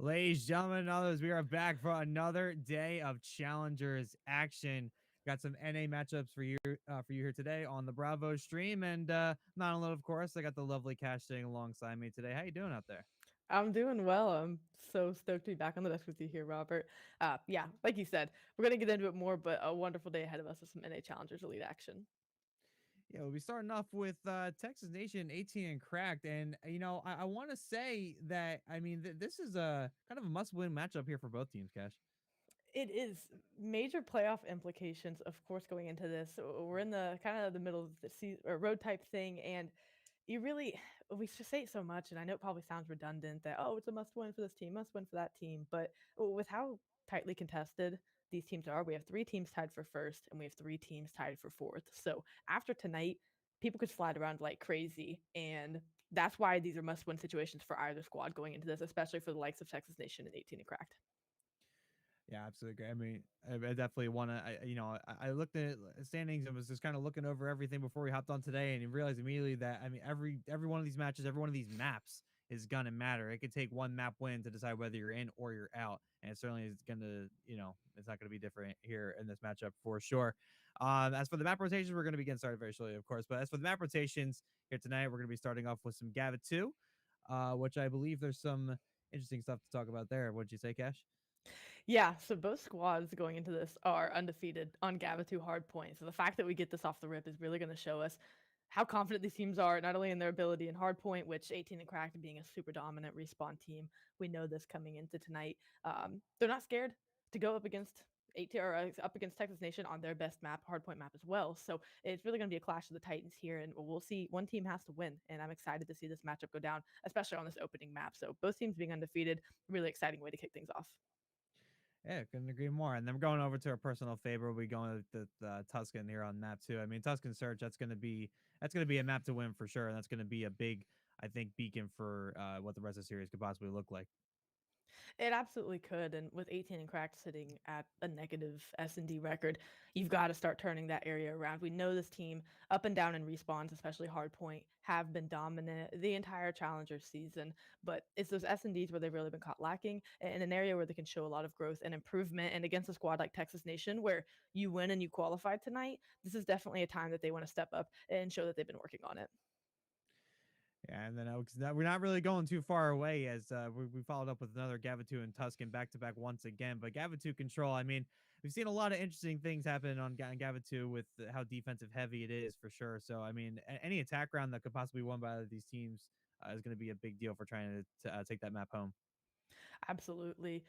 Ladies, gentlemen, and others, we are back for another day of Challengers action. Got some NA matchups for you here today on the Bravo stream, and not alone, of course. I got the lovely Cash sitting alongside me today. How you doing out there? I'm doing well. I'm so stoked to be back on the desk with you here, Robert. Yeah, like you said, we're going to get into it more, but a wonderful day ahead of us with some NA Challengers Elite action. Yeah, we'll be starting off with Texas Nation 18 and cracked, and I want to say that this is a kind of a must-win matchup here for both teams, Cash. It is major playoff implications, of course, going into this. We're in the kind of the middle of the season, or road type thing, and you really we should say it so much, and I know it probably sounds redundant that it's a must win for this team, must win for that team, but with how tightly contested these teams are, we have three teams tied for first, and we have three teams tied for fourth. So after tonight, people could slide around like crazy, and that's why these are must win situations for either squad going into this, especially for the likes of Texas Nation and 18 and cracked. Yeah, absolutely agree. I definitely want to. I looked at standings and was just kind of looking over everything before we hopped on today, and you realized immediately that every one of these matches, every one of these maps is gonna matter. It could take one map win to decide whether you're in or you're out, and it certainly is gonna, it's not gonna be different here in this matchup for sure. As for the map rotations, we're gonna be getting started very shortly, of course. But as for the map rotations here tonight, we're gonna be starting off with some Gava 2, which I believe there's some interesting stuff to talk about there. What'd you say, Cash? Yeah, so both squads going into this are undefeated on Gava 2 hard points. So the fact that we get this off the rip is really going to show us how confident these teams are, not only in their ability in hardpoint, which 18 and cracked being a super dominant respawn team, we know this coming into tonight. They're not scared to go up against 18 or up against Texas Nation on their best map, hardpoint map as well. So it's really going to be a clash of the Titans here, and we'll see one team has to win. And I'm excited to see this matchup go down, especially on this opening map. So both teams being undefeated, really exciting way to kick things off. Yeah, couldn't agree more. And then we're going over to our personal favorite. We going with the Tuscan here on map 2. I mean, Tuscan Search. That's gonna be a map to win for sure. And that's gonna be a big, I think, beacon for what the rest of the series could possibly look like. It absolutely could, and with 18 and cracked sitting at a negative S&D record, you've got to start turning that area around. We know this team up and down in respawns, especially hardpoint, have been dominant the entire Challenger season, but it's those S&Ds where they've really been caught lacking in an area where they can show a lot of growth and improvement. And against a squad like Texas Nation, where you win and you qualify tonight, this is definitely a time that they want to step up and show that they've been working on it. Yeah, and then we're not really going too far away as we followed up with another Gavatu and Tuscan back to back once again. But Gavatu control, I mean, we've seen a lot of interesting things happen on Gavatu with how defensive heavy it is for sure. So I mean, any attack round that could possibly be won by these teams is going to be a big deal for trying to take that map home. Absolutely.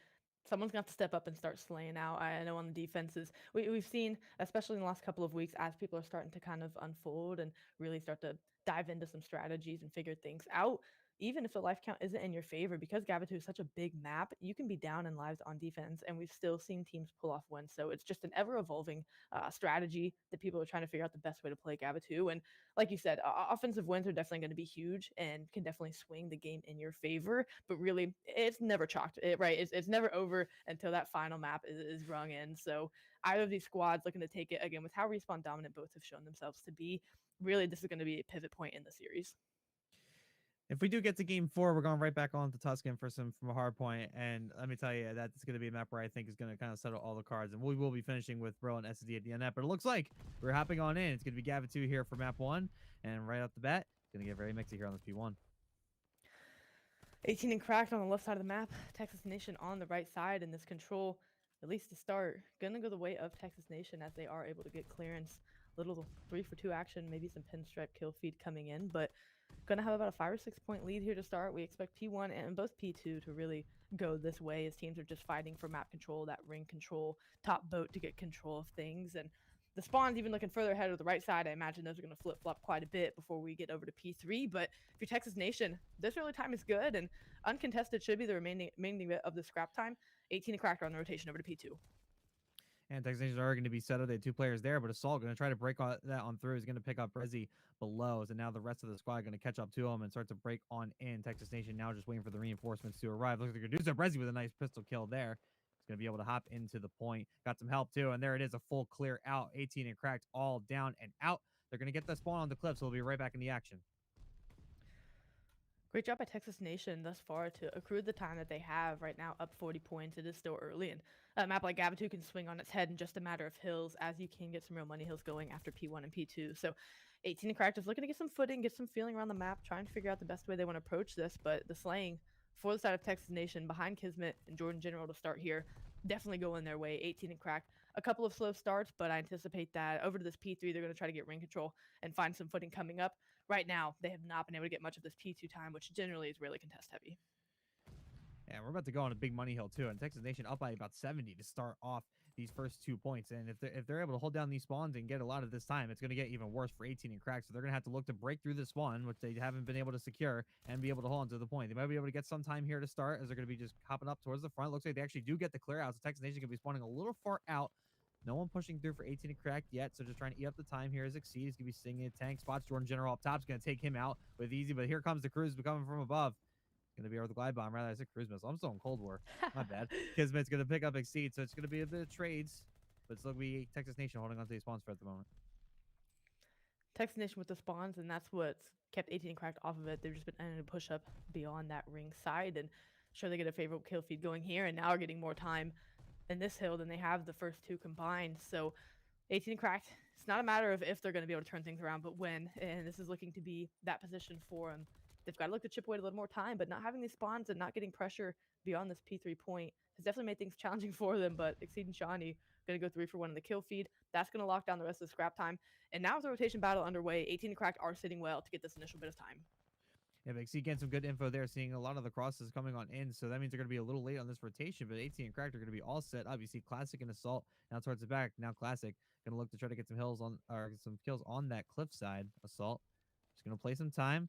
Someone's got to step up and start slaying out. I know on the defenses, we've seen, especially in the last couple of weeks, as people are starting to kind of unfold and really start to dive into some strategies and figure things out. Even if the life count isn't in your favor, because Gabatu is such a big map, you can be down in lives on defense, and we've still seen teams pull off wins. So it's just an ever evolving strategy that people are trying to figure out the best way to play Gabatu. And like you said, offensive wins are definitely going to be huge and can definitely swing the game in your favor. But really, it's never chalked, right? It's never over until that final map is rung in. So either of these squads looking to take it again with how respawn dominant both have shown themselves to be. Really, this is going to be a pivot point in the series. If we do get to game 4, we're going right back on to Tuscan for from a hard point. And let me tell you, that's going to be a map where I think is going to kind of settle all the cards. And we will be finishing with Bro and SSD at the end of that. But it looks like we're hopping on in. It's going to be Gavin 2 here for map 1. And right off the bat, it's going to get very mixy here on this P1. 18 and cracked on the left side of the map. Texas Nation on the right side, and this control, at least to start, gonna go the way of Texas Nation as they are able to get clearance. Little 3-for-2 action, maybe some pinstripe kill feed coming in, but gonna have about a 5 or 6 point lead here to start. We expect P1 and both P2 to really go this way as teams are just fighting for map control, that ring control, top boat to get control of things. And the spawns even looking further ahead of the right side, I imagine those are going to flip-flop quite a bit before we get over to P3. But if you're Texas Nation, this early time is good, and uncontested should be the remaining bit of the scrap time. 18 to cracker on the rotation over to P2. And Texas Rangers are going to be set up. They have 2 players there, but Assault going to try to break that on through. He's going to pick up Rezi below. So now the rest of the squad going to catch up to him and start to break on in. Texas Nation now just waiting for the reinforcements to arrive. Looks like they're going to do some Rezi with a nice pistol kill there. He's going to be able to hop into the point. Got some help too. And there it is, a full clear out. 18 and cracked all down and out. They're going to get the spawn on the cliff, so we'll be right back in the action. Great job by Texas Nation thus far to accrue the time that they have right now, up 40 points. It is still early, and a map like Gavitu can swing on its head in just a matter of hills, as you can get some real money hills going after P1 and P2. So 18 and Cracked is looking to get some footing, get some feeling around the map, trying to figure out the best way they want to approach this. But the slaying for the side of Texas Nation behind Kismet and Jordan General to start here, definitely going their way. 18 and Cracked. A couple of slow starts, but I anticipate that over to this P3, they're going to try to get ring control and find some footing coming up. Right now, they have not been able to get much of this P2 time, which generally is really contest heavy. Yeah, we're about to go on a big money hill too, and Texas Nation up by about 70 to start off these first 2 points. And if they're able to hold down these spawns and get a lot of this time, it's going to get even worse for 18 and Crack. So they're going to have to look to break through the spawn, which they haven't been able to secure, and be able to hold on to the point. They might be able to get some time here to start, as they're going to be just hopping up towards the front. Looks like they actually do get the clear out. So Texas Nation can be spawning a little far out. No one pushing through for 18 and Cracked yet, so just trying to eat up the time here as Exceed is going to be singing a tank. Spots Jordan General up top, is going to take him out with easy, but here comes the cruise coming from above. Going to be over the glide bomb. Rather, I said cruise missile. I'm still in Cold War. My bad. Kismet's going to pick up Exceed, so it's going to be a bit of trades, but it's going to be Texas Nation holding on to these spawns for at the moment. Texas Nation with the spawns, and that's what's kept 18 and Cracked off of it. They've just been able to push up beyond that ring side, and sure they get a favorable kill feed going here, and now are getting more time in this hill than they have the first two combined. So 18 and Cracked, it's not a matter of if they're going to be able to turn things around, but when, and this is looking to be that position for them. They've got to look to chip away a little more time, but not having these spawns and not getting pressure beyond this P3 point has definitely made things challenging for them. But Exceed and Shawnee going to go 3 for 1 in the kill feed. That's going to lock down the rest of the scrap time. And now with the rotation battle underway, 18 and Cracked are sitting well to get this initial bit of time. Yeah, but Exceed getting some good info there, seeing a lot of the crosses coming on in, so that means they're going to be a little late on this rotation, but 18 and Cracked are going to be all set up. You see Classic and Assault now towards the back. Now Classic going to look to try to get some hills on, or some kills on that cliff side. Assault just going to play some time,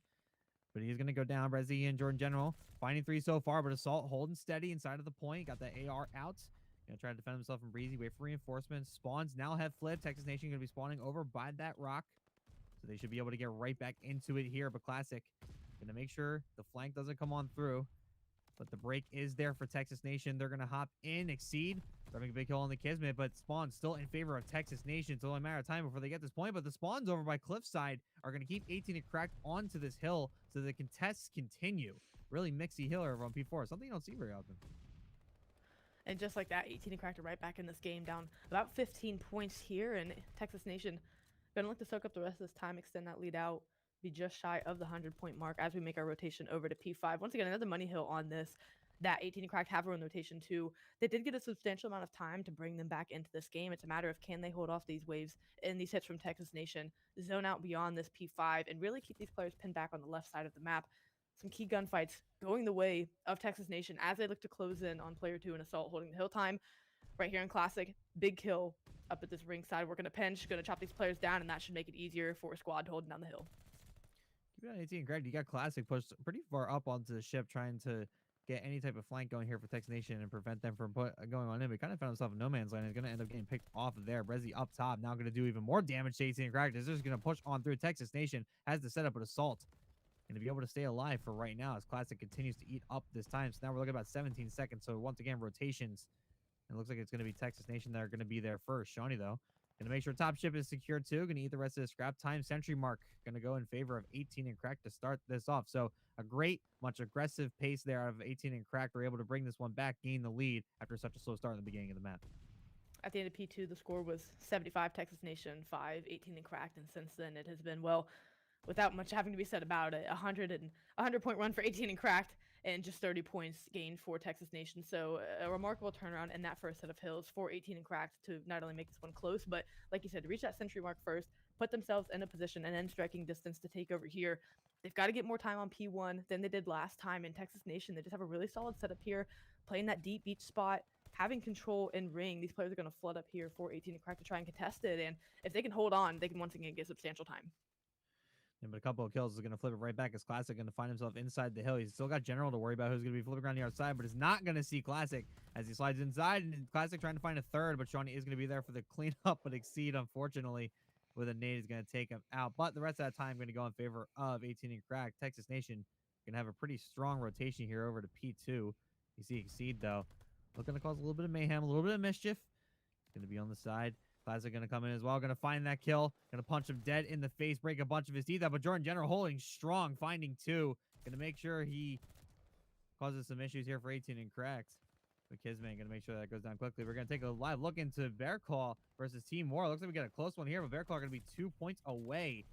but he's going to go down. Rezi and Jordan General finding 3 so far, but Assault holding steady inside of the point. Got the AR out. Going to try to defend himself from Breezy. Wait for reinforcements. Spawns now have flipped. Texas Nation going to be spawning over by that rock, so they should be able to get right back into it here. But Classic going to make sure the flank doesn't come on through. But the break is there for Texas Nation. They're going to hop in. Exceed. Grabbing a big kill on the Kismet, but Spawn still in favor of Texas Nation. It's only a matter of time before they get this point. But the Spawns over by Cliffside are going to keep 18 and Cracked onto this hill so the contests continue. Really mixy hill over on P4. Something you don't see very often. And just like that, 18 and Cracked are right back in this game, down about 15 points here. And Texas Nation going to look to soak up the rest of this time, extend that lead out, be just shy of the 100-point mark as we make our rotation over to P5. Once again, another money hill on this. That 18 and Cracked have a rotation too. They did get a substantial amount of time to bring them back into this game. It's a matter of can they hold off these waves and these hits from Texas Nation, zone out beyond this P5, and really keep these players pinned back on the left side of the map. Some key gunfights going the way of Texas Nation as they look to close in on player 2 and Assault, holding the hill time. Right here in Classic, big kill up at this ring side. We're going to pinch, going to chop these players down, and that should make it easier for a squad holding down the hill. Keep it on 18 and Cracked. You got Classic pushed pretty far up onto the ship, trying to get any type of flank going here for Texas Nation and prevent them from going on in. But kind of found himself in no man's land. He's going to end up getting picked off of there. Brezzy up top, now going to do even more damage to 18 and Cracked. Is just going to push on through. Texas Nation has the setup with Assault. Going to be able to stay alive for right now as Classic continues to eat up this time. So now we're looking at about 17 seconds. So once again, rotations. It looks like it's going to be Texas Nation that are going to be there first. Shawnee, though, going to make sure top ship is secure, too. Going to eat the rest of the scrap time. Sentry mark going to go in favor of 18 and Cracked to start this off. So a great, much aggressive pace there out of 18 and Cracked. We're able to bring this one back, gain the lead after such a slow start in the beginning of the map. At the end of P2, the score was 75 Texas Nation, 5, 18 and Cracked. And since then, it has been, well, without much having to be said about it, 100-point run for 18 and Cracked, and just 30 points gained for Texas Nation. So a remarkable turnaround in that first set of hills for 18 and Cracked to not only make this one close, but like you said, to reach that century mark first, put themselves in a position and then striking distance to take over here. They've got to get more time on P1 than they did last time in Texas Nation. They just have a really solid setup here, playing that deep beach spot, having control in ring. These players are going to flood up here for 18 and Cracked to try and contest it. And if they can hold on, they can once again get substantial time. Yeah, but a couple of kills is going to flip it right back as Classic going to find himself inside the hill. He's still got General to worry about who's going to be flipping around the outside, but is not going to see Classic as he slides inside. And Classic trying to find a third, but Shawnee is going to be there for the cleanup, but Exceed, unfortunately, with a nade is going to take him out. But the rest of that time going to go in favor of 18 and Cracked. Texas Nation going to have a pretty strong rotation here over to P2. You see Exceed, though, looking to cause a little bit of mayhem, a little bit of mischief. Going to be on the side. Classic going to come in as well. Going to find that kill. Going to punch him dead in the face, break a bunch of his teeth out. But Jordan General holding strong, finding 2. Gonna make sure he causes some issues here for 18 and Cracked. But Kismet gonna make sure that goes down quickly. We're gonna take a live look into Bear Claw versus Team War. Looks like we got a close one here, but Bear Claw gonna be 2 points away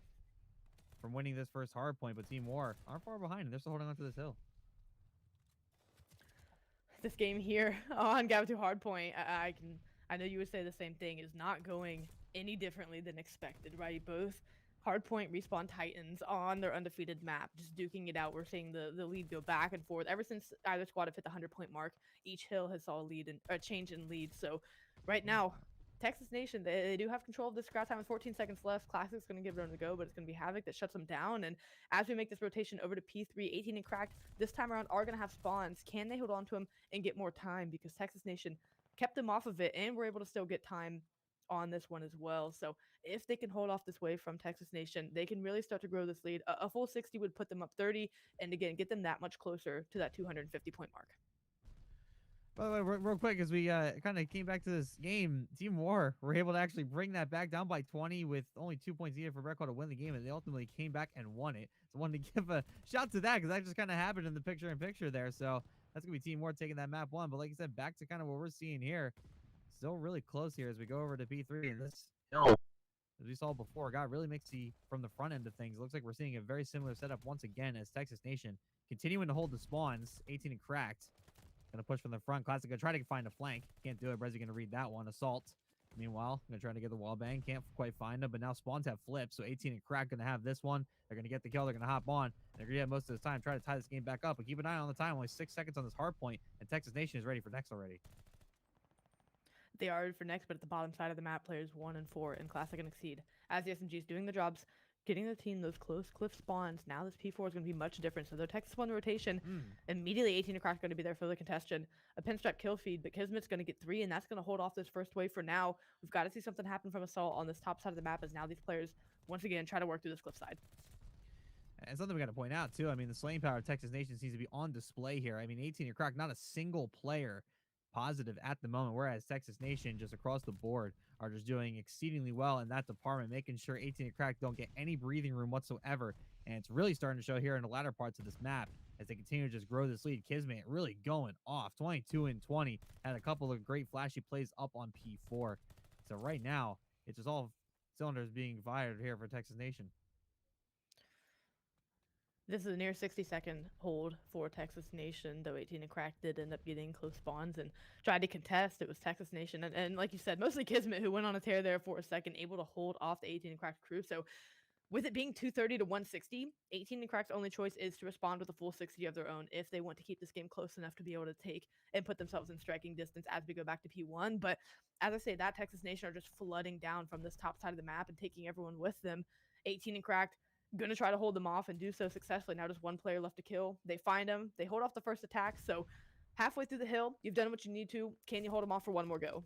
from winning this first hard point. But Team War aren't far behind, and they're still holding on to this hill. This game here on Gab 2 Hardpoint, I know you would say the same thing, is not going any differently than expected, right? Both Hardpoint Respawn Titans on their undefeated map, just duking it out. We're seeing the lead go back and forth. Ever since either squad have hit the 100-point mark, each hill has saw a lead and a change in lead. So right now, Texas Nation, they do have control of this crowd time with 14 seconds left. Classic's going to give it a go, but it's going to be Havoc that shuts them down. And as we make this rotation over to P3, 18 and Cracked this time around are going to have spawns. Can they hold on to them and get more time? Because Texas Nation kept them off of it and were able to still get time on this one as well. So if they can hold off this wave from Texas Nation, they can really start to grow this lead. A full 60 would put them up 30, and again, get them that much closer to that 250-point mark. By the way, real quick, as we kind of came back to this game, Team War were able to actually bring that back down by 20 with only 2 points needed for Bear Claw to win the game, and they ultimately came back and won it. So I wanted to give a shout to that because that just kind of happened in the picture-in-picture there. So that's going to be Team War taking that map 1. But like I said, back to kind of what we're seeing here. Still really close here as we go over to P3. And this hill, as we saw before, got really mixy from the front end of things. It looks like we're seeing a very similar setup once again as Texas Nation continuing to hold the spawns. 18 and Cracked. Gonna push from the front. Classic gonna try to find a flank. Can't do it. Brezzy gonna read that one. Assault. Meanwhile, gonna try to get the wall bang. Can't quite find him, but now spawns have flipped. So 18 and Crack gonna have this one. They're gonna get the kill. They're gonna hop on. They're gonna get most of the time. Try to tie this game back up. But keep an eye on the time. Only 6 seconds on this hard point, and Texas Nation is ready for next already. They are for next, but at the bottom side of the map, players 1 and 4 in Classic and Exceed. As the SMG is doing the jobs, getting the team those close cliff spawns. Now this P4 is going to be much different. So their Texas won the rotation. Immediately 18 across going to be there for the contestant. A pinstripe kill feed, but Kismet's going to get 3, and that's going to hold off this first wave for now. We've got to see something happen from Assault on this top side of the map as now these players, once again, try to work through this cliff side. And something we got to point out, too. I mean, the slaying power of Texas Nation seems to be on display here. I mean, 18 and Crack, not a single player positive at the moment, whereas Texas Nation just across the board are just doing exceedingly well in that department, making sure 18 and Crack don't get any breathing room whatsoever. And it's really starting to show here in the latter parts of this map as they continue to just grow this lead. Kismet really going off, 22 and 20, had a couple of great flashy plays up on P4. So right now, it's just all cylinders being fired here for Texas Nation. This is a near 60-second hold for Texas Nation, though 18 and Crack did end up getting close spawns and tried to contest. It was Texas Nation, and like you said, mostly Kismet who went on a tear there for a second, able to hold off the 18 and Crack crew. So with it being 230 to 160, 18 and Crack's only choice is to respond with a full 60 of their own if they want to keep this game close enough to be able to take and put themselves in striking distance as we go back to P1. But as I say, that Texas Nation are just flooding down from this top side of the map and taking everyone with them. 18 and Cracked going to try to hold them off and do so successfully. Now just one player left to kill. They find him. They hold off the first attack. So halfway through the hill, you've done what you need to. Can you hold them off for one more go?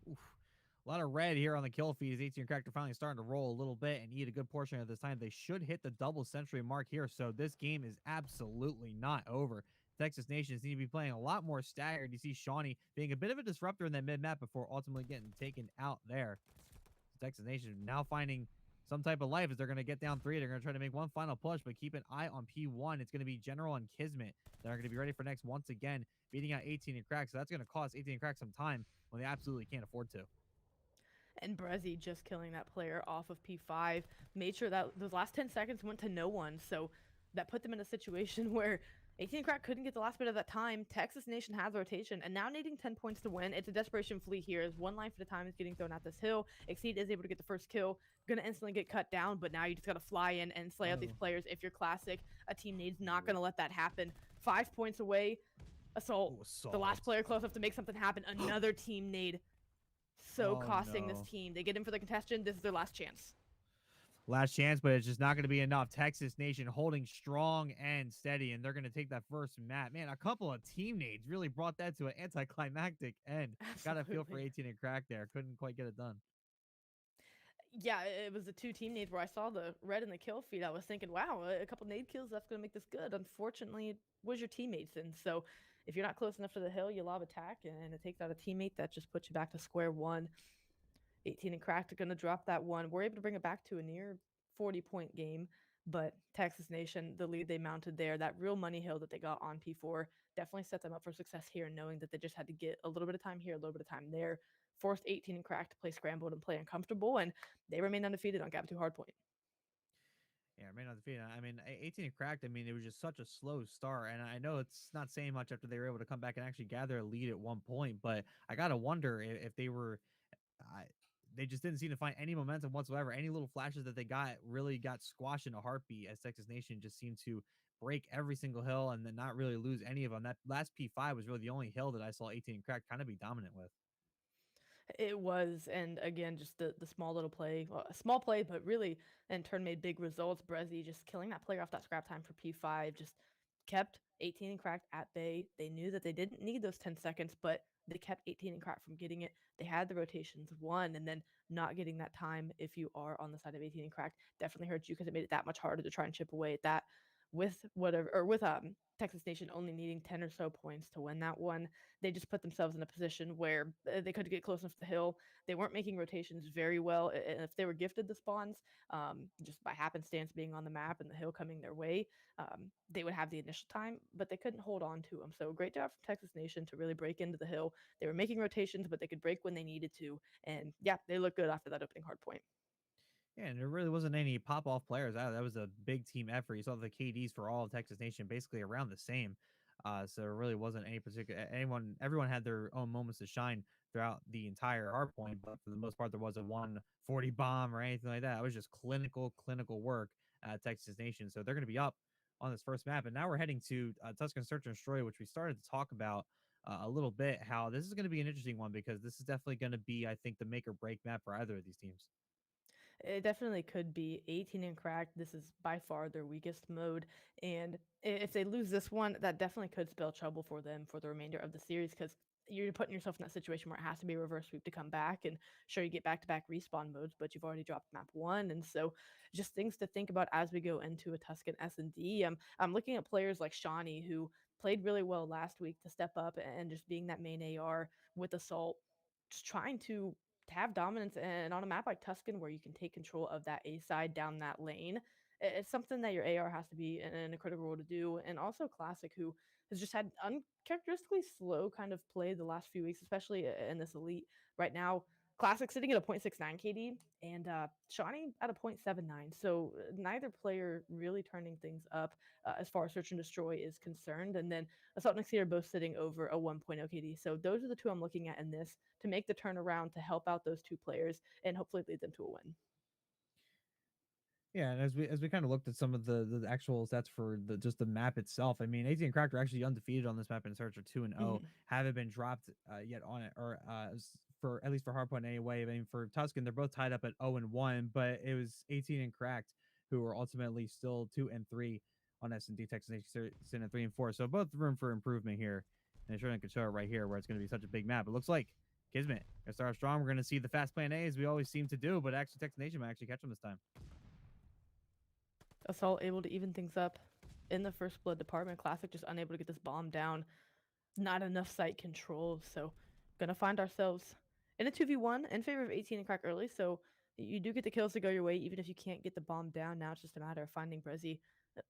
Oof. A lot of red here on the kill feed as 18 and Crack are finally starting to roll a little bit and eat a good portion of this time. They should hit the double century mark here, so this game is absolutely not over. Texas Nations need to be playing a lot more staggered. You see Shawnee being a bit of a disruptor in that mid-map before ultimately getting taken out there. So Texas Nation now finding some type of life as they're going to get down 3. They're going to try to make one final push, but keep an eye on P1. It's going to be General and Kismet that are going to be ready for next once again, beating out 18 and Crack. So that's going to cost 18 and Crack some time when they absolutely can't afford to. And Brezzy just killing that player off of P5 made sure that those last 10 seconds went to no one. So that put them in a situation where 18 Crack couldn't get the last bit of that time. Texas Nation has rotation, and now needing 10 points to win. It's a desperation flee here as one life at a time is getting thrown at this hill. Exceed is able to get the first kill. Gonna instantly get cut down, but now you just gotta fly in and slay out these players. If you're Classic, a team needs not gonna let that happen. 5 points away. Assault. The last player close enough to make something happen. Another team nade. So costing this team. They get in for the contestant. This is their last chance. Last chance, but it's just not going to be enough. Texas Nation holding strong and steady, and they're going to take that first map. Man, a couple of team nades really brought that to an anticlimactic end. Got to feel for 18 and Crack there. Couldn't quite get it done. Yeah, it was the 2 team nades where I saw the red in the kill feed. I was thinking, wow, a couple nade kills, that's going to make this good. Unfortunately, it was your teammates. And so if you're not close enough to the hill, you lob attack, and it takes out a teammate. That just puts you back to square one. 18 and Cracked are going to drop that one. We're able to bring it back to a near 40-point game. But Texas Nation, the lead they mounted there, that real money hill that they got on P4, definitely set them up for success here, knowing that they just had to get a little bit of time here, a little bit of time there. Forced 18 and Crack to play scrambled and play uncomfortable, and they remained undefeated on Gap 2 Hardpoint. Yeah, remain undefeated. I mean, 18 and cracked. I mean, it was just such a slow start, and I know it's not saying much after they were able to come back and actually gather a lead at one point. But I gotta wonder if they were, I, they just didn't seem to find any momentum whatsoever. Any little flashes that they got really got squashed in a heartbeat, as Texas Nation just seemed to break every single hill and then not really lose any of them. That last P5 was really the only hill that I saw 18 and cracked kind of be dominant with. It was, and again, just the small little play, well, a small play, but really in turn made big results. Brezzy just killing that player off that scrap time for P5, just kept 18 and Cracked at bay. They knew that they didn't need those 10 seconds, but they kept 18 and Cracked from getting it. They had the rotations won, and then not getting that time if you are on the side of 18 and Cracked definitely hurts you because it made it that much harder to try and chip away at that with whatever, or with Texas Nation only needing 10 or so points to win that one. They just put themselves in a position where they could get close enough to the hill. They weren't making rotations very well. And if they were gifted the spawns, just by happenstance being on the map and the hill coming their way, they would have the initial time, but they couldn't hold on to them. So great job from Texas Nation to really break into the hill. They were making rotations, but they could break when they needed to. And yeah, they looked good after that opening hard point. Yeah, and there really wasn't any pop off players. That was a big team effort. You saw the KDs for all of Texas Nation basically around the same. So there really wasn't any particular anyone. Everyone had their own moments to shine throughout the entire hard point, but for the most part, there wasn't one 40 bomb or anything like that. It was just clinical work at Texas Nation. So they're going to be up on this first map, and now we're heading to Tuscan Search and Destroy, which we started to talk about a little bit. How this is going to be an interesting one because this is definitely going to be, I think, the make or break map for either of these teams. It definitely could be 18 and Cracked. This is by far their weakest mode. And if they lose this one, that definitely could spell trouble for them for the remainder of the series because you're putting yourself in that situation where it has to be a reverse sweep to come back. And sure, you get back to back respawn modes, but you've already dropped map one. And so just things to think about as we go into a Tuscan S&D. I'm looking at players like Shawnee, who played really well last week to step up and just being that main AR with Assault, just trying to have dominance and on a map like Tuscan where you can take control of that A side down that lane, it's something that your AR has to be in a critical role to do. And also Classic, who has just had uncharacteristically slow kind of play the last few weeks, especially in this elite. Right now, Classic sitting at a 0.69 KD and Shawnee at a 0.79. So neither player really turning things up as far as Search and Destroy is concerned. And then Assault and Exceed are both sitting over a 1.0 KD. So those are the two I'm looking at in this to make the turnaround to help out those two players and hopefully lead them to a win. Yeah, and as we kind of looked at some of the actual stats for the just the map itself, I mean, AT and Cracked are actually undefeated on this map in search of 2-0, Mm-hmm. haven't been dropped yet on it, or for at least for Hardpoint anyway. I mean, for Tuscan, they're both tied up at 0-1, but it was 18 and Cracked who were ultimately still 2-3 on S&D. Texas Nation sitting at 3-4, so both room for improvement here, and it certainly could show it right here where it's going to be such a big map. It looks like Kismet gonna start strong. We're going to see the fast plan A as we always seem to do, but actually Texas Nation might actually catch them this time. Assault able to even things up in the first blood department. Classic just unable to get this bomb down. Not enough site control. So gonna find ourselves in a 2v1 in favor of 18 and Crack early. So you do get the kills to go your way, even if you can't get the bomb down. Now it's just a matter of finding Brezzy,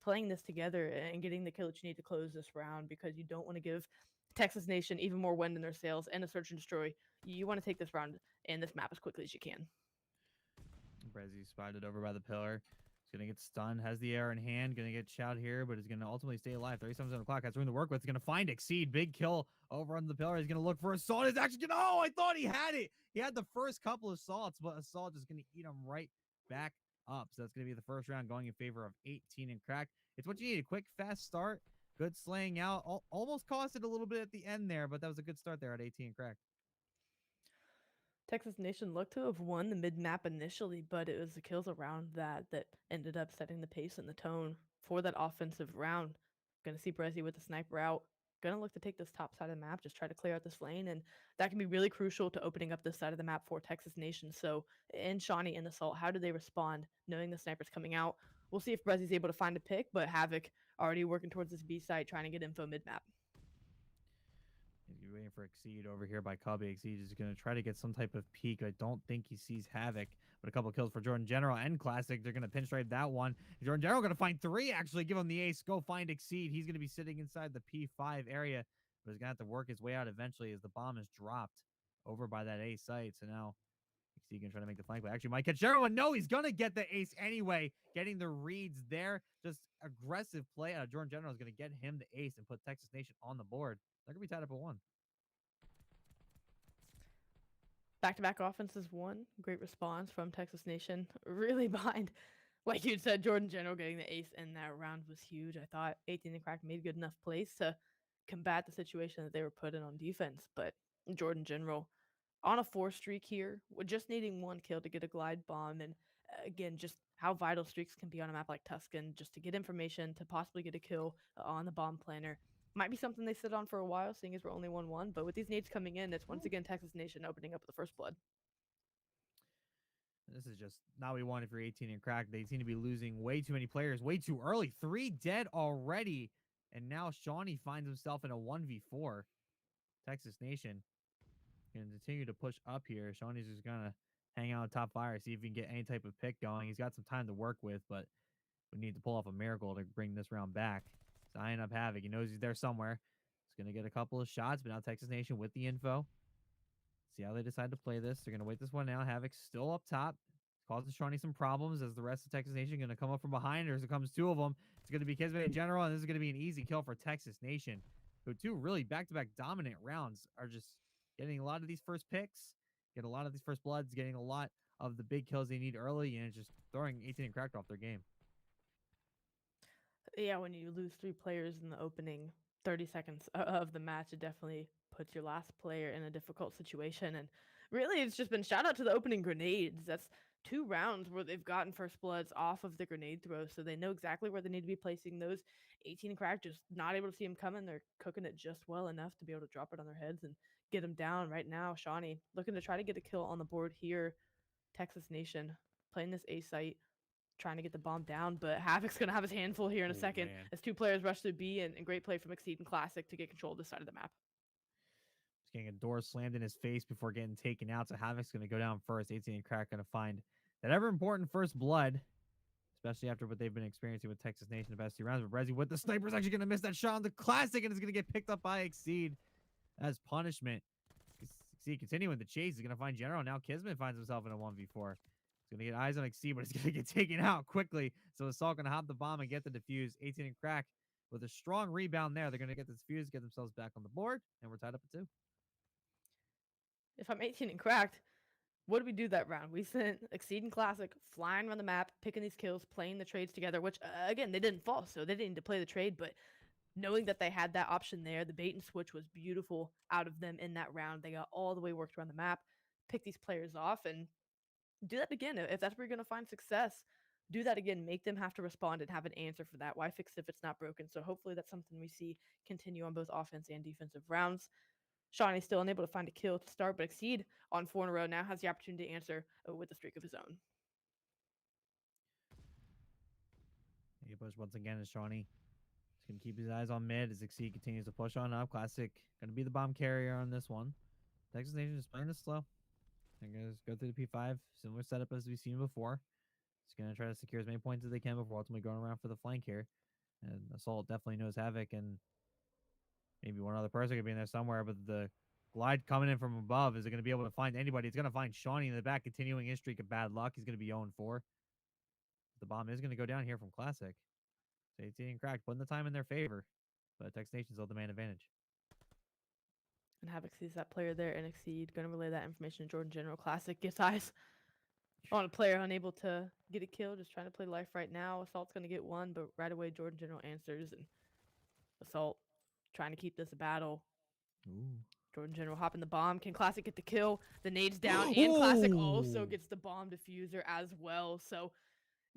playing this together and getting the kill that you need to close this round because you don't want to give Texas Nation even more wind in their sails and a search and destroy. You want to take this round and this map as quickly as you can. Brezzy spotted over by the pillar. He's going to get stunned. Has the air in hand. Going to get shot here, but is going to ultimately stay alive. 37 on the clock. Has room to work with. He's going to find Exceed. Big kill over on the pillar. He's going to look for Assault. He's actually going to... Oh, I thought he had it. He had the first couple of assaults, but Assault is going to eat him right back up. So that's going to be the first round going in favor of 18 and Crack. It's what you need. A quick, fast start. Good slaying out. Almost cost it a little bit at the end there, but that was a good start there at 18 and Crack. Texas Nation looked to have won the mid map initially, but it was the kills around that ended up setting the pace and the tone for that offensive round. Gonna see Brezzy with the sniper out. Gonna look to take this top side of the map, just try to clear out this lane, and that can be really crucial to opening up this side of the map for Texas Nation. So, in Shawnee and Assault, how do they respond knowing the sniper's coming out? We'll see if Brezzy's able to find a pick, but Havoc already working towards this B site, trying to get info mid map. waiting for Exceed over here by Cubby. Exceed is going to try to get some type of peek. I don't think he sees Havoc, but a couple kills for Jordan General and Classic. They're going to pinstripe that one. Jordan General going to find 3, actually. Give him the ace. Go find Exceed. He's going to be sitting inside the P5 area, but he's going to have to work his way out eventually as the bomb is dropped over by that A site. So now Exceed going to try to make the flank, but actually might catch General. And no, he's going to get the ace anyway. Getting the reads there. Just aggressive play. Jordan General is going to get him the ace and put Texas Nation on the board. They're going to be tied up at 1. Back-to-back offenses won. Great response from Texas Nation. Really behind, like you said, Jordan General getting the ace in that round was huge. I thought 18 and Crack made good enough plays to combat the situation that they were put in on defense, but Jordan General on a 4 streak here, with just needing 1 kill to get a glide bomb, and again, just how vital streaks can be on a map like Tuscan, just to get information, to possibly get a kill on the bomb planner. Might be something they sit on for a while, seeing as we're only 1-1, but with these nades coming in, it's once again Texas Nation opening up the first blood. This is just now we won if you're 18 and Crack. They seem to be losing way too many players way too early. 3 dead already. And now Shawnee finds himself in a 1v4. Texas Nation can continue to push up here. Shawnee's just going to hang out top fire, see if he can get any type of pick going. He's got some time to work with, but we need to pull off a miracle to bring this round back. He's eyeing up Havoc. He knows he's there somewhere. He's going to get a couple of shots, but now Texas Nation with the info. See how they decide to play this. They're going to wait this one out. Havoc's still up top. Causing Shawnee some problems as the rest of Texas Nation going to come up from behind. Or as it comes 2 of them, it's going to be Kismet in general, and this is going to be an easy kill for Texas Nation, who 2 really back-to-back dominant rounds are just getting a lot of these first picks, get a lot of these first bloods, getting a lot of the big kills they need early, and just throwing 18 and Cracked off their game. Yeah, when you lose 3 players in the opening 30 seconds of the match, it definitely puts your last player in a difficult situation. And really, it's just been shout out to the opening grenades. That's 2 rounds where they've gotten first bloods off of the grenade throw, so they know exactly where they need to be placing those. 18 and Crack just not able to see them coming. They're cooking it just well enough to be able to drop it on their heads and get them down right now. Shawnee looking to try to get a kill on the board here. Texas Nation playing this A site, trying to get the bomb down, but Havoc's going to have his handful here in a second Man. as 2 players rush to B, and great play from Exceed and Classic to get control of this side of the map. Just getting a door slammed in his face before getting taken out, so Havoc's going to go down first. 18 and Crack going to find that ever-important first blood, especially after what they've been experiencing with Texas Nation the past 2 rounds. But Rezi with the sniper is actually going to miss that shot on the Classic, and it's going to get picked up by Exceed as punishment. Exceed continuing the chase. He's going to find General. Now Kismet finds himself in a 1v4. He's going to get eyes on Exceed, but he's going to get taken out quickly. So Assault going to hop the bomb and get the defuse. 18 and Crack with a strong rebound there. They're going to get the defuse, get themselves back on the board, and we're tied up at 2. If I'm 18 and Cracked, what did we do that round? We sent Exceed and Classic flying around the map, picking these kills, playing the trades together, which, again, they didn't fall, so they didn't need to play the trade, but knowing that they had that option there, the bait and switch was beautiful out of them in that round. They got all the way worked around the map, pick these players off, and do that again. If that's where you're going to find success, do that again. Make them have to respond and have an answer for that. Why fix it if it's not broken? So hopefully that's something we see continue on both offense and defensive rounds. Shawnee still unable to find a kill to start, but Exceed on 4 in a row now has the opportunity to answer with a streak of his own. He push once again as Shawnee. He's going to keep his eyes on mid as Exceed continues to push on up. Classic going to be the bomb carrier on this one. Texas Nation is playing this slow. They're going to go through the P5. Similar setup as we've seen before. He's going to try to secure as many points as they can before ultimately going around for the flank here. And Assault definitely knows Havoc, and maybe one other person could be in there somewhere, but the glide coming in from above, is it going to be able to find anybody? It's going to find Shawnee in the back, continuing his streak of bad luck. He's going to be 0-4. The bomb is going to go down here from Classic. So 18 and Cracked putting the time in their favor, but Texas Nation's still the main advantage. And Havoc sees that player there and Exceed. Going to relay that information to Jordan General. Classic gets eyes on a player unable to get a kill, just trying to play life right now. Assault's going to get one, but right away Jordan General answers, and Assault trying to keep this a battle. Ooh. Jordan General hopping the bomb. Can Classic get the kill? The nade's down, and Classic also gets the bomb diffuser as well. So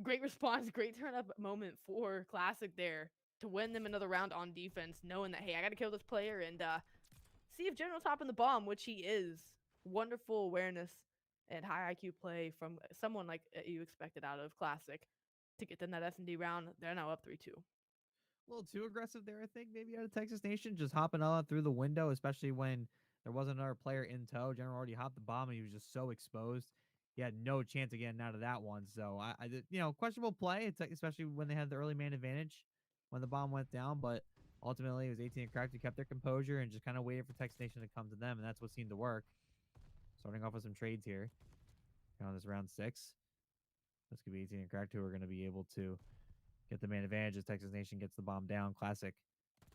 great response, great turn-up moment for Classic there to win them another round on defense, knowing that, hey, I got to kill this player and see if General's hopping the bomb, which he is. Wonderful awareness and high IQ play from someone like you expected out of Classic to get them that S&D round. They're now up 3-2. A little too aggressive there, I think, maybe out of Texas Nation, just hopping out through the window, especially when there wasn't another player in tow. General already hopped the bomb and he was just so exposed. He had no chance of getting out of that one. So I did, questionable play, especially when they had the early man advantage when the bomb went down. But ultimately, it was 18 and cracked who kept their composure and just kind of waited for Texas Nation to come to them. And that's what seemed to work. Starting off with some trades here on this round 6. This could be 18 and cracked who are going to be able to get the man advantage as Texas Nation gets the bomb down. Classic.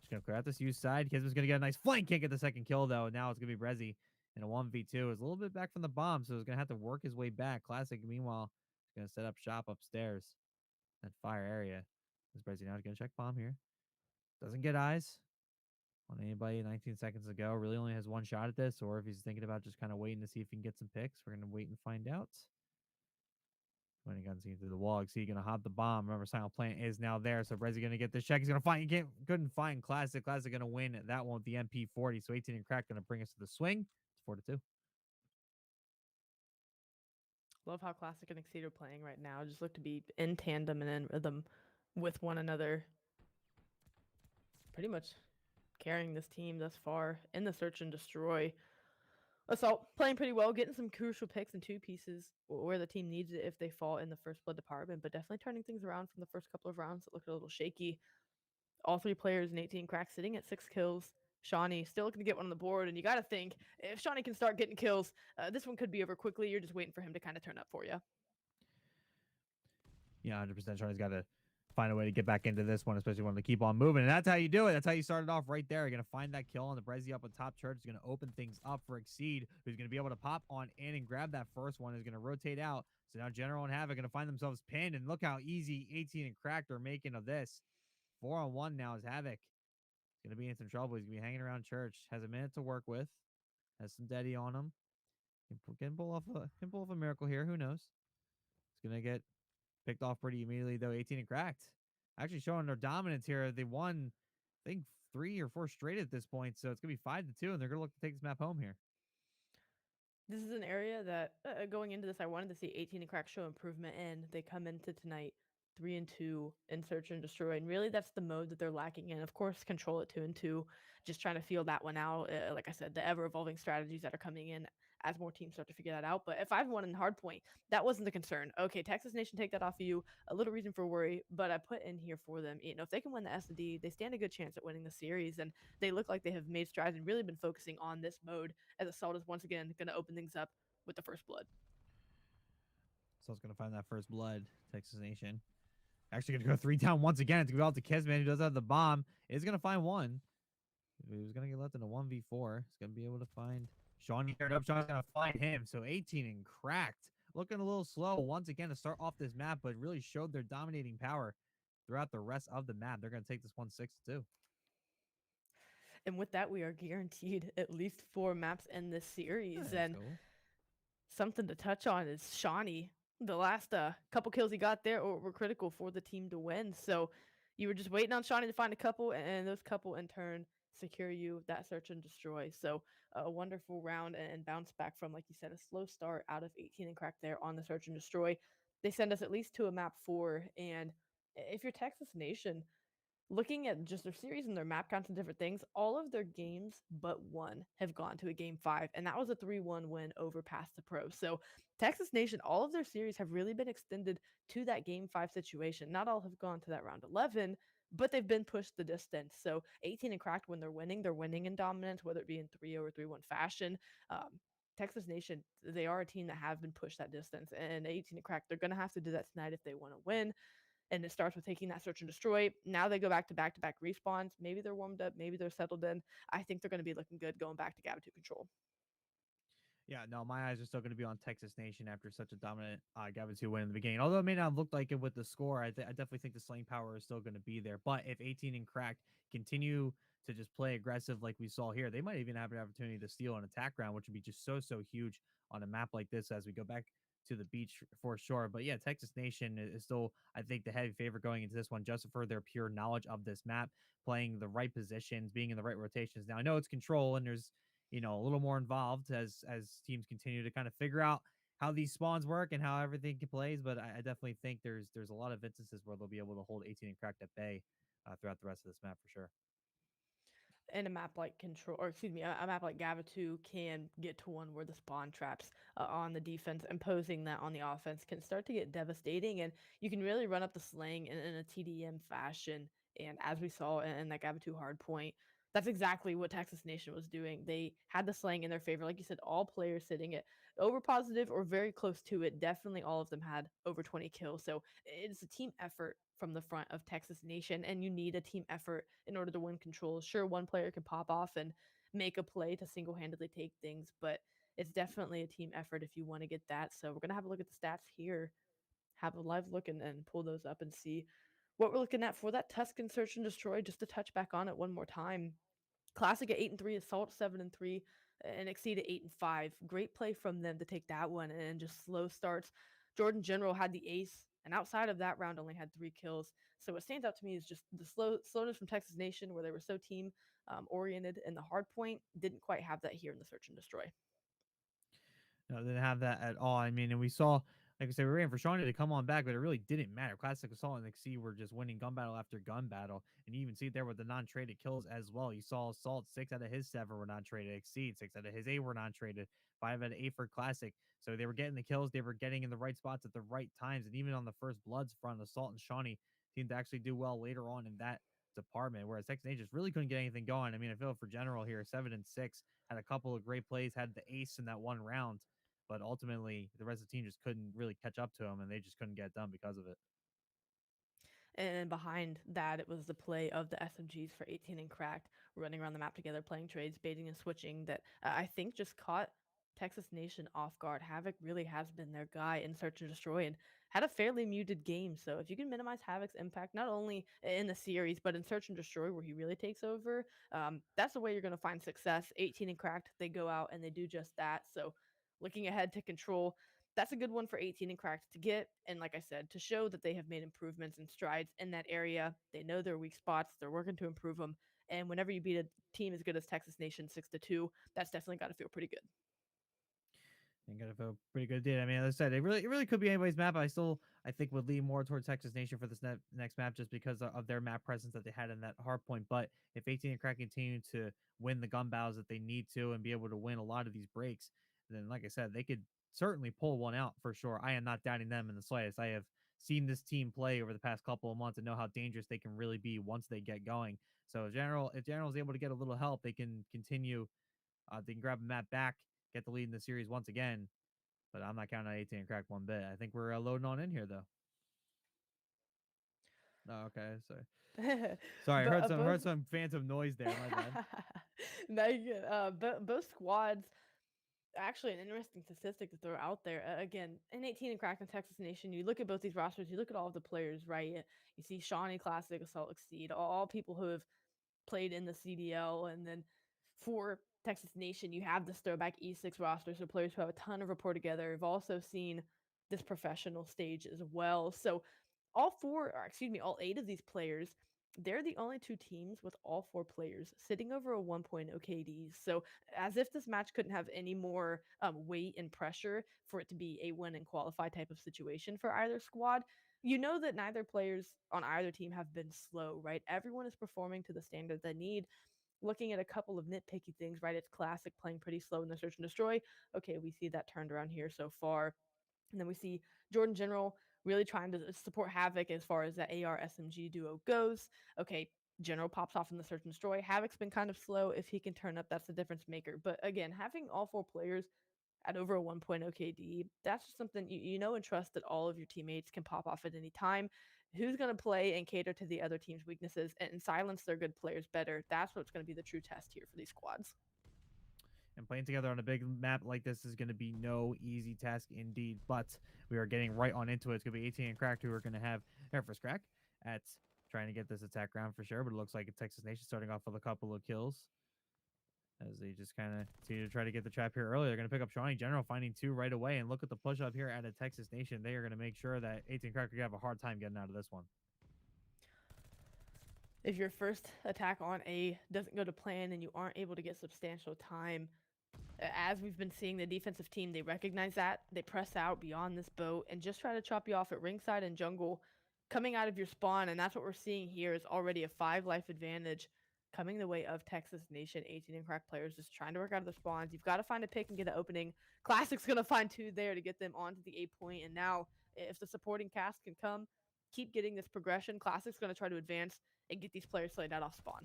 Just going to clear out this U side. Kisman's going to get a nice flank. Can't get the second kill, though. Now it's going to be Brezzy in a 1v2. Is a little bit back from the bomb, so he's going to have to work his way back. Classic, meanwhile, he's going to set up shop upstairs. That fire area. This Brezzy now is going to check bomb here. Doesn't get eyes on anybody 19 seconds ago. Really only has one shot at this, or if he's thinking about just kind of waiting to see if he can get some picks, we're going to wait and find out. When he guns through the wall, he's gonna hop the bomb. Remember, Silent Plant is now there, so Brezzy gonna get this check. He's gonna find. Couldn't find Classic. Classic gonna win that one with the MP40. So 18 and crack gonna bring us to the swing. It's 4-2. Love how Classic and Exceed are playing right now. Just look to be in tandem and in rhythm with one another. Pretty much carrying this team thus far in the search and destroy. Assault playing pretty well, getting some crucial picks and two pieces where the team needs it if they fall in the first blood department, but definitely turning things around from the first couple of rounds that looked a little shaky. All three players in 18 cracks sitting at 6 kills. Shawnee still looking to get one on the board, and you got to think if Shawnee can start getting kills, this one could be over quickly. You're just waiting for him to kind of turn up for you. Yeah, 100%. Shawnee's got to find a way to get back into this one, especially when they keep on moving. And that's how you do it. That's how you started off right there. You're going to find that kill on the Brezzy up on top. Church is going to open things up for Exceed, who's going to be able to pop on in and grab that first one. Is going to rotate out. So now General and Havoc going to find themselves pinned. And look how easy 18 and Cracked are making of this. 4-on-1 now is Havoc. He's going to be in some trouble. He's going to be hanging around Church. Has a minute to work with. Has some Daddy on him. Can pull off a miracle here. Who knows? He's going to get picked off pretty immediately, though. 18 and Cracked. Actually showing their dominance here. They won, I think, 3 or 4 straight at this point. So it's going to be 5-2, and they're going to look to take this map home here. This is an area that going into this, I wanted to see 18 and Crack show improvement in. They come into tonight 3-2 in search and destroy, and really that's the mode that they're lacking in. Of course, control it 2-2, just trying to feel that one out. Like I said, the ever evolving strategies that are coming in as more teams start to figure that out. But if I've won in hardpoint, that wasn't the concern. Okay, Texas Nation, take that off of you. A little reason for worry, but I put in here for them. If they can win the S&D, they stand a good chance at winning the series, and they look like they have made strides and really been focusing on this mode as Assault is once again going to open things up with the first blood. So it's going to find that first blood, Texas Nation. Actually going to go 3 down once again. It's going to be out to Kisman, who does have the bomb. Is going to find one. He was going to get left in a 1v4. He's going to be able to find Shawnee paired up. Shawnee's going to find him. So 18 and Cracked. Looking a little slow once again to start off this map, but really showed their dominating power throughout the rest of the map. They're going to take this one 6-2. And with that, we are guaranteed at least 4 maps in this series. And cool. Something to touch on is Shawnee. The last couple kills he got there were critical for the team to win. So you were just waiting on Shawnee to find a couple, and those couple in turn secure you that search and destroy. So a wonderful round and bounce back from, like you said, a slow start out of 18 and Crack there on the search and destroy. They send us at least to a map 4. And if you're Texas Nation, looking at just their series and their map counts and different things, all of their games but one have gone to a game 5, and that was a 3-1 win over Past the Pro. So Texas Nation, all of their series have really been extended to that game 5 situation. Not all have gone to that round 11, but they've been pushed the distance. So 18 and Cracked, when they're winning in dominance, whether it be in 3-0 or 3-1 fashion. Texas Nation, they are a team that have been pushed that distance, and 18 and Cracked, they're going to have to do that tonight if they want to win. And it starts with taking that search and destroy. Now they go back to back-to-back respawns. Maybe they're warmed up. Maybe they're settled in. I think they're going to be looking good going back to Gabbatu control. Yeah, no, my eyes are still going to be on Texas Nation after such a dominant Gabbatu win in the beginning. Although it may not have looked like it with the score, I definitely think the slaying power is still going to be there. But if 18 and Cracked continue to just play aggressive like we saw here, they might even have an opportunity to steal an attack round, which would be just so huge on a map like this as we go back to the beach for sure. But yeah, Texas Nation is still, I think, the heavy favorite going into this one just for their pure knowledge of this map, playing the right positions, being in the right rotations. Now, I know it's control and there's a little more involved as teams continue to kind of figure out how these spawns work and how everything plays. But I definitely think there's a lot of instances where they'll be able to hold 18 and Cracked at bay throughout the rest of this map for sure. And a map like Control, or excuse me, a map like Gava 2 can get to one where the spawn traps on the defense, imposing that on the offense can start to get devastating, and you can really run up the slang in a TDM fashion. And as we saw in that Gava 2 hard point, that's exactly what Texas Nation was doing. They had the slang in their favor. Like you said, all players sitting at over positive or very close to it. Definitely all of them had over 20 kills. So it's a team effort from the front of Texas Nation, and you need a team effort in order to win control. Sure, one player can pop off and make a play to single handedly take things, but it's definitely a team effort if you want to get that. So we're going to have a look at the stats here, have a live look, and pull those up and see what we're looking at for that Tuscan Search and Destroy. Just to touch back on it one more time. Classic at 8-3, Assault 7-3, and Exceed at 8-5. Great play from them to take that one and just slow starts. Jordan General had the ace, and outside of that round, only had 3 kills. So what stands out to me is just the slowness from Texas Nation, where they were so team oriented, and the hard point didn't quite have that here in the Search and Destroy. No, they didn't have that at all. I mean, and we saw, like I said, we were waiting for Shawnee to come on back, but it really didn't matter. Classic Assault and Exceed were just winning gun battle after gun battle, and you even see it there with the non-traded kills as well. You saw Assault 6 out of his 7 were non-traded, Exceed 6 out of his 8 were non-traded, 5 out of 8 for Classic. So they were getting the kills, they were getting in the right spots at the right times, and even on the first Bloods front, Assault and Shawnee seemed to actually do well later on in that department, whereas Texas A just really couldn't get anything going. I mean, I feel for General here, 7-6, had a couple of great plays, had the ace in that one round, but ultimately the rest of the team just couldn't really catch up to him, and they just couldn't get it done because of it. And behind that, it was the play of the SMGs for 18 and Cracked, running around the map together, playing trades, baiting and switching, that I think just caught Texas Nation off guard. Havoc really has been their guy in Search and Destroy and had a fairly muted game. So if you can minimize Havoc's impact, not only in the series, but in Search and Destroy, where he really takes over, that's the way you're going to find success. 18 and Cracked, they go out and they do just that. So looking ahead to Control, that's a good one for 18 and Cracked to get. And like I said, to show that they have made improvements and strides in that area. They know their weak spots, they're working to improve them. And whenever you beat a team as good as Texas Nation 6-2, that's definitely got to feel pretty good. And got to feel pretty good. Did I mean, as I said, it really could be anybody's map. I think would lean more towards Texas Nation for this next map just because of their map presence that they had in that hard point. But if 18 and Crack continue to win the gun battles that they need to and be able to win a lot of these breaks, then like I said, they could certainly pull one out for sure. I am not doubting them in the slightest. I have seen this team play over the past couple of months and know how dangerous they can really be once they get going. So if General is able to get a little help, they can continue. They can grab a map back, get the lead in the series once again. But I'm not counting on 18 and Crack one bit. I think we're loading on in here though. Oh, okay. Sorry. but Heard both some phantom noise there. My bad. no, you good. Both squads, actually an interesting statistic to throw out there. Again, in 18 and Crack and Texas Nation, you look at both these rosters, you look at all of the players, right? You see Shawnee Classic, Assault Exceed, all people who have played in the CDL. And then for Texas Nation, you have this throwback E6 roster, so players who have a ton of rapport together. Have also seen this professional stage as well. So all 8 of these players, they're the only 2 teams with all 4 players sitting over a 1.0 KDs. So as if this match couldn't have any more weight and pressure for it to be a win and qualify type of situation for either squad, you know that neither players on either team have been slow, right? Everyone is performing to the standard they need. Looking at a couple of nitpicky things, right? It's Classic playing pretty slow in the Search and Destroy. Okay, we see that turned around here so far. And then we see Jordan General really trying to support Havoc as far as that AR SMG duo goes. Okay, General pops off in the Search and Destroy. Havoc's been kind of slow. If he can turn up, that's the difference maker. But again, having all 4 players at over a 1.0 KD, that's just something you know and trust that all of your teammates can pop off at any time. Who's going to play and cater to the other team's weaknesses and silence their good players better? That's what's going to be the true test here for these squads. And playing together on a big map like this is going to be no easy task indeed. But we are getting right on into it. It's going to be 18 and Crack who are going to have their first crack at trying to get this attack ground for sure. But it looks like Texas Nation starting off with a couple of kills as they just kind of continue to try to get the trap here early. They're going to pick up Shawnee General, finding 2 right away. And look at the push up here at a Texas Nation. They are going to make sure that 18 Crack are going to have a hard time getting out of this one. If your first attack on A doesn't go to plan and you aren't able to get substantial time, as we've been seeing the defensive team, they recognize that. They press out beyond this boat and just try to chop you off at ringside and jungle. coming out of your spawn, and that's what we're seeing here is already a 5 life advantage coming the way of Texas Nation. 18 and crack players just trying to work out of the spawns. You've got to find a pick and get an opening. Classic's going to find 2 there to get them onto the A point, and now if the supporting cast can come, keep getting this progression, Classic's going to try to advance and get these players slayed out off spawn.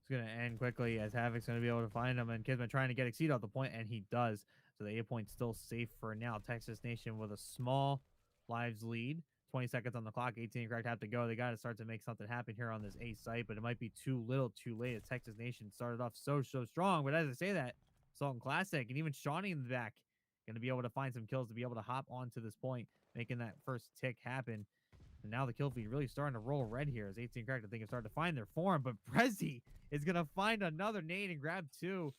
It's going to end quickly as Havoc's going to be able to find him, and Kismet trying to get Exceed off the point, and he does. So the A point's still safe for now. Texas Nation with a small lives lead. 20 seconds on the clock. 18 cracked have to go. They got to start to make something happen here on this A site, but it might be too little too late. As Texas Nation started off so strong, but as I say that, Sultan Classic and even Shawnee in the back going to be able to find some kills to be able to hop onto this point, making that first tick happen. And now the kill feed really starting to roll red here as 18 cracked, I think, have started to find their form, but Prezi is going to find another nade and grab 2.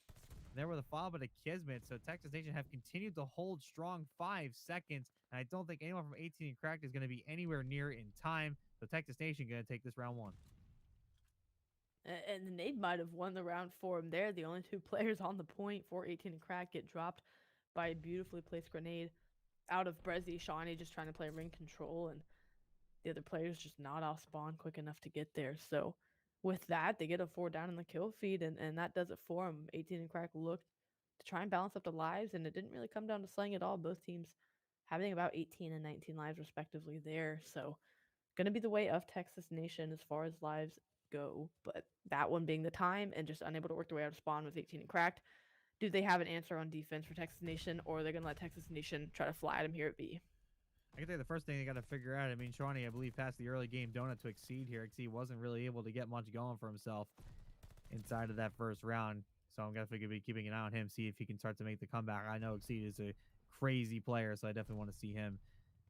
There with a follow by the Kismet. So Texas Nation have continued to hold strong 5 seconds. And I don't think anyone from 18 and cracked is going to be anywhere near in time. So Texas Nation going to take this round 1. And the nade might have won the round for him there. The only 2 players on the point for 18 and crack get dropped by a beautifully placed grenade out of Brezzy. Shawnee just trying to play ring control, and the other players just not off spawn quick enough to get there. So with that, they get a 4 down in the kill feed, and that does it for them. 18 and crack looked to try and balance up the lives, and it didn't really come down to slaying at all. Both teams having about 18 and 19 lives respectively there. So going to be the way of Texas Nation as far as lives go, but that one being the time and just unable to work their way out of spawn with 18 and cracked. Do they have an answer on defense for Texas Nation, or are they going to let Texas Nation try to fly at him here at B? I can tell you the first thing they got to figure out. I mean, Shawnee, I believe, passed the early game donut to Exceed here. Exceed wasn't really able to get much going for himself inside of that first round. So I'm going to be keeping an eye on him, see if he can start to make the comeback. I know Exceed is a crazy player, so I definitely want to see him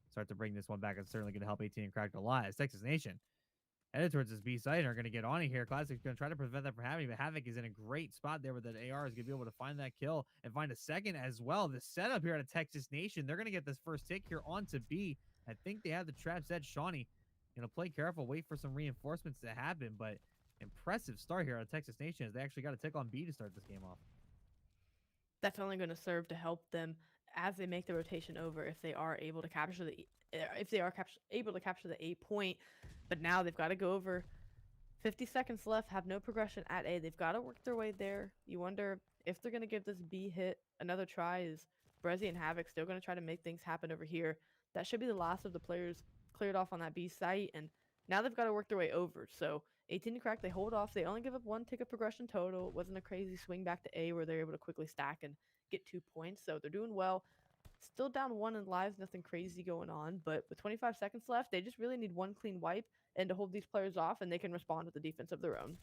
start to bring this one back. It's certainly going to help 18 and crack a lot. As Texas Nation headed towards this B site and are going to get on it here. Classic's going to try to prevent that from happening, but Havoc is in a great spot there with that AR. Is going to be able to find that kill and find a second as well. The setup here at Texas Nation, they're going to get this first tick here onto B. I think they have the trap set. Shawnee going to play careful, wait for some reinforcements to happen, but impressive start here at Texas Nation as they actually got a tick on B to start this game off. That's only going to serve to help them as they make the rotation over if they are able to capture able to capture the A point. But now they've got to go over. 50 seconds left, have no progression at A. They've got to work their way there. You wonder if they're going to give this B hit another try. Is Brezzy and Havoc still going to try to make things happen over here? That should be the last of the players cleared off on that B site, and now they've got to work their way over. So 18 to crack, they hold off. They only give up 1 tick of progression total. It wasn't a crazy swing back to A where they're able to quickly stack and get 2 points. So they're doing well. Still down 1 in lives, nothing crazy going on. But with 25 seconds left, they just really need 1 clean wipe and to hold these players off, and they can respond with a defense of their own.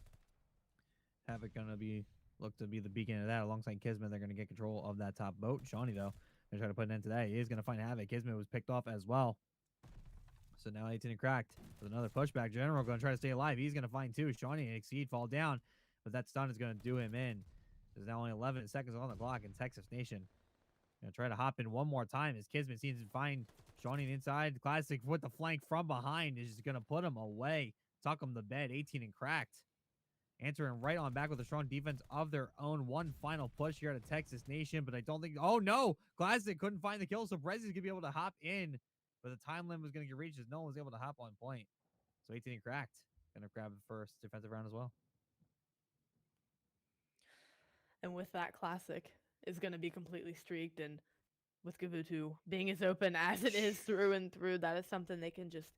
Havoc going to look to be the beacon of that alongside Kismet. They're going to get control of that top boat. Shawnee, though, they're trying to put an end to that. He is going to find Havoc. Kismet was picked off as well. So now 18 and cracked with another pushback. General going to try to stay alive. He's going to find 2. Shawnee and Exceed fall down, but that stun is going to do him in. There's now only 11 seconds on the clock in Texas Nation. Going to try to hop in one more time as Kismet seems to find Shawnee inside. Classic with the flank from behind is just going to put him away. Tuck him to bed. 18 and cracked. Answering right on back with a strong defense of their own. One final push here at Texas Nation, but I don't think... Oh, no! Classic couldn't find the kill, so Brezzy's going to be able to hop in, but the time limit was going to get reached as no one was able to hop on point. So 18 and cracked. Going to grab the first defensive round as well. And with that, Classic is going to be completely streaked, and with Gavutu being as open as it is through and through, that is something they can just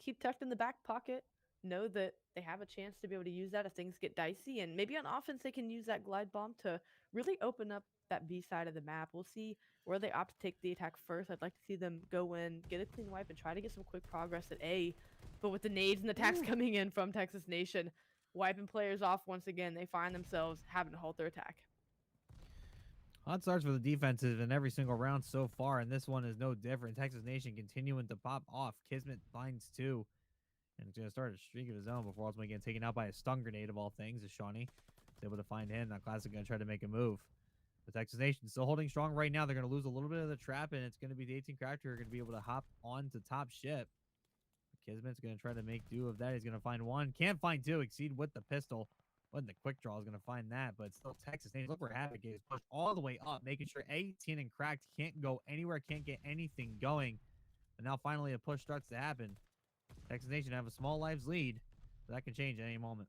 keep tucked in the back pocket, know that they have a chance to be able to use that if things get dicey, and maybe on offense they can use that glide bomb to really open up that B side of the map. We'll see where they opt to take the attack first. I'd like to see them go in, get a clean wipe, and try to get some quick progress at A, but with the nades and attacks coming in from Texas Nation, wiping players off once again, they find themselves having to halt their attack. Hot starts for the defensive in every single round so far, and this one is no different. Texas Nation continuing to pop off. Kismet finds 2, and it's going to start a streak of his own before ultimately getting taken out by a stun grenade of all things, as Shawnee is able to find him. Now Classic going to try to make a move. The Texas Nation still holding strong right now. They're going to lose a little bit of the trap, and it's going to be the 18 cracked who are going to be able to hop on to top ship. Kismet's going to try to make do of that. He's going to find 1. Can't find 2. Exceed with the pistol. Wasn't the quick draw is going to find that, but still Texas Nation. Look where Havoc is pushed all the way up, making sure 18 and cracked can't go anywhere, can't get anything going. And now finally a push starts to happen. Texas Nation have a small lives lead. But that can change at any moment.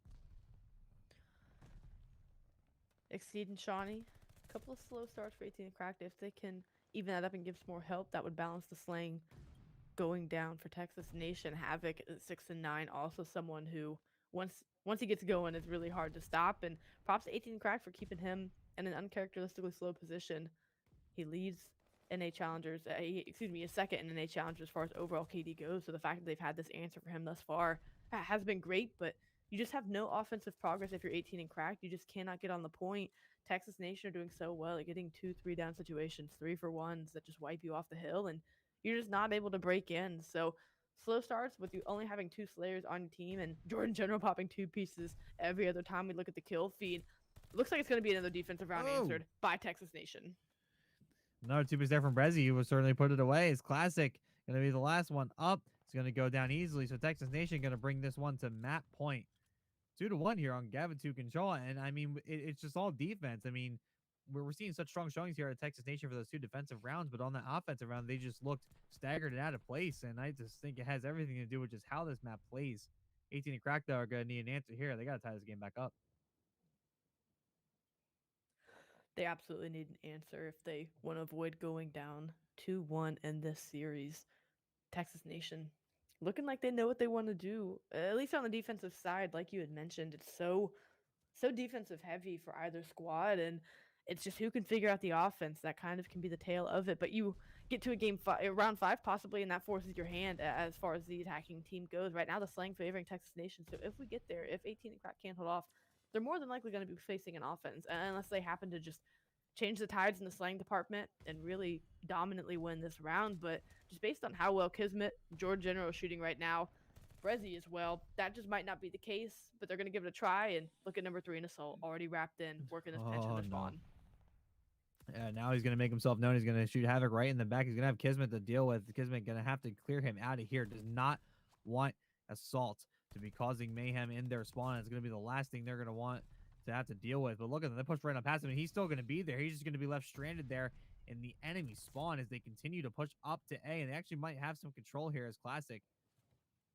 Exceed and Shawnee, a couple of slow starts for 18 and Cracked. If they can even that up and give some more help, that would balance the slaying going down for Texas Nation. Havoc at 6 and 9, also someone who once he gets going, it's really hard to stop. And props to 18 Crack for keeping him in an uncharacteristically slow position. He leads NA challengers. Excuse me, is second in NA challengers as far as overall KD goes. So the fact that they've had this answer for him thus far has been great. But you just have no offensive progress if you're 18 and Cracked. You just cannot get on the point. Texas Nation are doing so well at getting 2-3 down situations, 3-for-1s that just wipe you off the hill, and you're just not able to break in. So slow starts with you only having 2 Slayers on your team and Jordan General popping 2 pieces every other time we look at the kill feed. Looks like it's going to be another defensive round answered by Texas Nation. Another 2-piece there from Brezzy, who will certainly put it away. It's classic. Going to be the last one up. It's going to go down easily. So Texas Nation going to bring this one to map point. 2-1 here on Gavitu and Shaw. And I mean, it's just all defense. I mean, we're seeing such strong showings here at Texas Nation for those 2 defensive rounds, but on that offensive round, they just looked staggered and out of place. And I just think it has everything to do with just how this map plays. 18 and Crack, though, are going to need an answer here. They got to tie this game back up. They absolutely need an answer if they want to avoid going down 2-1 in this series. Texas Nation looking like they know what they want to do, at least on the defensive side. Like you had mentioned, it's so defensive heavy for either squad, and it's just who can figure out the offense. That kind of can be the tail of it. But you get to round 5 possibly, and that forces your hand as far as the attacking team goes. Right now, the slang favoring Texas Nation. So if we get there, if 18 and Crack can't hold off, they're more than likely going to be facing an offense, unless they happen to just change the tides in the slang department and really dominantly win this round. But just based on how well Kismet, George General is shooting right now, Brezzy as well, that just might not be the case, but they're going to give it a try. And look at number 3 in Assault, already wrapped in, working this pinch in their spawn. Yeah, now he's going to make himself known. He's going to shoot Havoc right in the back. He's going to have Kismet to deal with. Kismet going to have to clear him out of here. Does not want Assault to be causing mayhem in their spawn. It's going to be the last thing they're going to want to have to deal with. But look at them. They push right on past him, and he's still going to be there. He's just going to be left stranded there in the enemy spawn as they continue to push up to A, and they actually might have some control here as Classic.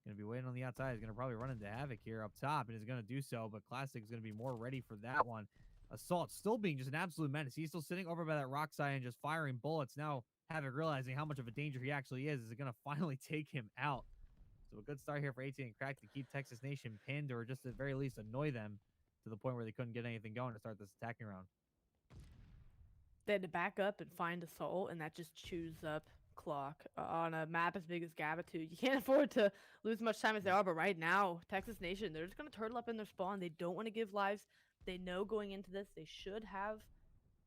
Going to be waiting on the outside. He's going to probably run into Havoc here up top, and is going to do so, but Classic is going to be more ready for that one. Assault still being just an absolute menace. He's still sitting over by that rock side and just firing bullets. Now Havoc realizing how much of a danger he actually is it going to finally take him out? So a good start here for 18 and Crack to keep Texas Nation pinned, or just at the very least annoy them to the point where they couldn't get anything going to start this attacking round. They had to back up and find Assault, and that just chews up clock on a map as big as Gavitu. You can't afford to lose much time as they are, but right now, Texas Nation, they're just going to turtle up in their spawn. They don't want to give lives. They know going into this, they should have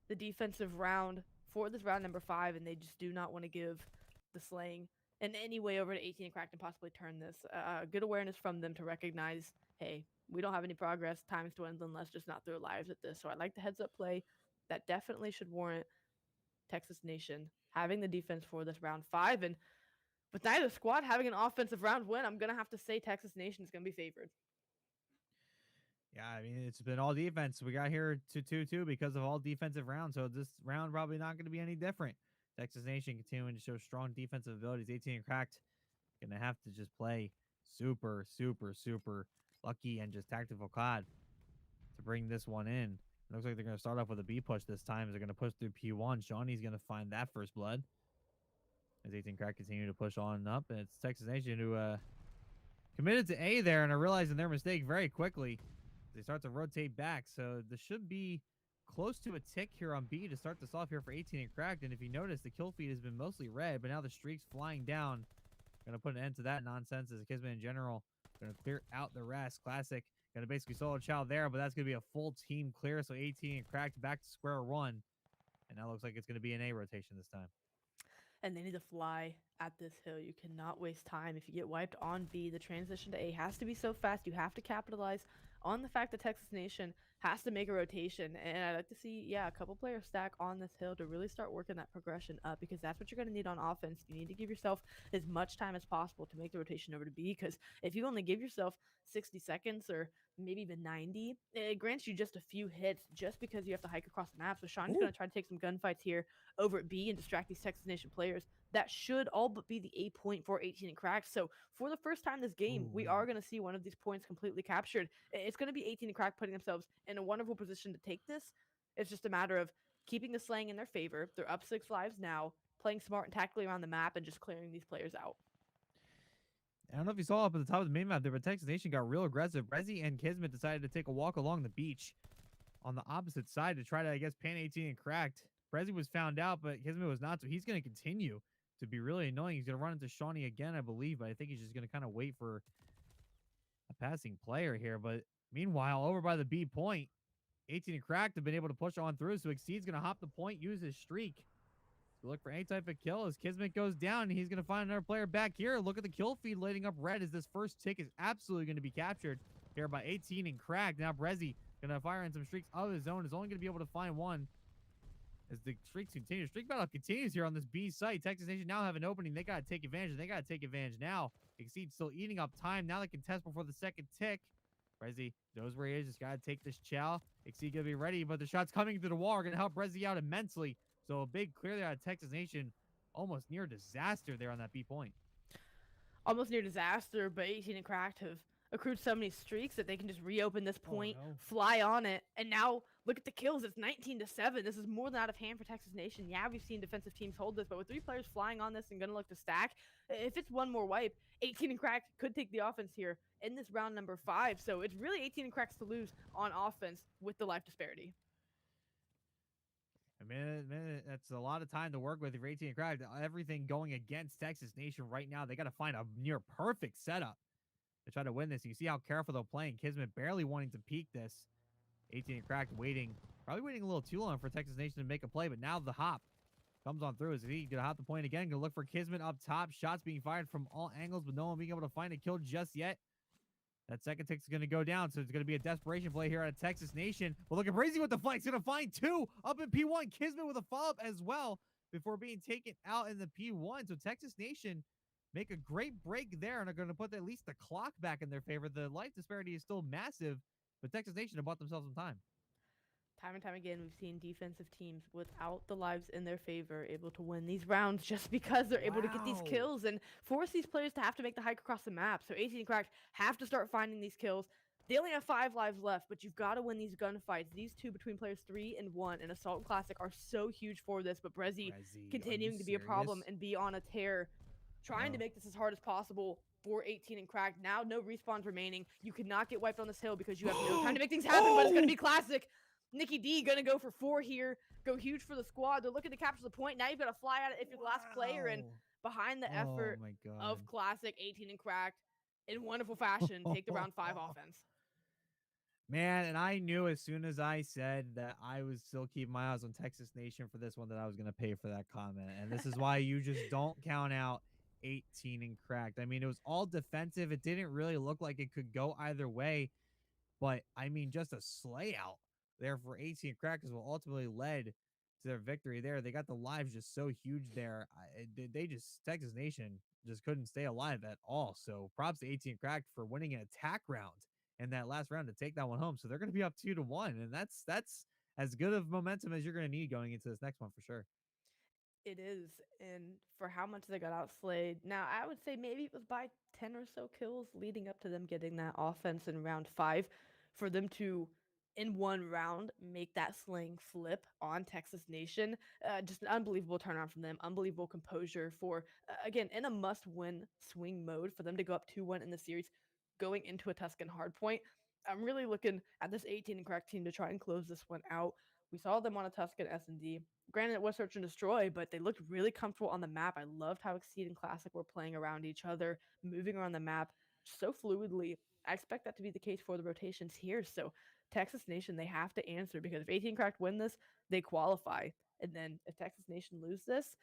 the defensive round for this round number 5, and they just do not want to give the slaying in any way over to 18 and Cracked and possibly turn this. Good awareness from them to recognize, hey, we don't have any progress. Time's dwindling. Let's just not throw lives at this. So I like the heads up play. That definitely should warrant Texas Nation having the defense for this round 5. And with neither squad having an offensive round win, I'm going to have to say Texas Nation is going to be favored. Yeah, I mean, it's been all defense. We got here to 2-2 because of all defensive rounds. So this round probably not going to be any different. Texas Nation continuing to show strong defensive abilities. 18 and Cracked going to have to just play super, super, super lucky and just tactical COD to bring this one in. It looks like they're going to start off with a B push this time. They're going to push through P1. Shawnee's going to find that first blood as 18 Crack continue to push on up. And it's Texas Nation who committed to A there and are realizing their mistake very quickly. They start to rotate back. So this should be close to a tick here on B to start this off here for 18 and Cracked. And if you notice, the kill feed has been mostly red, but now the streak's flying down. Going to put an end to that nonsense as Kismet in general going to clear out the rest. Classic going to basically solo chow there, but that's going to be a full team clear. So 18 and Cracked back to square one. And that looks like it's going to be an A rotation this time. And they need to fly at this hill. You cannot waste time. If you get wiped on B, the transition to A has to be so fast. You have to capitalize on the fact that Texas Nation has to make a rotation. And I'd like to see, a couple players stack on this hill to really start working that progression up, because that's what you're going to need on offense. You need to give yourself as much time as possible to make the rotation over to B, because if you only give yourself 60 seconds or maybe even 90. It grants you just a few hits just because you have to hike across the map. So Shawnee's Ooh. going to try to take some gunfights here over at B and distract these Texas Nation players. That should all but be the A point for 18 and cracked. So for the first time this game, Ooh, we are going to see one of these points completely captured. It's going to be 18 and cracked putting themselves in a wonderful position to take this. It's just a matter of keeping the slaying in their favor. They're up 6 lives now, playing smart and tactically around the map and just clearing these players out. I don't know if you saw up at the top of the main map there, but Texas Nation got real aggressive. Rezi and Kismet decided to take a walk along the beach on the opposite side to try to, I guess, pan 18 and cracked. Rezi was found out, but Kismet was not, so he's going to continue to be really annoying. He's going to run into Shawnee again, I believe, but I think he's just going to kind of wait for a passing player here. But meanwhile, over by the B point, 18 and cracked have been able to push on through, so Exceed's going to hop the point, use his streak to look for any type of kill. As Kismet goes down, he's going to find another player back here. Look at the kill feed lighting up red as this first tick is absolutely going to be captured here by 18 and cracked. Now Brezzy going to fire in some streaks of his own. Is only going to be able to find one as the streaks continue. Streak battle continues here on this B site. Texas Nation now have an opening. They got to take advantage. And they got to take advantage now. Exceed still eating up time. Now they can test before the second tick. Brezzy knows where he is. Just got to take this chow. Exceed going to be ready, but the shots coming through the wall are going to help Brezzy out immensely. So a big clear there out of Texas Nation. Almost near disaster there on that B point. Almost near disaster, but 18 and cracked have accrued so many streaks that they can just reopen this point, fly on it, and now look at the kills. It's 19-7. This is more than out of hand for Texas Nation. Yeah, we've seen defensive teams hold this, but with 3 players flying on this and going to look to stack, if it's one more wipe, 18 and cracked could take the offense here in this round number 5. So it's really 18 and cracks to lose on offense with the life disparity. A minute, that's a lot of time to work with if you're 18 and cracked. Everything going against Texas Nation right now. They got to find a near perfect setup to try to win this. You see how careful they're playing. Kismet barely wanting to peek this. 18 and cracked waiting. Probably waiting a little too long for Texas Nation to make a play, but now the hop comes on through. Is he going to hop the point again? Going to look for Kismet up top. Shots being fired from all angles, but no one being able to find a kill just yet. That second tick is going to go down, so it's going to be a desperation play here out of Texas Nation. Well, look at Brazy with the flank. He's going to find 2 up in P1. Kismet with a follow-up as well before being taken out in the P1. So Texas Nation make a great break there and are going to put at least the clock back in their favor. The life disparity is still massive, but Texas Nation have bought themselves some time. Time and time again, we've seen defensive teams without the lives in their favor able to win these rounds just because they're able to get these kills and force these players to have to make the hike across the map. So 18 and cracked have to start finding these kills. They only have 5 lives left, but you've got to win these gunfights. These 2 between players 3 and 1 in Assault and Classic are so huge for this, but Brezzy continuing to be a problem and be on a tear, trying to make this as hard as possible for 18 and cracked. Now no respawns remaining. You cannot get wiped on this hill because you have no time to make things happen, but it's going to be Classic. Nikki D gonna go for 4 here, go huge for the squad. They're looking to capture the point. Now you've got to fly out if you're the last player, and behind the effort of Classic, 18 and cracked in wonderful fashion, take the round 5 offense. Man, and I knew as soon as I said that I was still keeping my eyes on Texas Nation for this one that I was going to pay for that comment. And this is why you just don't count out 18 and cracked. I mean, it was all defensive. It didn't really look like it could go either way. But, I mean, just a slay out there for 18 and cracked is what ultimately led to their victory there. They got the lives just so huge there. Texas Nation just couldn't stay alive at all. So props to 18 and cracked for winning an attack round in that last round to take that one home. So they're going to be up 2-1. And that's as good of momentum as you're going to need going into this next one for sure. It is, and for how much they got outslayed. Now, I would say maybe it was by 10 or so kills leading up to them getting that offense in round 5 for them to, in one round, make that slaying flip on Texas Nation. Just an unbelievable turnaround from them, unbelievable composure for, again, in a must-win swing mode for them to go up 2-1 in the series going into a Tuscan hardpoint. I'm really looking at this 18 and crack team to try and close this one out. We saw them on a Tuscan S&D. Granted, it was search and destroy, but they looked really comfortable on the map. I loved how Exceed and Classic were playing around each other, moving around the map so fluidly. I expect that to be the case for the rotations here. So Texas Nation, they have to answer because if 18 Cracked win this, they qualify. And then if Texas Nation lose this,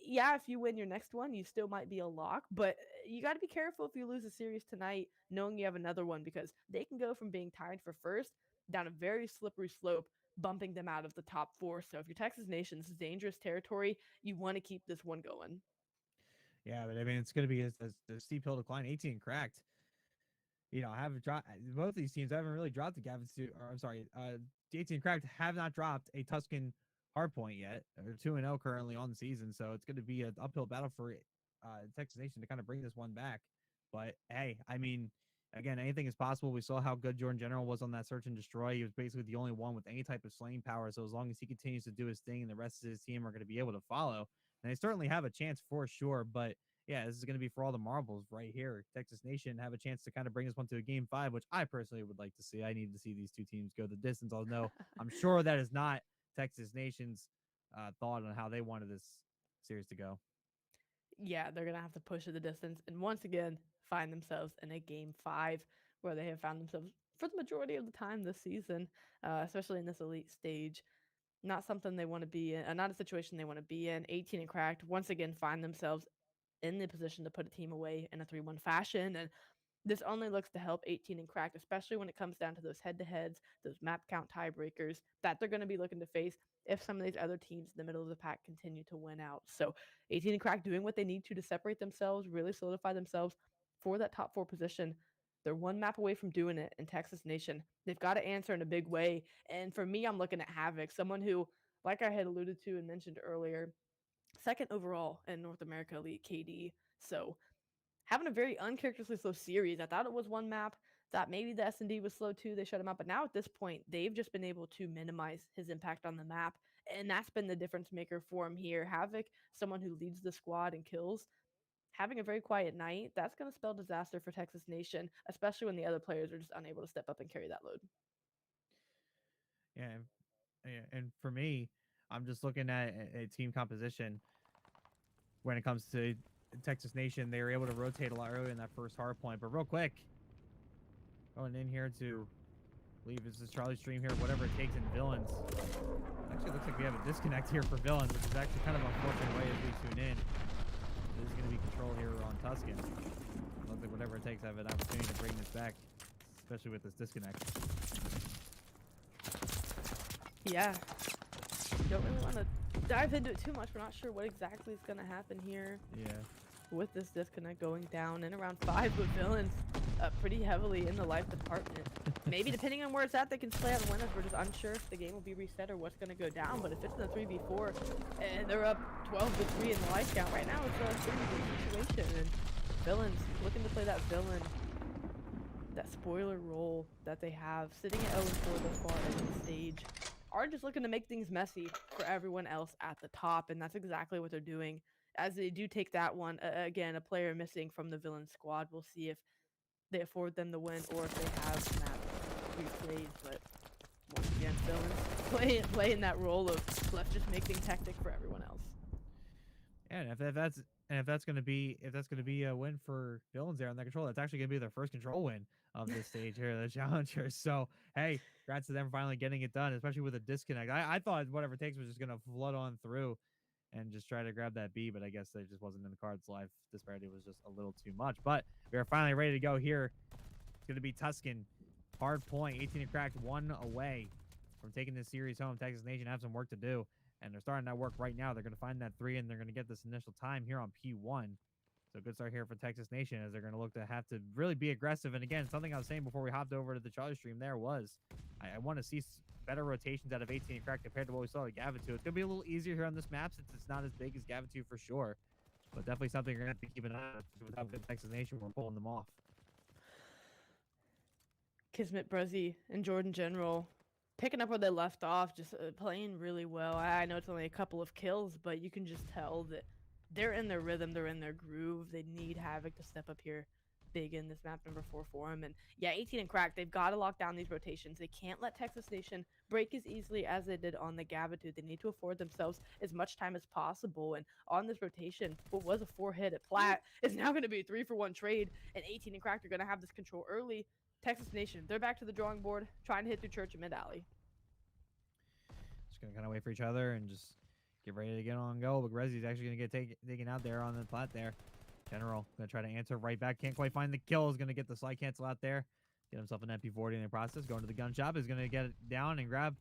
yeah, if you win your next one, you still might be a lock, but you got to be careful if you lose a series tonight, knowing you have another one, because they can go from being tied for first down a very slippery slope, bumping them out of the top 4. So if you're Texas Nation, this is dangerous territory. You want to keep this one going. Yeah, but I mean, it's going to be a steep hill to climb. 18 cracked. haven't dropped both these teams haven't really dropped the Gavitu, or I'm sorry, DT and Cracked have not dropped a Tuscan hardpoint yet. They're 2-0 currently on the season, so it's going to be an uphill battle for Texas Nation to kind of bring this one back. But hey, I mean, again, anything is possible. We saw how good Jordan General was on that search and destroy. He was basically the only one with any type of slaying power. So as long as he continues to do his thing and the rest of his team are going to be able to follow, and they certainly have a chance for sure. But yeah, this is going to be for all the marbles right here. Texas Nation have a chance to kind of bring this one to a game 5, which I personally would like to see. I need to see these two teams go the distance. Although I'm sure that is not Texas Nation's thought on how they wanted this series to go. Yeah, they're gonna have to push it the distance and once again find themselves in a game 5 where they have found themselves for the majority of the time this season, especially in this elite stage. Not something they want to be in, not a situation they want to be in. 18 and Cracked once again find themselves in the position to put a team away in a 3-1 fashion. And this only looks to help 18 and Cracked, especially when it comes down to those head to heads, those map count tiebreakers that they're going to be looking to face if some of these other teams in the middle of the pack continue to win out. So 18 and Cracked doing what they need to separate themselves, really solidify themselves for that top 4 position. They're one map away from doing it in Texas Nation. They've got to answer in a big way. And for me, I'm looking at Havoc, someone who, like I had alluded to and mentioned earlier, second overall in North America Elite KD. So having a very uncharacteristically slow series. I thought it was one map. Thought maybe the S&D was slow too. They shut him out. But now at this point, they've just been able to minimize his impact on the map. And that's been the difference maker for him here. Havoc, someone who leads the squad and kills, having a very quiet night, that's going to spell disaster for Texas Nation, especially when the other players are just unable to step up and carry that load. Yeah, and for me, I'm just looking at a team composition when it comes to Texas Nation. They were able to rotate a lot earlier in that first hard point. But real quick, going in here to leave is this Charlie stream here, whatever it takes in Villains. Actually, looks like we have a disconnect here for Villains, which is actually kind of unfortunate way as we tune in. This is going to be control here on Tuscan. Looks like whatever it takes, I have an opportunity to bring this back, especially with this disconnect. Yeah. Don't really want to dive into it too much. We're not sure what exactly is going to happen here. Yeah. With this disconnect going down in around 5 with Villains pretty heavily in the life department. Maybe depending on where it's at, they can play out and win us. We're just unsure if the game will be reset or what's going to go down. But if it's in the 3v4 and they're up 12-3 in the life count right now, it's a 3v3 situation. And Villains looking to play that villain, that spoiler role that they have, sitting at 0-4 thus far in the stage, are just looking to make things messy for everyone else at the top. And that's exactly what they're doing. As they do take that one, again, a player missing from the villain squad. We'll see if they afford them the win or if they have map replayed. But once again, Villains playing that role of let's just make things hectic for everyone else. Yeah, and if that's gonna be a win for Villains there on that control, that's actually gonna be their first control win of this stage here, the Challenger. So hey, congrats to them finally getting it done, especially with a disconnect. I thought whatever it takes was just gonna flood on through and just try to grab that B, but I guess that just wasn't in the cards. Live disparity was just a little too much. But we are finally ready to go here. It's going to be Tuscan. Hard point. 18 and Cracked, 1 away from taking this series home. Texas Nation have some work to do, and they're starting that work right now. They're going to find that 3, and they're going to get this initial time here on P1. So good start here for Texas Nation as they're going to look to have to really be aggressive. And again, something I was saying before we hopped over to the Charlie stream there was I want to see better rotations out of 18 and Crack compared to what we saw at Gavitu. It's going to be a little easier here on this map since it's not as big as Gavitu for sure. But definitely something you're going to have to keep an eye on with how good Texas Nation we're pulling them off. Kismet Brezzy and Jordan General picking up where they left off, just playing really well. I know it's only a couple of kills, but you can just tell that they're in their rhythm, they're in their groove. They need Havoc to step up here big in this map number 4 for them. And yeah, 18 and Crack, they've got to lock down these rotations. They can't let Texas Nation break as easily as they did on the Gavitu. They need to afford themselves as much time as possible. And on this rotation, what was a 4-hit at Plat is now going to be a 3-for-1 trade. And 18 and Crack are going to have this control early. Texas Nation, they're back to the drawing board, trying to hit through Church and mid-alley. Just going to kind of wait for each other and just get ready to get on go. But Rezzy's actually going to get taken out there on the Plat there. General going to try to answer right back. Can't quite find the kill. Is going to get the slide cancel out there. Get himself an MP40 in the process. Going to the gun shop. Is going to get it down and grab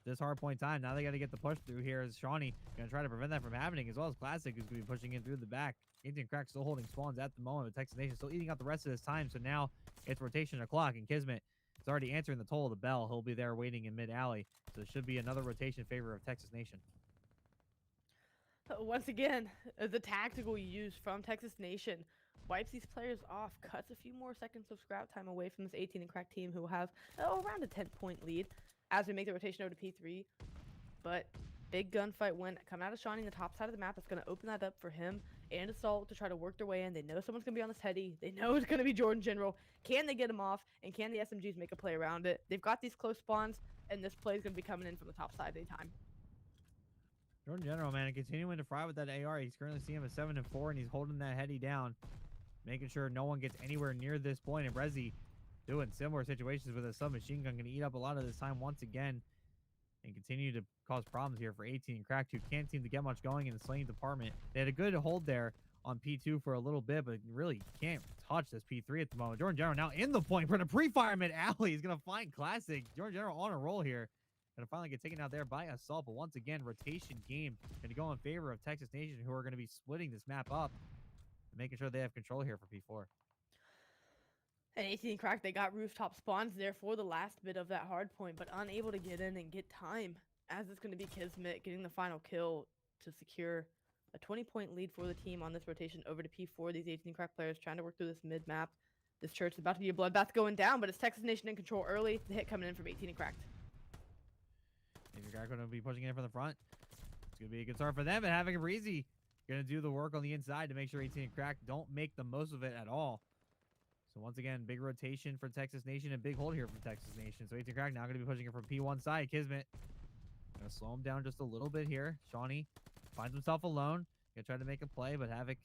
this hard point time. Now they got to get the push through here as Shawnee going to try to prevent that from happening, as well as Classic who's going to be pushing in through the back. 18 Crack still holding spawns at the moment, but Texas Nation still eating up the rest of this time. So now it's rotation o'clock, and Kismet is already answering the toll of the bell. He'll be there waiting in mid-alley. So it should be another rotation in favor of Texas Nation. Once again, the tactical use from Texas Nation wipes these players off, cuts a few more seconds of scrap time away from this 18 and crack team who will have around a 10-point lead as we make the rotation over to P3. But big gunfight win coming out of Shawnee in the top side of the map. It's going to open that up for him and Assault to try to work their way in. They know someone's going to be on this heady. They know it's going to be Jordan General. Can they get him off? And can the SMGs make a play around it? They've got these close spawns, and this play is going to be coming in from the top side anytime. Jordan General, man, continuing to fry with that AR. He's currently seeing him at 7-4, and he's holding that heady down, making sure no one gets anywhere near this point. And Rezi doing similar situations with a submachine gun, going to eat up a lot of this time once again and continue to cause problems here for 18 and Cracked, who can't seem to get much going in the slaying department. They had a good hold there on P2 for a little bit, but really can't touch this P3 at the moment. Jordan General now in the point for the pre-fire mid-alley. He's going to find Classic. Jordan General on a roll here. Going to finally get taken out there by Assault, but once again, rotation game going to go in favor of Texas Nation, who are going to be splitting this map up and making sure they have control here for P4. And 18 Crack, they got rooftop spawns there for the last bit of that hard point, but unable to get in and get time, as it's going to be Kismet getting the final kill to secure a 20-point lead for the team on this rotation over to P4. These 18 Crack players trying to work through this mid-map. This church is about to be a bloodbath going down, but it's Texas Nation in control early. The hit coming in from 18 and Cracked. 18 Crack going to be pushing in from the front. It's going to be a good start for them, and Havoc and Breezy going to do the work on the inside to make sure 18 and Crack don't make the most of it at all. So once again, big rotation for Texas Nation and big hold here from Texas Nation. So 18 Crack now going to be pushing it from P1 side. Kismet going to slow him down just a little bit here. Shawnee finds himself alone. Going to try to make a play, but Havoc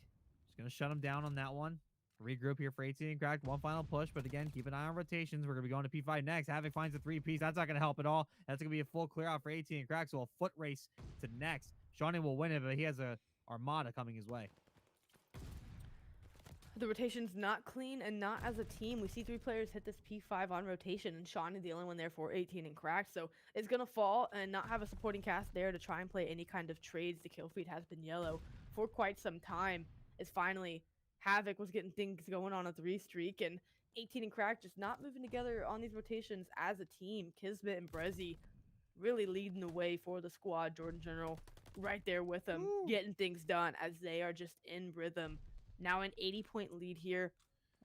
just going to shut him down on that one. Regroup here for 18 and Crack. One final push, but again, keep an eye on rotations. We're going to be going to P5 next. Havoc finds a 3-piece. That's not going to help at all. That's going to be a full clear out for 18 and Crack, so a foot race to next. Shawnee will win it, but he has a Armada coming his way. The rotation's not clean and not as a team. We see 3 players hit this P5 on rotation, and Shawnee the only one there for 18 and Cracked. So it's going to fall and not have a supporting cast there to try and play any kind of trades. The kill feed has been yellow for quite some time. As finally Havoc was getting things going on a 3 streak, and 18 and Cracked just not moving together on these rotations as a team. Kismet and Brezzy really leading the way for the squad. Jordan General right there with them, getting things done as they are just in rhythm. Now an 80-point lead here.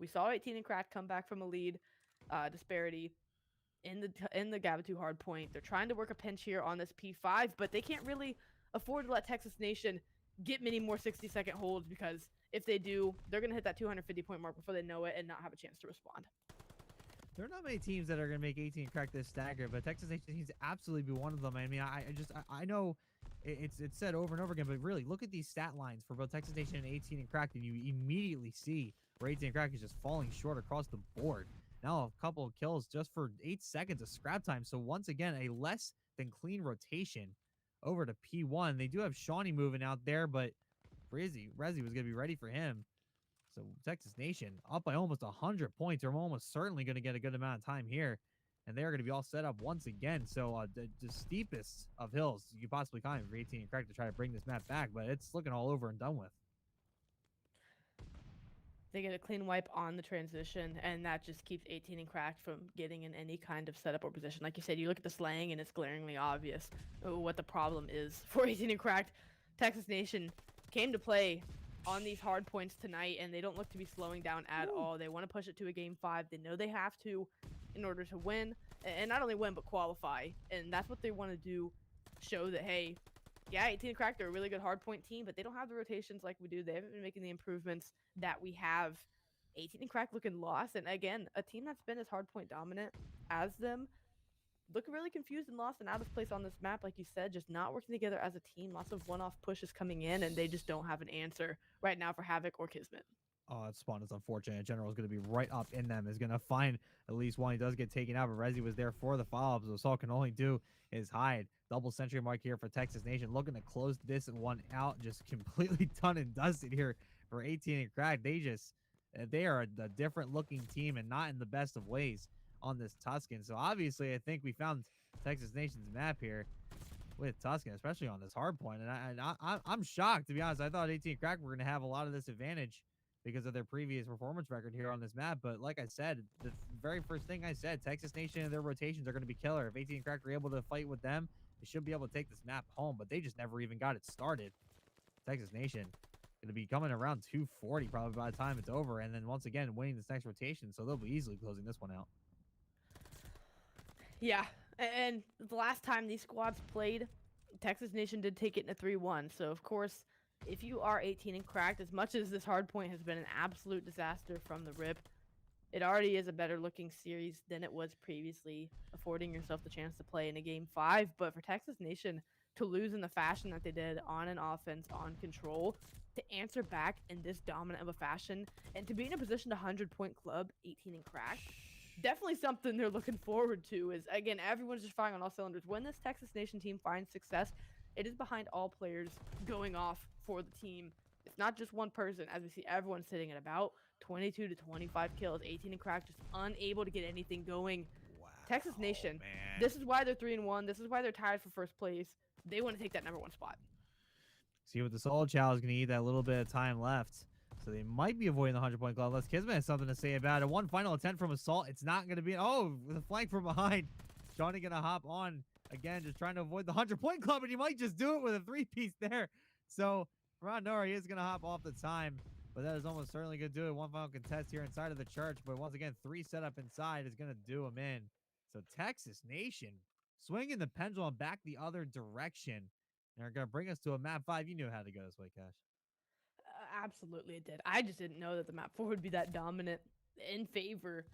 We saw 18 and Cracked come back from a lead disparity in the Gabba2 hard point. They're trying to work a pinch here on this P5, but they can't really afford to let Texas Nation get many more 60-second holds, because if they do, they're going to hit that 250-point mark before they know it and not have a chance to respond. There are not many teams that are going to make 18 and Crack this stagger, but Texas Nation seems to absolutely be one of them. I mean, I know it's said over and over again, but really look at these stat lines for both Texas Nation and 18 and Crack, and you immediately see where 18 and Crack is just falling short across the board. Now a couple of kills just for 8 seconds of scrap time. So once again, a less than clean rotation over to P1. They do have Shawnee moving out there, but Rezi was going to be ready for him. So Texas Nation up by almost 100 points. They're almost certainly going to get a good amount of time here. And they're going to be all set up once again. So the steepest of hills you could possibly climb for 18 and Crack to try to bring this map back. But it's looking all over and done with. They get a clean wipe on the transition, and that just keeps 18 and Cracked from getting in any kind of setup or position. Like you said, you look at the slaying, and it's glaringly obvious what the problem is for 18 and Cracked. Texas Nation came to play on these hard points tonight, and they don't look to be slowing down at all. They want to push it to a game 5. They know they have to in order to win, and not only win, but qualify. And that's what they want to do, show that, hey, yeah, 18 and Cracked are a really good hard point team, but they don't have the rotations like we do. They haven't been making the improvements that we have. 18 and Cracked looking lost, and again, a team that's been as hard point dominant as them look really confused and lost and out of place on this map. Like you said, just not working together as a team. Lots of one-off pushes coming in, and they just don't have an answer right now for Havoc or Kismet. Oh, that spawn is unfortunate. General is going to be right up in them. Is going to find at least one. He does get taken out, but Rezi was there for the follow-up. So Assault can only do is hide. Double century mark here for Texas Nation. Looking to close this one out. Just completely done and dusted here for 18 and Crack. They are a different looking team and not in the best of ways on this Tuscan. So obviously, I think we found Texas Nation's map here with Tuscan, especially on this hard point. I'm shocked, to be honest. I thought 18 Crack were going to have a lot of this advantage because of their previous performance record here on this map. But like I said, the very first thing I said, Texas Nation and their rotations are going to be killer. If 18 Crack are able to fight with them, they should be able to take this map home. But they just never even got it started. Texas Nation going to be coming around 240 probably by the time it's over. And then once again, winning this next rotation. So they'll be easily closing this one out. Yeah, and the last time these squads played, Texas Nation did take it in a 3-1. So, of course, if you are 18 and cracked, as much as this hard point has been an absolute disaster from the rip, it already is a better looking series than it was previously, affording yourself the chance to play in a game 5. But for Texas Nation to lose in the fashion that they did on an offense, on control, to answer back in this dominant of a fashion, and to be in a position to 100-point club, 18 and cracked, definitely something they're looking forward to. Is again, everyone's just firing on all cylinders. When this Texas Nation team finds success, it is behind all players going off for the team. It's not just one person, as we see everyone sitting at about 22 to 25 kills, 18 and crack, just unable to get anything going. Wow, Texas Nation, man. this is why they're 3-1. This is why they're tied for first place. They want to take that #1 spot. See what the Soul Child is going to need that little bit of time left. So they might be avoiding the 100-point club. Unless Kismet has something to say about it. One final attempt from Assault. It's not going to be... Oh, with a flank from behind. Johnny going to hop on. Again, just trying to avoid the 100-point club. And he might just do it with a 3-piece there. So, around Nora, he is going to hop off the time. But that is almost certainly going to do it. One final contest here inside of the church. But once again, 3 setup inside is going to do him in. So Texas Nation swinging the pendulum back the other direction. And are going to bring us to a map 5. You knew how to go this way, Cash. Absolutely, it did. I just didn't know that the map 4 would be that dominant in favor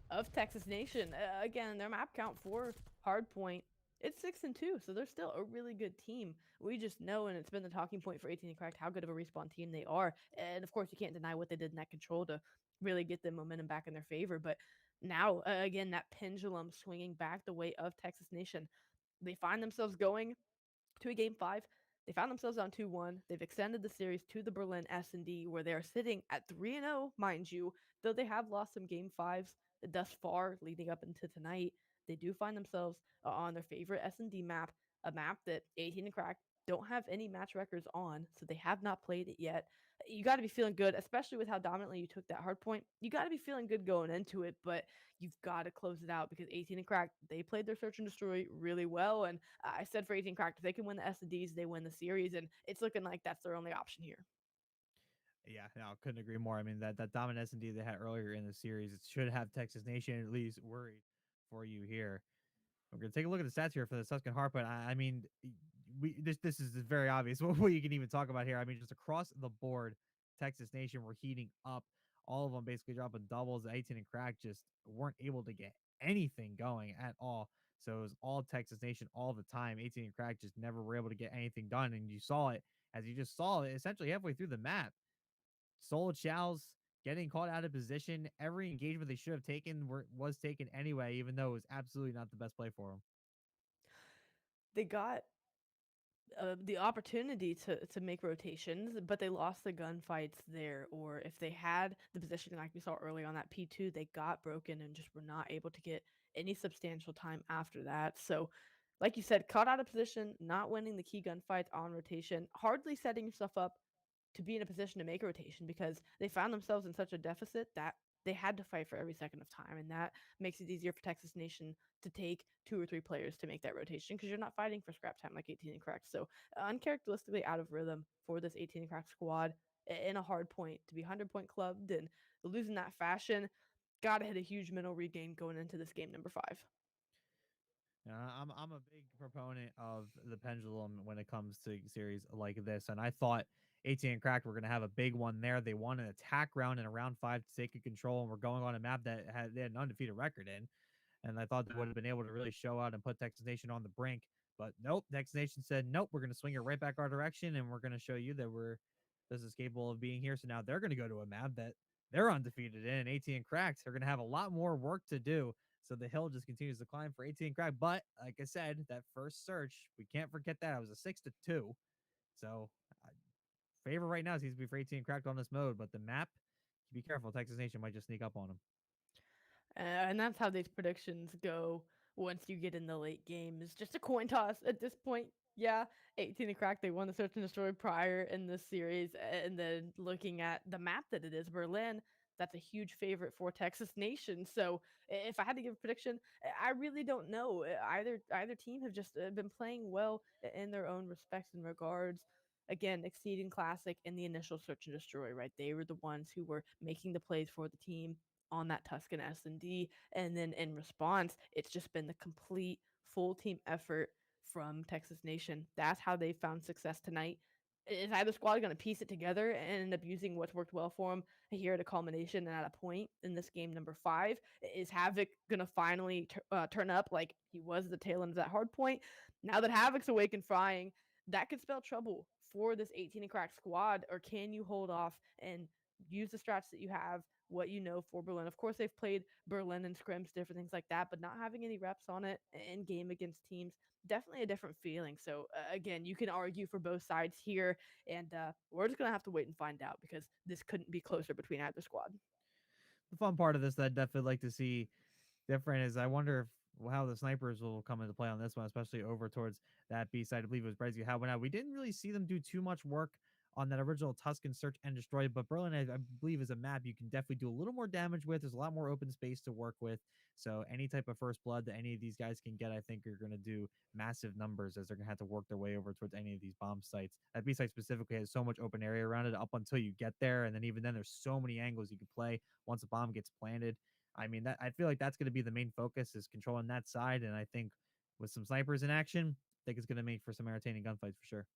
of Texas Nation. Again, their map count for Hardpoint, it's 6-2, so they're still a really good team. We just know, and it's been the talking point for 18 and Cracked, how good of a respawn team they are. And of course, you can't deny what they did in that control to really get the momentum back in their favor. But now, again, that pendulum swinging back the way of Texas Nation. They find themselves going to a game 5. They found themselves on 2-1. They've extended the series to the Berlin S&D, where they are sitting at 3-0, mind you, though they have lost some game 5s thus far leading up into tonight. They do find themselves on their favorite S&D map, a map that 18 and Crack don't have any match records on, so they have not played it yet. You got to be feeling good, especially with how dominantly you took that hard point. You got to be feeling good going into it, but you've got to close it out because 18 and Crack, they played their search and destroy really well. And I said for 18 Crack, if they can win the S&Ds, they win the series. And it's looking like that's their only option here. Yeah, no, couldn't agree more. I mean, that dominant S&D they had earlier in the series, it should have Texas Nation at least worried for you here. We're gonna take a look at the stats here for the Tuscan Harp, but I mean, this is very obvious what you can even talk about here. I mean, just across the board, Texas Nation were heating up. All of them basically dropping doubles. 18 and Crack just weren't able to get anything going at all. So it was all Texas Nation all the time. 18 and Crack just never were able to get anything done, and you saw it as you just saw it essentially halfway through the map. Solo Chow's getting caught out of position. Every engagement they should have taken was taken anyway, even though it was absolutely not the best play for them. They got the opportunity to make rotations, but they lost the gunfights there. Or if they had the position like we saw early on that P2, they got broken and just were not able to get any substantial time after that. So, like you said, caught out of position, not winning the key gunfights on rotation, hardly setting yourself up to be in a position to make a rotation because they found themselves in such a deficit that they had to fight for every second of time. And that makes it easier for Texas Nation to take 2 or 3 players to make that rotation because you're not fighting for scrap time like 18 and Crack. So uncharacteristically out of rhythm for this 18 and Crack squad in a hard point to be 100-point clubbed and losing that fashion. Gotta hit a huge mental regain going into this game number 5. I'm a big proponent of the pendulum when it comes to series like this, and I thought 18 and Crack were going to have a big one there. They won an attack round in a round 5 to take control, and we're going on a map that they had an undefeated record in. And I thought they would have been able to really show out and put Texas Nation on the brink. But nope, Texas Nation said, nope, we're going to swing it right back our direction, and we're going to show you that we're this is capable of being here. So now they're going to go to a map that they're undefeated in. 18 Cracks are going to have a lot more work to do. So the hill just continues to climb for 18 Crack. But like I said, that first search, we can't forget that. It was a 6-2. So favor right now seems to be for 18 Cracked on this mode. But the map, be careful. Texas Nation might just sneak up on them. And that's how these predictions go once you get in the late game is just a coin toss at this point. Yeah, 18 to crack. They won the search and destroy prior in this series, and then looking at the map that it is, Berlin. That's a huge favorite for Texas Nation. So if I had to give a prediction, I really don't know. Either team have just been playing well in their own respects and regards. Again, exceeding Classic in the initial search and destroy, right? They were the ones who were making the plays for the team on that Tuscan S&D, and then in response, it's just been the complete full team effort from Texas Nation. That's how they found success tonight. Is either squad going to piece it together and end up using what's worked well for them here at a culmination and at a point in this game number 5? Is Havoc going to finally turn up like he was at the tail end of that hard point? Now that Havoc's awake and frying, that could spell trouble for this 18 and crack squad. Or can you hold off and use the strats that you have, what you know for Berlin? Of course, they've played Berlin and scrims, different things like that, but not having any reps on it in game against teams, definitely a different feeling. So again, you can argue for both sides here, and we're just gonna have to wait and find out because this couldn't be closer between either squad. The fun part of this that I'd definitely like to see different is I wonder if how the snipers will come into play on this one, especially over towards that B side. I believe it was Brezzy how went out. We didn't really see them do too much work on that original Tuscan search and destroy, but Berlin, I believe, is a map you can definitely do a little more damage with. There's a lot more open space to work with. So any type of first blood that any of these guys can get, I think, are going to do massive numbers as they're going to have to work their way over towards any of these bomb sites. That B site specifically has so much open area around it up until you get there, and then even then, there's so many angles you can play once a bomb gets planted. I mean, that I feel like that's going to be the main focus is controlling that side, and I think with some snipers in action, I think it's going to make for some entertaining gunfights for sure.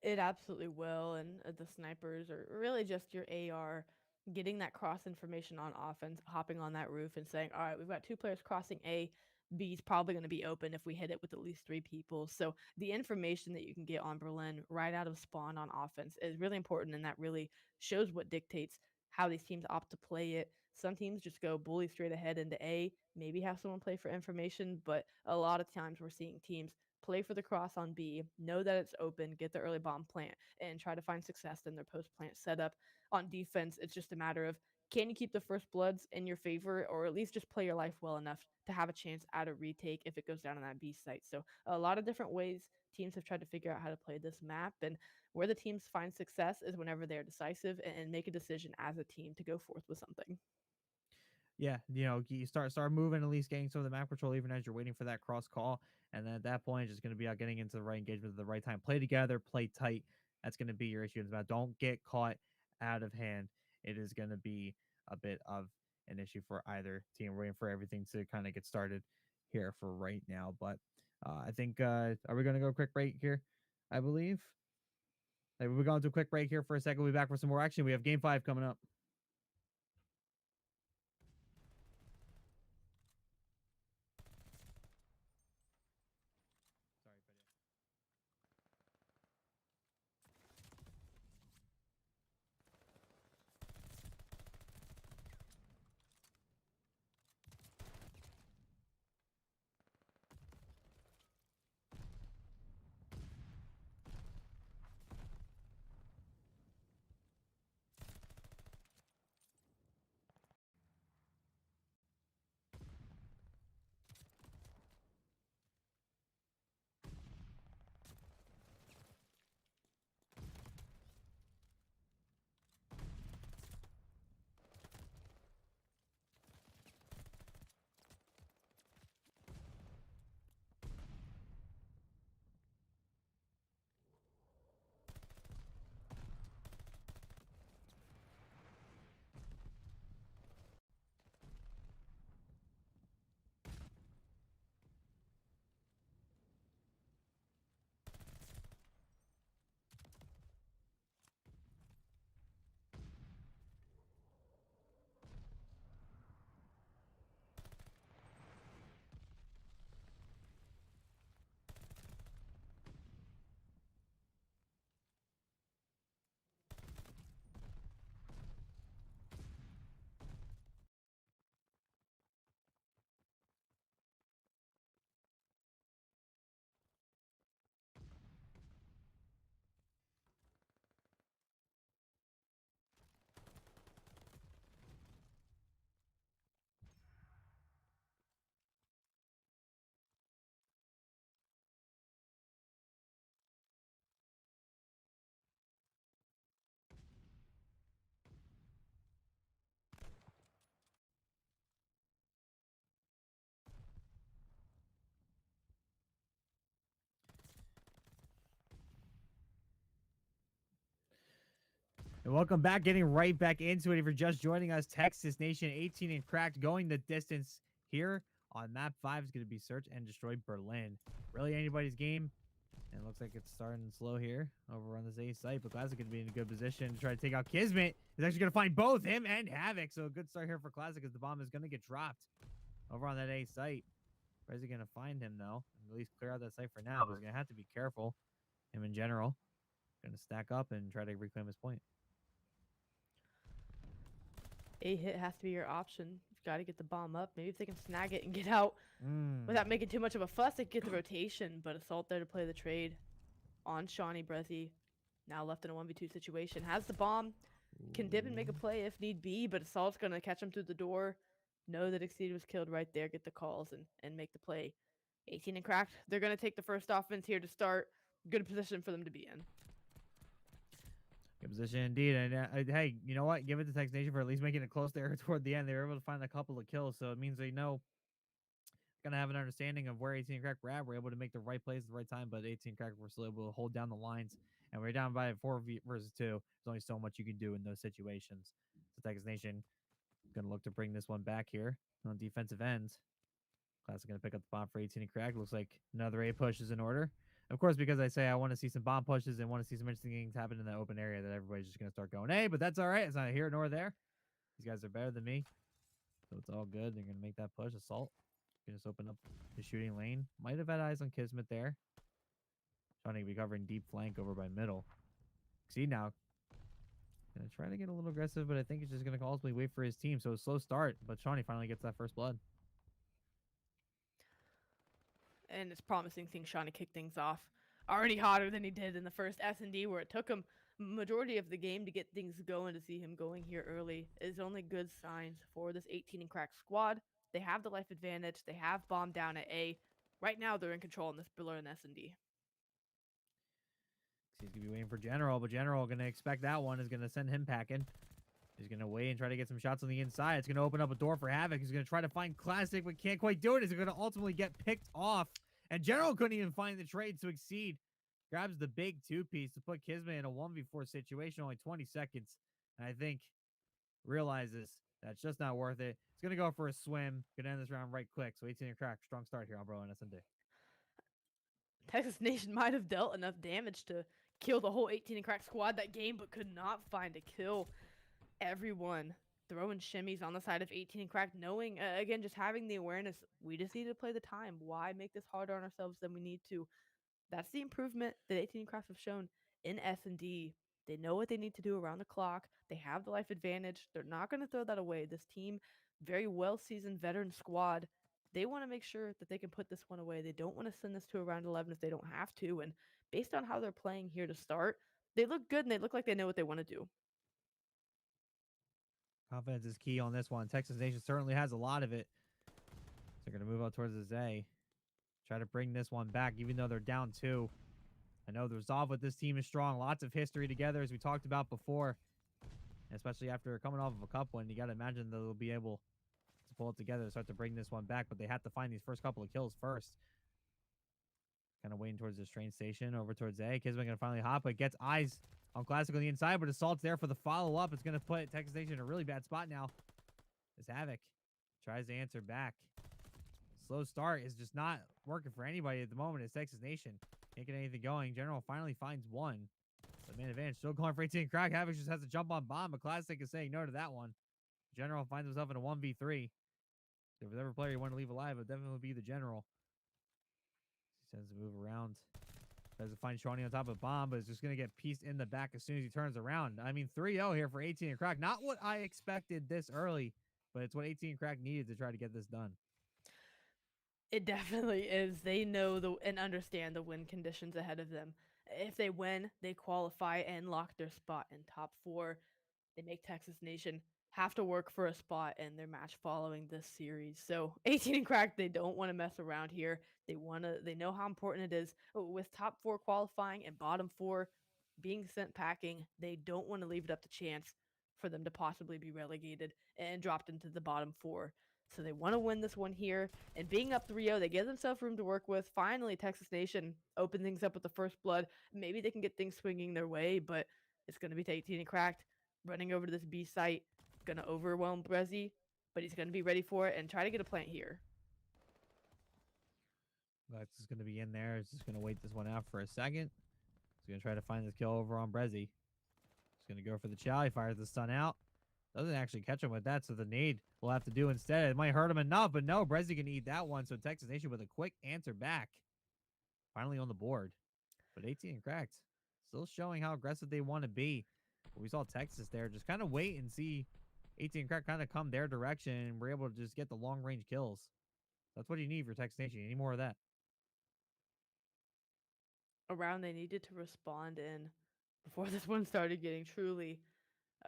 It absolutely will, and the snipers are really just your AR getting that cross information on offense, hopping on that roof and saying, "All right, we've got two players crossing A. B's probably going to be open if we hit it with at least 3 people." So the information that you can get on Berlin right out of spawn on offense is really important, and that really shows what dictates how these teams opt to play it. Some teams just go bully straight ahead into A, maybe have someone play for information, but a lot of times we're seeing teams play for the cross on B, know that it's open, get the early bomb plant, and try to find success in their post plant setup. On defense, it's just a matter of can you keep the first bloods in your favor, or at least just play your life well enough to have a chance at a retake if it goes down on that B site. So a lot of different ways teams have tried to figure out how to play this map, and where the teams find success is whenever they're decisive and make a decision as a team to go forth with something. Yeah, you start moving, at least getting some of the map control, even as you're waiting for that cross call, and then at that point, it's just going to be about getting into the right engagement at the right time. Play together, play tight. That's going to be your issue. It's about don't get caught out of hand. It is going to be a bit of an issue for either team. We're waiting for everything to kind of get started here for right now, but I think are we going to go quick break here? I believe. Like, we're going to a quick break here for a second. We'll be back for some more action. We have Game 5 coming up. Sorry, but yeah. And welcome back. Getting right back into it. If you're just joining us, Texas Nation 18 and cracked, going the distance here on map 5 is going to be search and destroy Berlin. Really anybody's game. And it looks like it's starting slow here over on this A site, but Classic going to be in a good position to try to take out Kismet. He's actually going to find both him and Havoc. So a good start here for Classic as the bomb is going to get dropped over on that A site. Where's he going to find him, though? At least clear out that site for now, but he's going to have to be careful. Him in general. Going to stack up and try to reclaim his point. A hit has to be your option. You've got to get the bomb up. Maybe if they can snag it and get out without making too much of a fuss, they can get the rotation. But Assault there to play the trade on Shawnee Breathy. Now left in a 1v2 situation. Has the bomb. Can dip and make a play if need be, but Assault's going to catch him through the door. Know that Exceed was killed right there. Get the calls and make the play. 18 and cracked. They're going to take the first offense here to start. Good position for them to be in. Good position indeed. And hey, you know what? Give it to Texas Nation for at least making it close there toward the end. They were able to find a couple of kills, so it means they know going to have an understanding of where 18 Crack were at. We're able to make the right plays at the right time, but 18 Crack were still able to hold down the lines. And we're down by 4 versus 2. There's only so much you can do in those situations. So Texas Nation going to look to bring this one back here on defensive ends. Classic going to pick up the bomb for 18 and Crack. Looks like another A push is in order. Of course, because I say I want to see some bomb pushes and want to see some interesting things happen in that open area, that everybody's just going to start going, hey, but that's all right. It's not here nor there. These guys are better than me. So it's all good. They're going to make that push. Assault. Can just open up the shooting lane. Might have had eyes on Kismet there. Shawnee be covering deep flank over by middle. See now. Gonna try to get a little aggressive, but I think he's just gonna ultimately wait for his team. So a slow start, but Shawnee finally gets that first blood. And it's promising seeing Shawnee kick things off. Already hotter than he did in the first S&D, where it took him majority of the game to get things going. To see him going here early is only good signs for this 18 and crack squad. They have the life advantage. They have bomb down at A. Right now, they're in control in this Berlin S&D. He's gonna be waiting for General, but General gonna expect that one. Is gonna send him packing. He's gonna wait and try to get some shots on the inside. It's gonna open up a door for Havoc. He's gonna try to find Classic, but can't quite do it. He's gonna ultimately get picked off. And General couldn't even find the trade to Exceed. Grabs the big 2-piece to put Kismet in a 1v4 situation, only 20 seconds. And I think realizes that's just not worth it. He's going to go for a swim. Gonna end this round right quick. So 18 and crack. Strong start here on Berlin S&D. Texas Nation might have dealt enough damage to kill the whole 18 and crack squad that game, but could not find a kill. Everyone throwing shimmies on the side of 18 and crack, knowing, again, just having the awareness, we just need to play the time. Why make this harder on ourselves than we need to? That's the improvement that 18 and crack have shown in S&D. They know what they need to do around the clock. They have the life advantage. They're not going to throw that away. This team, very well-seasoned veteran squad, they want to make sure that they can put this one away. They don't want to send this to a round 11 if they don't have to. And based on how they're playing here to start, they look good and they look like they know what they want to do. Confidence is key on this one. Texas Nation certainly has a lot of it. So they're going to move out towards the Zay. Try to bring this one back, even though they're down 2. I know the resolve with this team is strong. Lots of history together, as we talked about before. Especially after coming off of a cup win, you got to imagine they'll be able to pull it together to start to bring this one back. But they have to find these first couple of kills first. Kind of waiting towards this train station, over towards A. Kismet going to finally hop, but gets eyes on Classic on the inside, but Assault's there for the follow-up. It's going to put Texas Nation in a really bad spot now. As Havoc tries to answer back. Slow start is just not working for anybody at the moment. It's Texas Nation. Can't get anything going. General finally finds one. The man advantage still going for 18 crack. Havoc just has to jump on bomb, but Classic is saying no to that one. General finds himself in a 1v3. So if there's ever player you want to leave alive, it would definitely be the General. He tends to move around. Tries to find Shawnee on top of bomb, but is just going to get pieced in the back as soon as he turns around. I mean, 3-0 here for 18 and crack. Not what I expected this early, but it's what 18 and crack needed to try to get this done. It definitely is. They know and understand the win conditions ahead of them. If they win, they qualify and lock their spot in top 4. They make Texas Nation have to work for a spot in their match following this series. So 18 and crack, they don't want to mess around here. They know how important it is. With top 4 qualifying and bottom 4 being sent packing, they don't want to leave it up to chance for them to possibly be relegated and dropped into the bottom 4. So they want to win this one here. And being up 3-0, they give themselves room to work with. Finally, Texas Nation open things up with the first blood. Maybe they can get things swinging their way, but it's going to be 18 and cracked. running over to this B site, gonna overwhelm Brezzy, but he's gonna be ready for it and try to get a plant here. Lex is going to be in there. He's just going to wait this one out for a second. He's going to try to find this kill over on Brezzy. He's going to go for the chow. He fires the stun out. Doesn't actually catch him with that, so the nade will have to do instead. It might hurt him enough, but no, Brezzy can eat that one. So Texas Nation with a quick answer back. Finally on the board. But 18 and cracked. Still showing how aggressive they want to be. But we saw Texas there just kind of wait and see 18 and crack kind of come their direction, and we're able to just get the long range kills. That's what you need for Texas Nation. You need more of that. A round they needed to respond in before this one started getting truly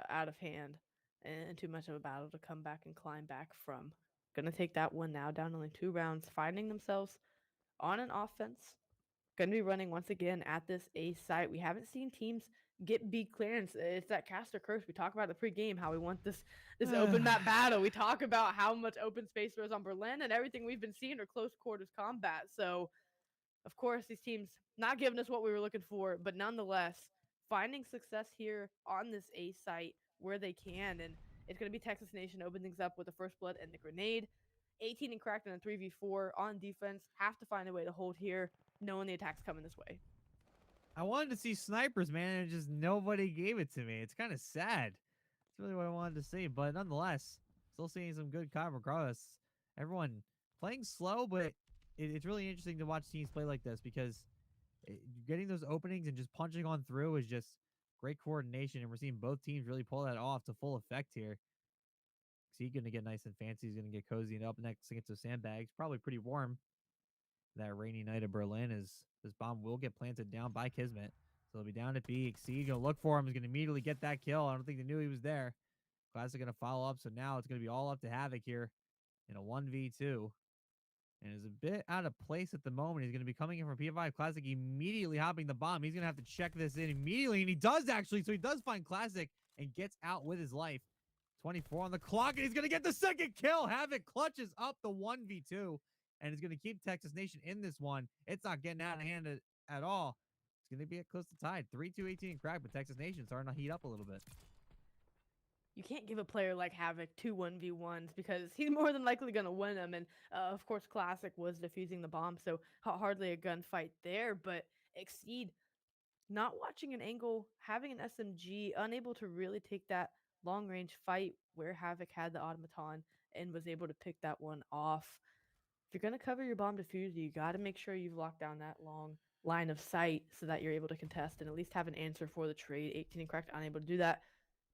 out of hand and too much of a battle to come back and climb back from. Gonna take that one now, down only 2 rounds, finding themselves on an offense. Gonna be running once again at this A site. We haven't seen teams get B clearance. It's that caster curse. We talk about the pregame, how we want this open map battle. We talk about how much open space there is on Berlin, and everything we've been seeing are close quarters combat. So of course, these teams not giving us what we were looking for, but nonetheless, finding success here on this A site where they can. And it's going to be Texas Nation open things up with the first blood and the grenade. 18 and cracked in a 3v4 on defense. Have to find a way to hold here, knowing the attack's coming this way. I wanted to see snipers, man, and just nobody gave it to me. It's kind of sad. It's really what I wanted to see, but nonetheless, still seeing some good COD regardless. Everyone playing slow, but it's really interesting to watch teams play like this because getting those openings and just punching on through is just great coordination, and we're seeing both teams really pull that off to full effect here. He's going to get nice and fancy. He's going to get cozy and up next against those sandbags. Probably pretty warm that rainy night of Berlin as this bomb will get planted down by Kismet. So they'll be down at B. Exceed going to look for him. He's going to immediately get that kill. I don't think they knew he was there. Classic going to follow up. So now it's going to be all up to Havoc here in a 1v2. And is a bit out of place at the moment. He's going to be coming in from P5. Classic immediately hopping the bomb. He's going to have to check this in immediately. And he does actually. So he does find Classic and gets out with his life. 24 on the clock. And he's going to get the second kill. Havoc clutches up the 1v2. And is going to keep Texas Nation in this one. It's not getting out of hand at all. It's going to be close to tied. 3-2, 18 crack. But Texas Nation starting to heat up a little bit. You can't give a player like Havoc 2 1v1s because he's more than likely going to win them. And of course, Classic was defusing the bomb, so hardly a gunfight there. But Exceed, not watching an angle, having an SMG, unable to really take that long range fight where Havoc had the automaton and was able to pick that one off. If you're going to cover your bomb diffuser, you got to make sure you've locked down that long line of sight so that you're able to contest and at least have an answer for the trade. 18 and cracked, unable to do that.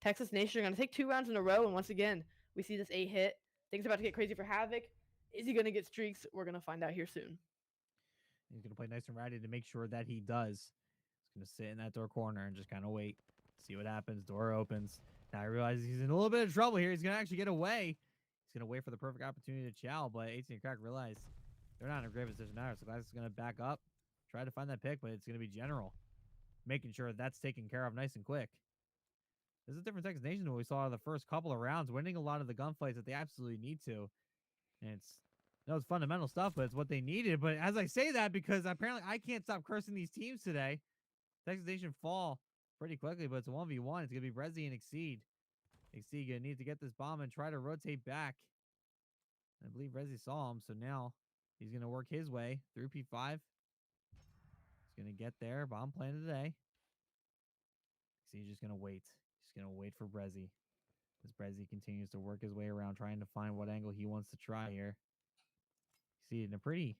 Texas Nation are going to take 2 rounds in a row, and once again, we see this A hit. Things about to get crazy for Havoc. Is he going to get streaks? We're going to find out here soon. He's going to play nice and ready to make sure that he does. He's going to sit in that door corner and just kind of wait, see what happens. Door opens. Now I realize he's in a little bit of trouble here. He's going to actually get away. He's going to wait for the perfect opportunity to chow, but 18 crack realize they're not in a great position now. So Glass is going to back up, try to find that pick, but it's going to be General, making sure that's taken care of nice and quick. This is a different Texas Nation than what we saw in the first couple of rounds, winning a lot of the gunfights that they absolutely need to. And it's fundamental stuff, but it's what they needed. But as I say that, because apparently I can't stop cursing these teams today. Texas Nation fall pretty quickly, but it's a 1v1. It's going to be Brezzy and Exceed. Exceed going to need to get this bomb and try to rotate back. I believe Brezzy saw him, so now he's going to work his way through P5. He's going to get there. Bomb planted today. Exceed's just going to wait. He's going to wait for Brezzy. As Brezzy continues to work his way around, trying to find what angle he wants to try here. You see it in a pretty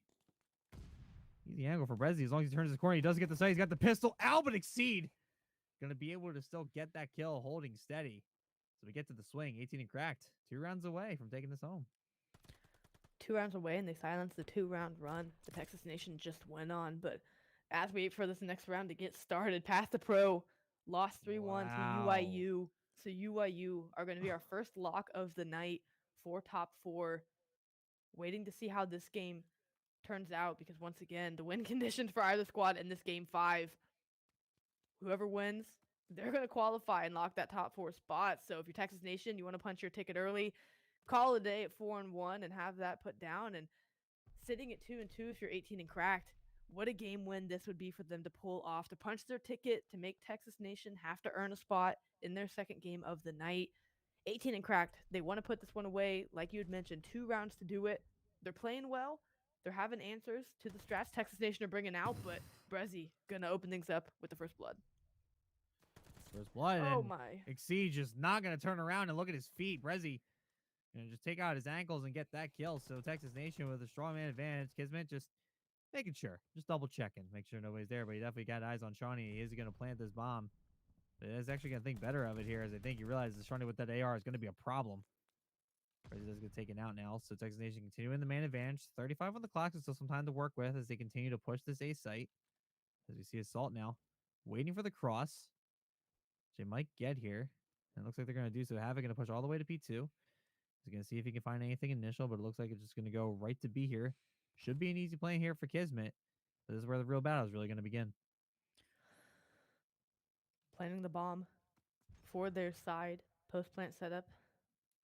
easy angle for Brezzy. As long as he turns his corner, he does get the sight. He's got the pistol. Albert Exceed going to be able to still get that kill holding steady. So we get to the swing. 18 and cracked. 2 rounds away from taking this home. 2 rounds away, and they silenced the 2-round run the Texas Nation just went on. But as we wait for this next round to get started, Path to Pro lost 3-1 to UIU. So UIU are going to be our first lock of the night for top 4. Waiting to see how this game turns out because, once again, the win conditions for either squad in this game 5, whoever wins, they're going to qualify and lock that top 4 spot. So if you're Texas Nation, you want to punch your ticket early, call a day at 4-1 and have that put down. And sitting at 2-2 if you're 18 and cracked, What a game win this would be for them to pull off, to punch their ticket, to make Texas Nation have to earn a spot in their second game of the night. 18 and cracked. They want to put this one away. Like you had mentioned, 2 rounds to do it. They're playing well. They're having answers to the strats Texas Nation are bringing out, but Brezzy gonna open things up with the first blood. First blood, Oh and my. Exceed just not going to turn around and look at his feet. Brezzy going to just take out his ankles and get that kill. So Texas Nation with a strong man advantage. Kismet just making sure, just double checking, make sure nobody's there. But he definitely got eyes on Shawnee. He is going to plant this bomb. But he's actually going to think better of it here, as I think he realizes Shawnee with that AR is going to be a problem. Brezzy does get taken out now. So Texas Nation continuing the man advantage. 35 on the clock, so still some time to work with as they continue to push this A site. As we see Assault now, waiting for the cross. They might get here. And it looks like they're going to do so. Havoc going to push all the way to P2. He's going to see if he can find anything initial, but it looks like it's just going to go right to B here. Should be an easy play here for Kismet. But this is where the real battle is really going to begin. Planting the bomb for their side. Post plant setup.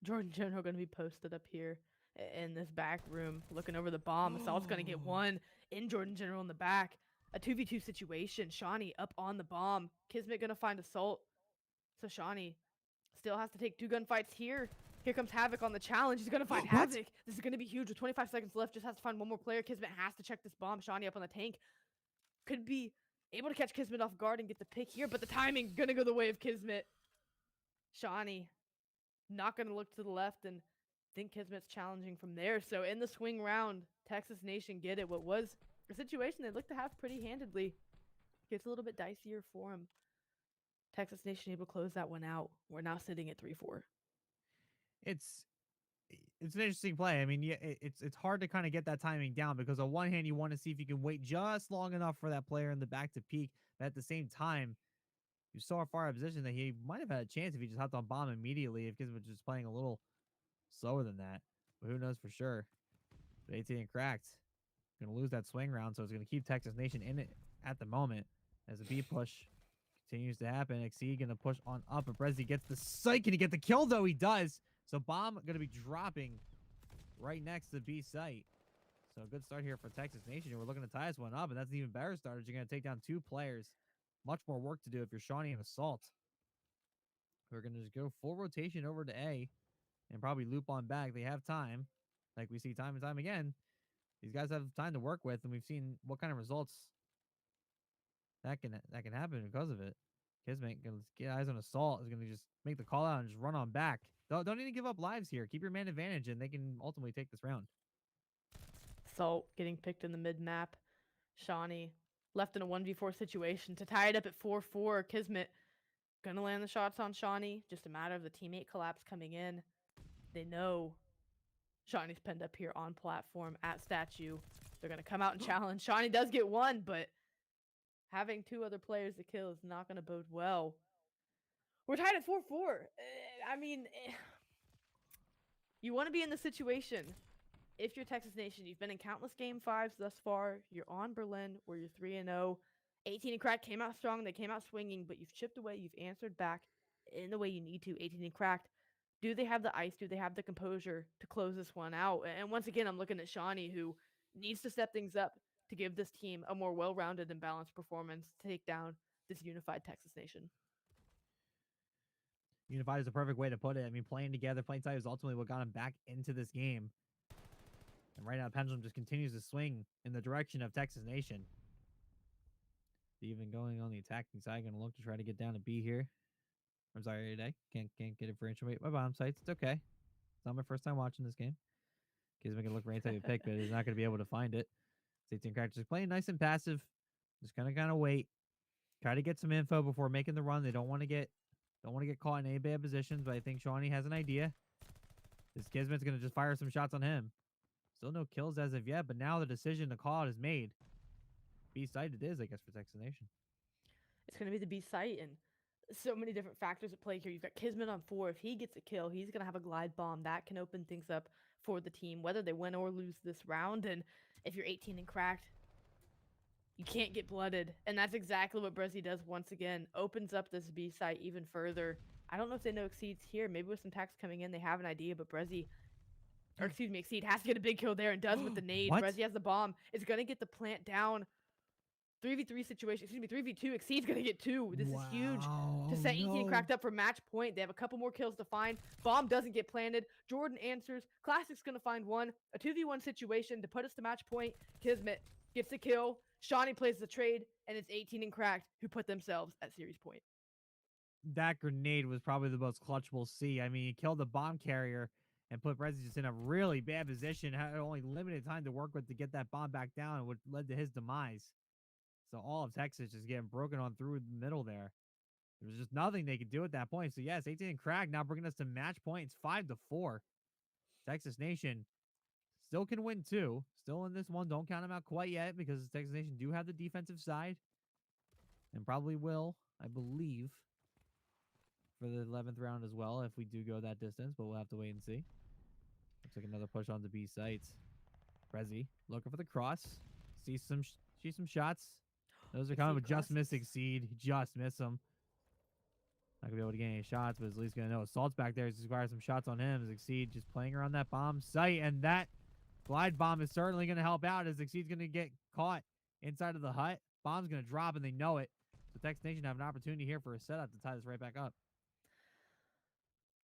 Jordan General going to be posted up here in this back room, looking over the bomb. Assault's going to get one in Jordan General in the back. A 2v2 situation. Shawnee up on the bomb. Kismet going to find Assault. So Shawnee still has to take 2 gunfights here. Here comes Havoc on the challenge. He's going to find Havoc. This is going to be huge with 25 seconds left. Just has to find one more player. Kismet has to check this bomb. Shawnee up on the tank. Could be able to catch Kismet off guard and get the pick here, but the timing going to go the way of Kismet. Shawnee not going to look to the left and think Kismet's challenging from there. So in the swing round, Texas Nation get it. What was a situation they looked to have pretty handedly. Gets a little bit dicier for them. Texas Nation able to close that one out. We're now sitting at 3-4. It's an interesting play. I mean, yeah, it's hard to kind of get that timing down because on one hand, you want to see if you can wait just long enough for that player in the back to peak. But at the same time, you're so far out of position that he might have had a chance if he just hopped on bomb immediately if Kismet was just playing a little slower than that. But who knows for sure. But 18 and cracked. Going to lose that swing round, so it's going to keep Texas Nation in it at the moment as the B push continues to happen. Exceed going to push on up, but Brezzy gets the site. Can he get the kill, though? He does. So bomb going to be dropping right next to the B site. So a good start here for Texas Nation. We're looking to tie this one up, and that's an even better start as you're going to take down 2 players. Much more work to do if you're Shawnee and Assault. We're going to just go full rotation over to A and probably loop on back. They have time, like we see time and time again. These guys have time to work with, and we've seen what kind of results that can happen because of it. Kismet gonna get eyes on Assault, is gonna just make the call out and just run on back. Don't even give up lives here. Keep your man advantage, and they can ultimately take this round. Assault getting picked in the mid map. Shawnee left in a 1v4 situation to tie it up at 4-4. Kismet gonna land the shots on Shawnee. Just a matter of the teammate collapse coming in. They know Shawnee's pinned up here on platform at statue. They're gonna come out and challenge. Shawnee does get one, but having 2 other players to kill is not gonna bode well. We're tied at 4-4. I mean, you want to be in the situation. If you're Texas Nation, you've been in countless game 5s thus far. You're on Berlin, where you're 3-0. 18 and cracked came out strong. They came out swinging, but you've chipped away. You've answered back in the way you need to. 18 and cracked. Do they have the ice? Do they have the composure to close this one out? And once again, I'm looking at Shawnee, who needs to step things up to give this team a more well-rounded and balanced performance to take down this unified Texas Nation. Unified is a perfect way to put it. I mean, playing together, playing tight is ultimately what got him back into this game. And right now, Pendulum just continues to swing in the direction of Texas Nation. Even going on the attacking side, going to look to try to get down to B here. I'm sorry, today. Can't get it for inch weight. My bomb sites. It's okay. It's not my first time watching this game. Kids making look right to pick, but he's not going to be able to find it. 18 cracked just playing nice and passive. Just gonna kind of wait. Try to get some info before making the run. They don't want to get caught in any bad positions, but I think Shawnee has an idea. This Kismet's gonna just fire some shots on him. Still no kills as of yet, but now the decision to call out is made. B side it is, I guess, for Texas Nation. It's gonna be the B site, and so many different factors at play here. You've got Kismet on 4. If he gets a kill, he's gonna have a glide bomb that can open things up for the team, whether they win or lose this round. And if you're 18 and cracked, you can't get blooded. And that's exactly what Brezzy does once again. Opens up this B site even further. I don't know if they know Exceed's here. Maybe with some tax coming in, they have an idea, but Brezzy, or excuse me, Exceed has to get a big kill there and does with the nade. What? Brezzy has the bomb. It's going to get the plant down 3v3 situation, excuse me, 3v2. Exceed's gonna get two. This is huge Wow. to Oh set 18 no. Cracked up for match point. They have a couple more kills to find. Bomb doesn't get planted. Jordan answers. Classic's gonna find one. A 2v1 situation to put us to match point. Kismet gets the kill. Shawnee plays the trade, and it's 18 and Cracked who put themselves at series point. That grenade was probably the most clutch we'll see. I mean, he killed the bomb carrier and put Prezi just in a really bad position. Had only limited time to work with to get that bomb back down, which led to his demise. So all of Texas just getting broken on through the middle there. There was just nothing they could do at that point. So yes, 18 and Crack now bringing us to match points, 5-4. Texas Nation still can win too. Still in this one. Don't count them out quite yet because Texas Nation do have the defensive side and probably will, I believe, for the 11th round as well if we do go that distance, but we'll have to wait and see. Looks like another push on the B sites. Prezi looking for the cross. See some shots. Those are coming, but just miss Exceed. He just missed them. Not gonna be able to get any shots, but at least gonna know Assault's back there. He's requiring some shots on him as Exceed just playing around that bomb site, and that glide bomb is certainly gonna help out as Exceed's gonna get caught inside of the hut. Bomb's gonna drop, and they know it. So Texas Nation have an opportunity here for a setup to tie this right back up.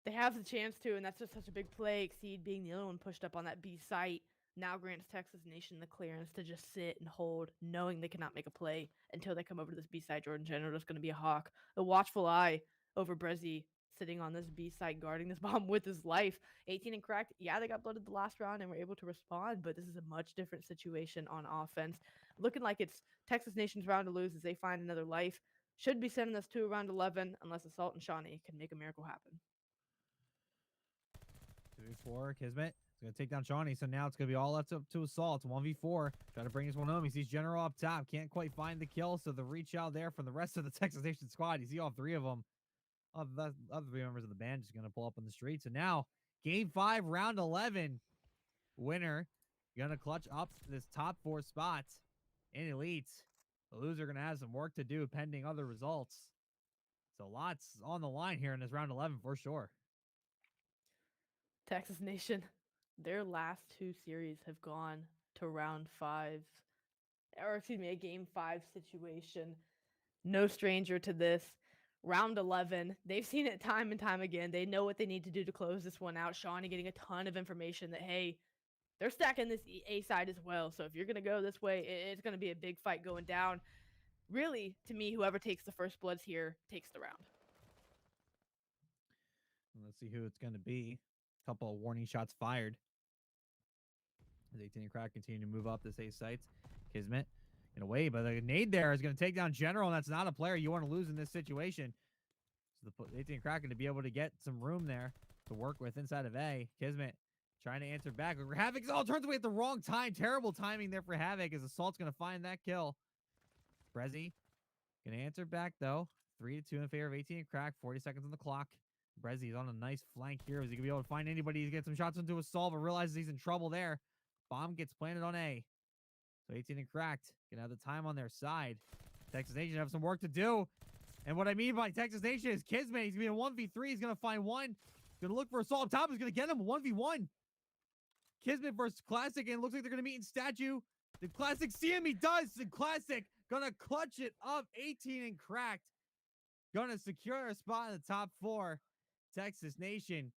They have the chance to, and that's just such a big play. Exceed being the other one pushed up on that B site now grants Texas Nation the clearance to just sit and hold, knowing they cannot make a play until they come over to this B side. Jordan General is going to be a hawk, a watchful eye over Brezzy sitting on this B side guarding this bomb with his life. 18 and Cracked, yeah, they got blooded the last round and were able to respond, but this is a much different situation on offense. Looking like it's Texas Nation's round to lose as they find another life. Should be sending us to around 11 unless Assault and Shawnee can make a miracle happen. 2v4, Kismet is going to take down Shawnee, so now it's going to be all left up to Assault. 1v4, try to bring this one home. He sees General up top, can't quite find the kill, so the reach out there from the rest of the Texas Nation squad. You see all three of them. The other three members of the band just going to pull up on the street. So now, game 5, round 11. Winner going to clutch up this top 4 spots in Elite. The loser going to have some work to do pending other results. So lots on the line here in this round 11 for sure. Texas Nation, their last 2 series have gone to round 5, or excuse me, a game 5 situation. No stranger to this. Round 11, they've seen it time and time again. They know what they need to do to close this one out. Shawnee getting a ton of information that, hey, they're stacking this A side as well. So if you're going to go this way, it's going to be a big fight going down. Really, to me, whoever takes the first bloods here takes the round. Let's see who it's going to be. A couple of warning shots fired. As 18 and Crack continue to move up this A sites. Kismet in a way, but the nade there is going to take down General, and that's not a player you want to lose in this situation. So the 18 and Crack going to be able to get some room there to work with inside of A. Kismet trying to answer back. Havoc's all turns away at the wrong time. Terrible timing there for Havoc as Assault's going to find that kill. Brezzy going to answer back, though. 3-2 in favor of 18 and Crack. 40 seconds on the clock. Brezzy's on a nice flank here. Is he going to be able to find anybody? He's getting some shots into Assault, but realizes he's in trouble there. Bomb gets planted on A. So 18 and Cracked going to have the time on their side. Texas Nation have some work to do. And what I mean by Texas Nation is Kismet. He's going to be a 1v3. He's going to find one. Going to look for Assault up top. He's going to get him 1v1. Kismet versus Classic, and it looks like they're going to meet in statue. The Classic see him. He does. The Classic going to clutch it up. 18 and Cracked. Going to secure a spot in the top 4. Texas Nation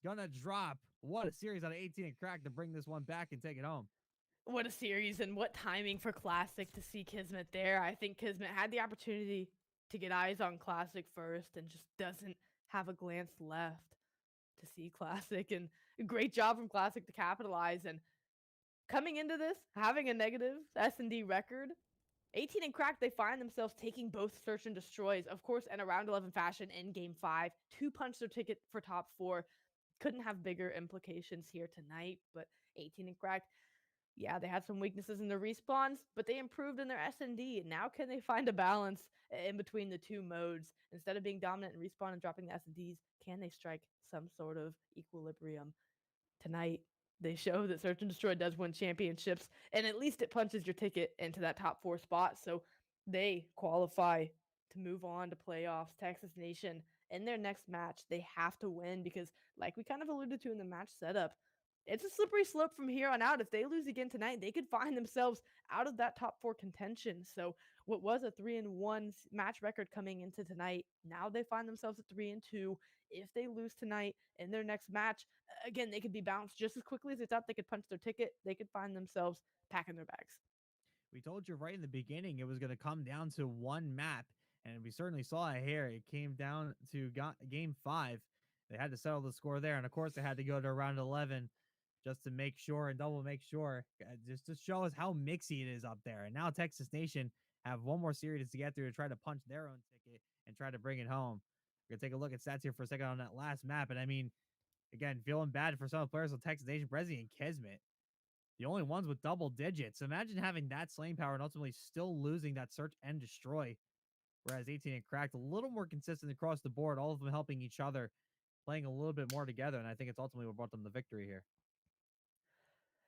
going to drop. What a series out of 18 and Cracked to bring this one back and take it home. What a series, and what timing for Classic to see Kismet there. I think Kismet had the opportunity to get eyes on Classic first and just doesn't have a glance left to see Classic. And great job from Classic to capitalize. And coming into this, having a negative S&D record, 18 and Cracked, they find themselves taking both search and destroys, of course, in a round 11 fashion in game 5. 2 punch their ticket for top 4. Couldn't have bigger implications here tonight, but 18 and Cracked, yeah, they had some weaknesses in their respawns, but they improved in their S&D. Now can they find a balance in between the 2 modes? Instead of being dominant in respawn and dropping the S&Ds, can they strike some sort of equilibrium? Tonight, they show that Search and Destroy does win championships, and at least it punches your ticket into that top 4 spot, so they qualify to move on to playoffs. Texas Nation, in their next match, they have to win because, like we kind of alluded to in the match setup, it's a slippery slope from here on out. If they lose again tonight, they could find themselves out of that top four contention. So what was a 3-1 match record coming into tonight, now they find themselves at 3-2. If they lose tonight in their next match, again, they could be bounced just as quickly as they thought they could punch their ticket. They could find themselves packing their bags. We told you right in the beginning it was going to come down to one map, and we certainly saw it here. It came down to game 5. They had to settle the score there, and of course they had to go to round 11 just to make sure and double make sure, just to show us how mixy it is up there. And now Texas Nation have one more series to get through to try to punch their own ticket and try to bring it home. We're going to take a look at stats here for a second on that last map, and I mean, again, feeling bad for some of the players on Texas Nation, Brezzy and Kismet, the only ones with double digits. Imagine having that slaying power and ultimately still losing that search and destroy. Whereas 18 and Cracked, a little more consistent across the board, all of them helping each other, playing a little bit more together. And I think it's ultimately what brought them the victory here.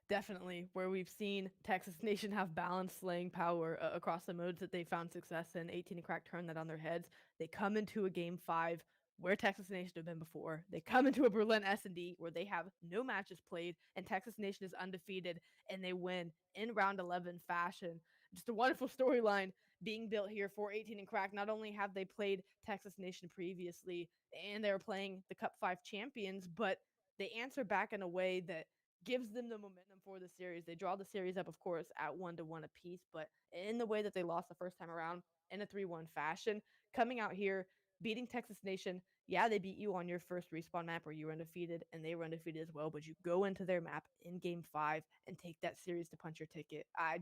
Definitely, where we've seen Texas Nation have balanced slaying power across the modes that they found success in. 18 and Crack turn that on their heads. They come into a game 5 where Texas Nation have been before. They come into a Berlin S&D where they have no matches played and Texas Nation is undefeated, and they win in round 11 fashion. Just a wonderful storyline being built here for 18 and Crack. Not only have they played Texas Nation previously and they were playing the Cup 5 champions, but they answer back in a way that gives them the momentum for the series. They draw the series up, of course, at 1-1 apiece, but in the way that they lost the first time around in a 3-1 fashion, coming out here, beating Texas Nation. Yeah, they beat you on your first respawn map where you were undefeated and they were undefeated as well, but you go into their map in game 5 and take that series to punch your ticket. I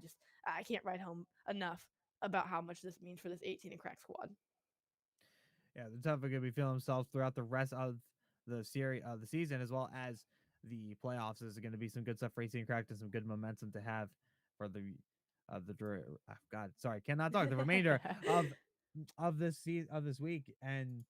can't write home enough about how much this means for this 18 and Crack squad. Yeah, they're definitely going to be feeling themselves throughout the rest of the series, the season, as well as the playoffs. There's going to be some good stuff for 18 Cracked and some good momentum to have for God, sorry, cannot talk. The remainder of this week. And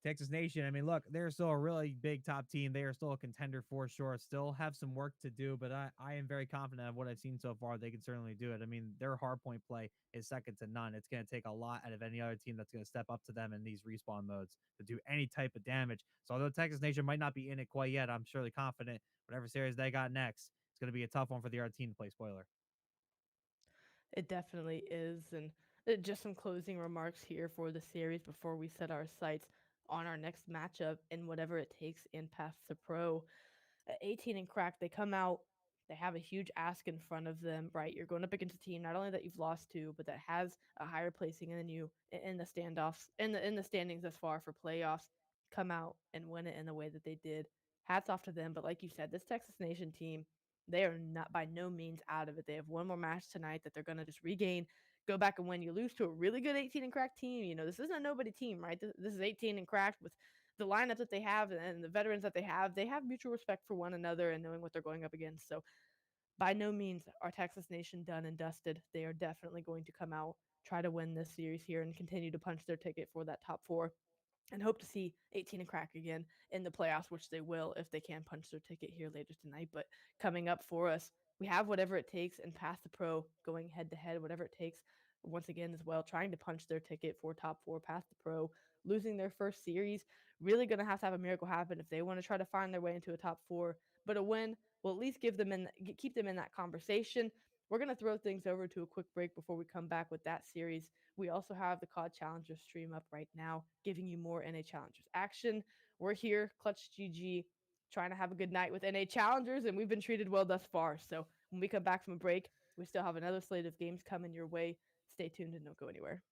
Texas Nation, I mean, look, they're still a really big top team. They are still a contender for sure. Still have some work to do, but I am very confident of what I've seen so far. They can certainly do it. I mean, their hardpoint play is second to none. It's going to take a lot out of any other team that's going to step up to them in these respawn modes to do any type of damage. So although Texas Nation might not be in it quite yet, I'm surely confident whatever series they got next, it's going to be a tough one for the other team to play spoiler. It definitely is. And just some closing remarks here for the series before we set our sights on our next matchup and whatever it takes in Path to Pro. 18 and Crack, they come out, they have a huge ask in front of them, right? You're going up against a team not only that you've lost to, but that has a higher placing than you in the standoffs, in the standings thus far for playoffs. Come out and win it in the way that they did. Hats off to them. But like you said, this Texas Nation team, they are not by no means out of it. They have one more match tonight that they're going to just regain, go back and win. You lose to a really good 18 and Crack team. You know, this isn't a nobody team, right? This is 18 and Crack with the lineup that they have and the veterans that they have mutual respect for one another and knowing what they're going up against. So by no means are Texas Nation done and dusted. They are definitely going to come out, try to win this series here and continue to punch their ticket for that top 4 and hope to see 18 and Crack again in the playoffs, which they will if they can punch their ticket here later tonight. But coming up for us, we have whatever it takes and Path to Pro going head to head, whatever it takes once again as well, trying to punch their ticket for top 4 Path to Pro, losing their first series. Really going to have a miracle happen if they want to try to find their way into a top 4. But a win will at least keep them in that conversation. We're going to throw things over to a quick break before we come back with that series. We also have the COD Challengers stream up right now, giving you more NA Challengers action. We're here, ClutchGG, trying to have a good night with NA Challengers, and we've been treated well thus far. So when we come back from a break, we still have another slate of games coming your way. Stay tuned and don't go anywhere.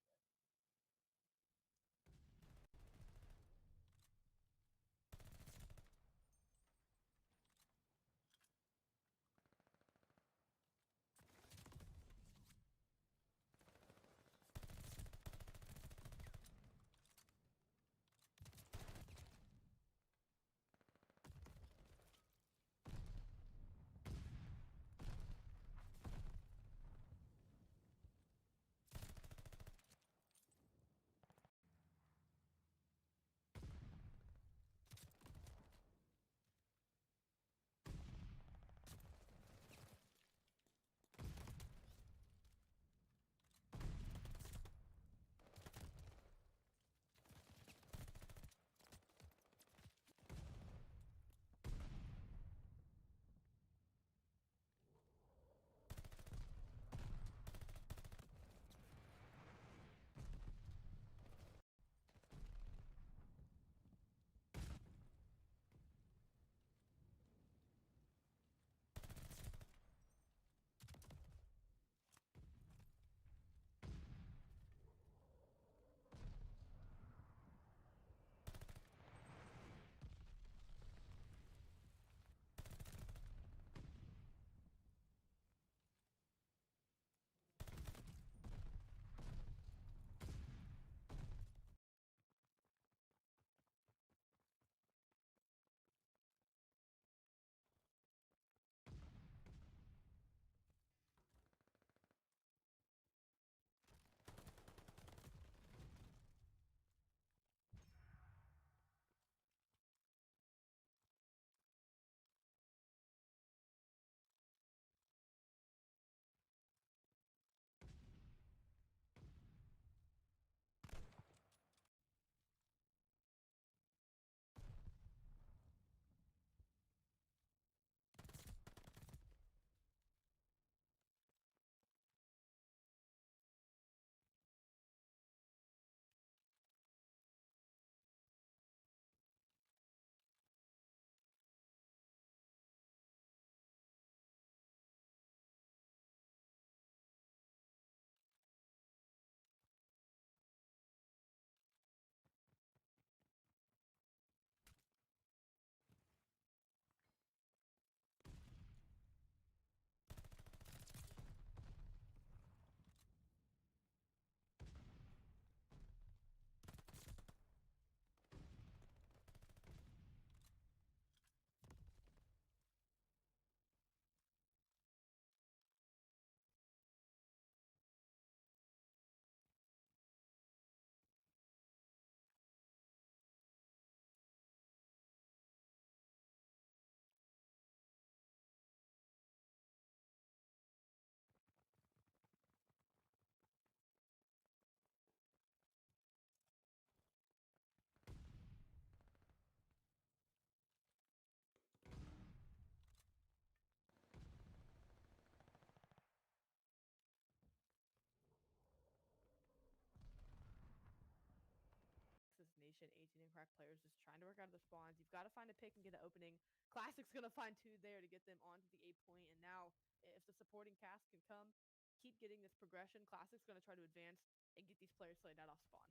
rotation. 18 and crack players just trying to work out of the spawns. You've got to find a pick and get an opening. Classic's going to find 2 there to get them onto the A point. And now, if the supporting cast can come, keep getting this progression, Classic's going to try to advance and get these players slayed out off spawn.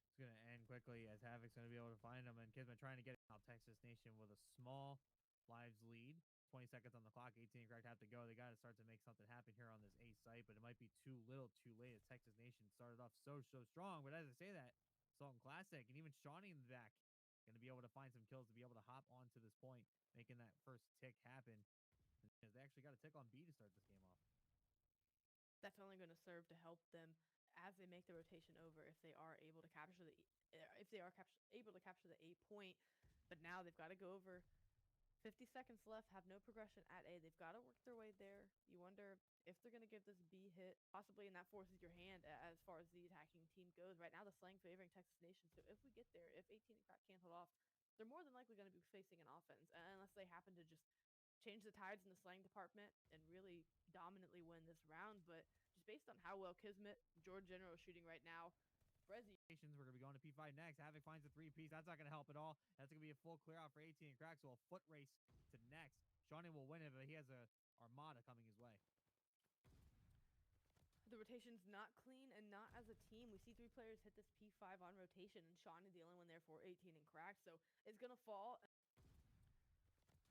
It's going to end quickly as Havoc's going to be able to find him. And Kismet trying to get out Texas Nation with a small lives lead. 20 seconds on the clock. 18 cracked have to go. They got to start to make something happen here on this A site, but it might be too little too late as Texas Nation started off so strong. But as I say that, Sultan Classic and even Shawnee in the back going to be able to find some kills to be able to hop onto this point, making that first tick happen. As they actually got a tick on B to start this game off. That's only going to serve to help them as they make the rotation over if they are able to capture the able to capture the A point. But now they've got to go over. 50 seconds left, have no progression at A. They've got to work their way there. You wonder if they're going to give this B hit, possibly, and that forces your hand as far as the attacking team goes. Right now, the slang favoring Texas Nation. So if we get there, if 18 and crack can't hold off, they're more than likely going to be facing an offense, unless they happen to just change the tides in the slang department and really dominantly win this round. But just based on how well Kismet, George General is shooting right now, Brezzy. We're going to be going to P5 next. Havoc finds a 3-piece. That's not going to help at all. That's going to be a full clear out for 18 and crack. So a foot race to next. Shawnee will win it, but he has a Armada coming his way. The rotation's not clean and not as a team. We see 3 players hit this P5 on rotation, and Shawnee the only one there for 18 and crack. So it's going to fall.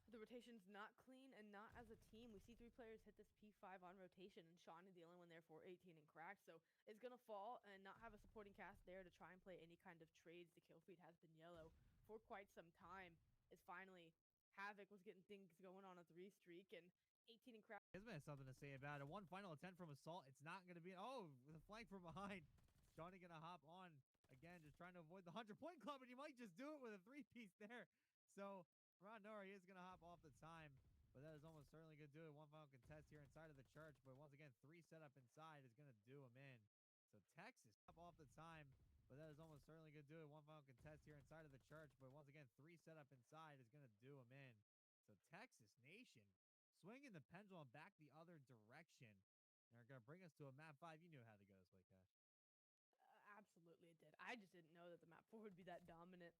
The rotation's not clean and not as a team. We see 3 players hit this P5 on rotation, and Shawnee the only one there for 18 and crack. So it's going to fall and not have a supporting cast there to try and play any kind of trades. The kill feed has been yellow for quite some time. It's finally Havoc was getting things going on a 3 streak, and 18 and crack. Kismet has something to say about it. One final attempt from Assault. It's not going to be... Oh, with a flank from behind. Shawnee going to hop on again, just trying to avoid the 100-point club, and he might just do it with a 3-piece there. So... Rondora, he is going to hop off the time, but that is almost certainly going to do it. One final contest here inside of the church, but once again, 3 setup inside is going to do him in. So Texas hop off the time, but that is almost certainly going to do it. One final contest here inside of the church, but once again, 3 setup inside is going to do him in. So Texas Nation swinging the pendulum back the other direction. They're going to bring us to a map 5. You knew how to go this way, Cash. Absolutely it did. I just didn't know that the map 4 would be that dominant.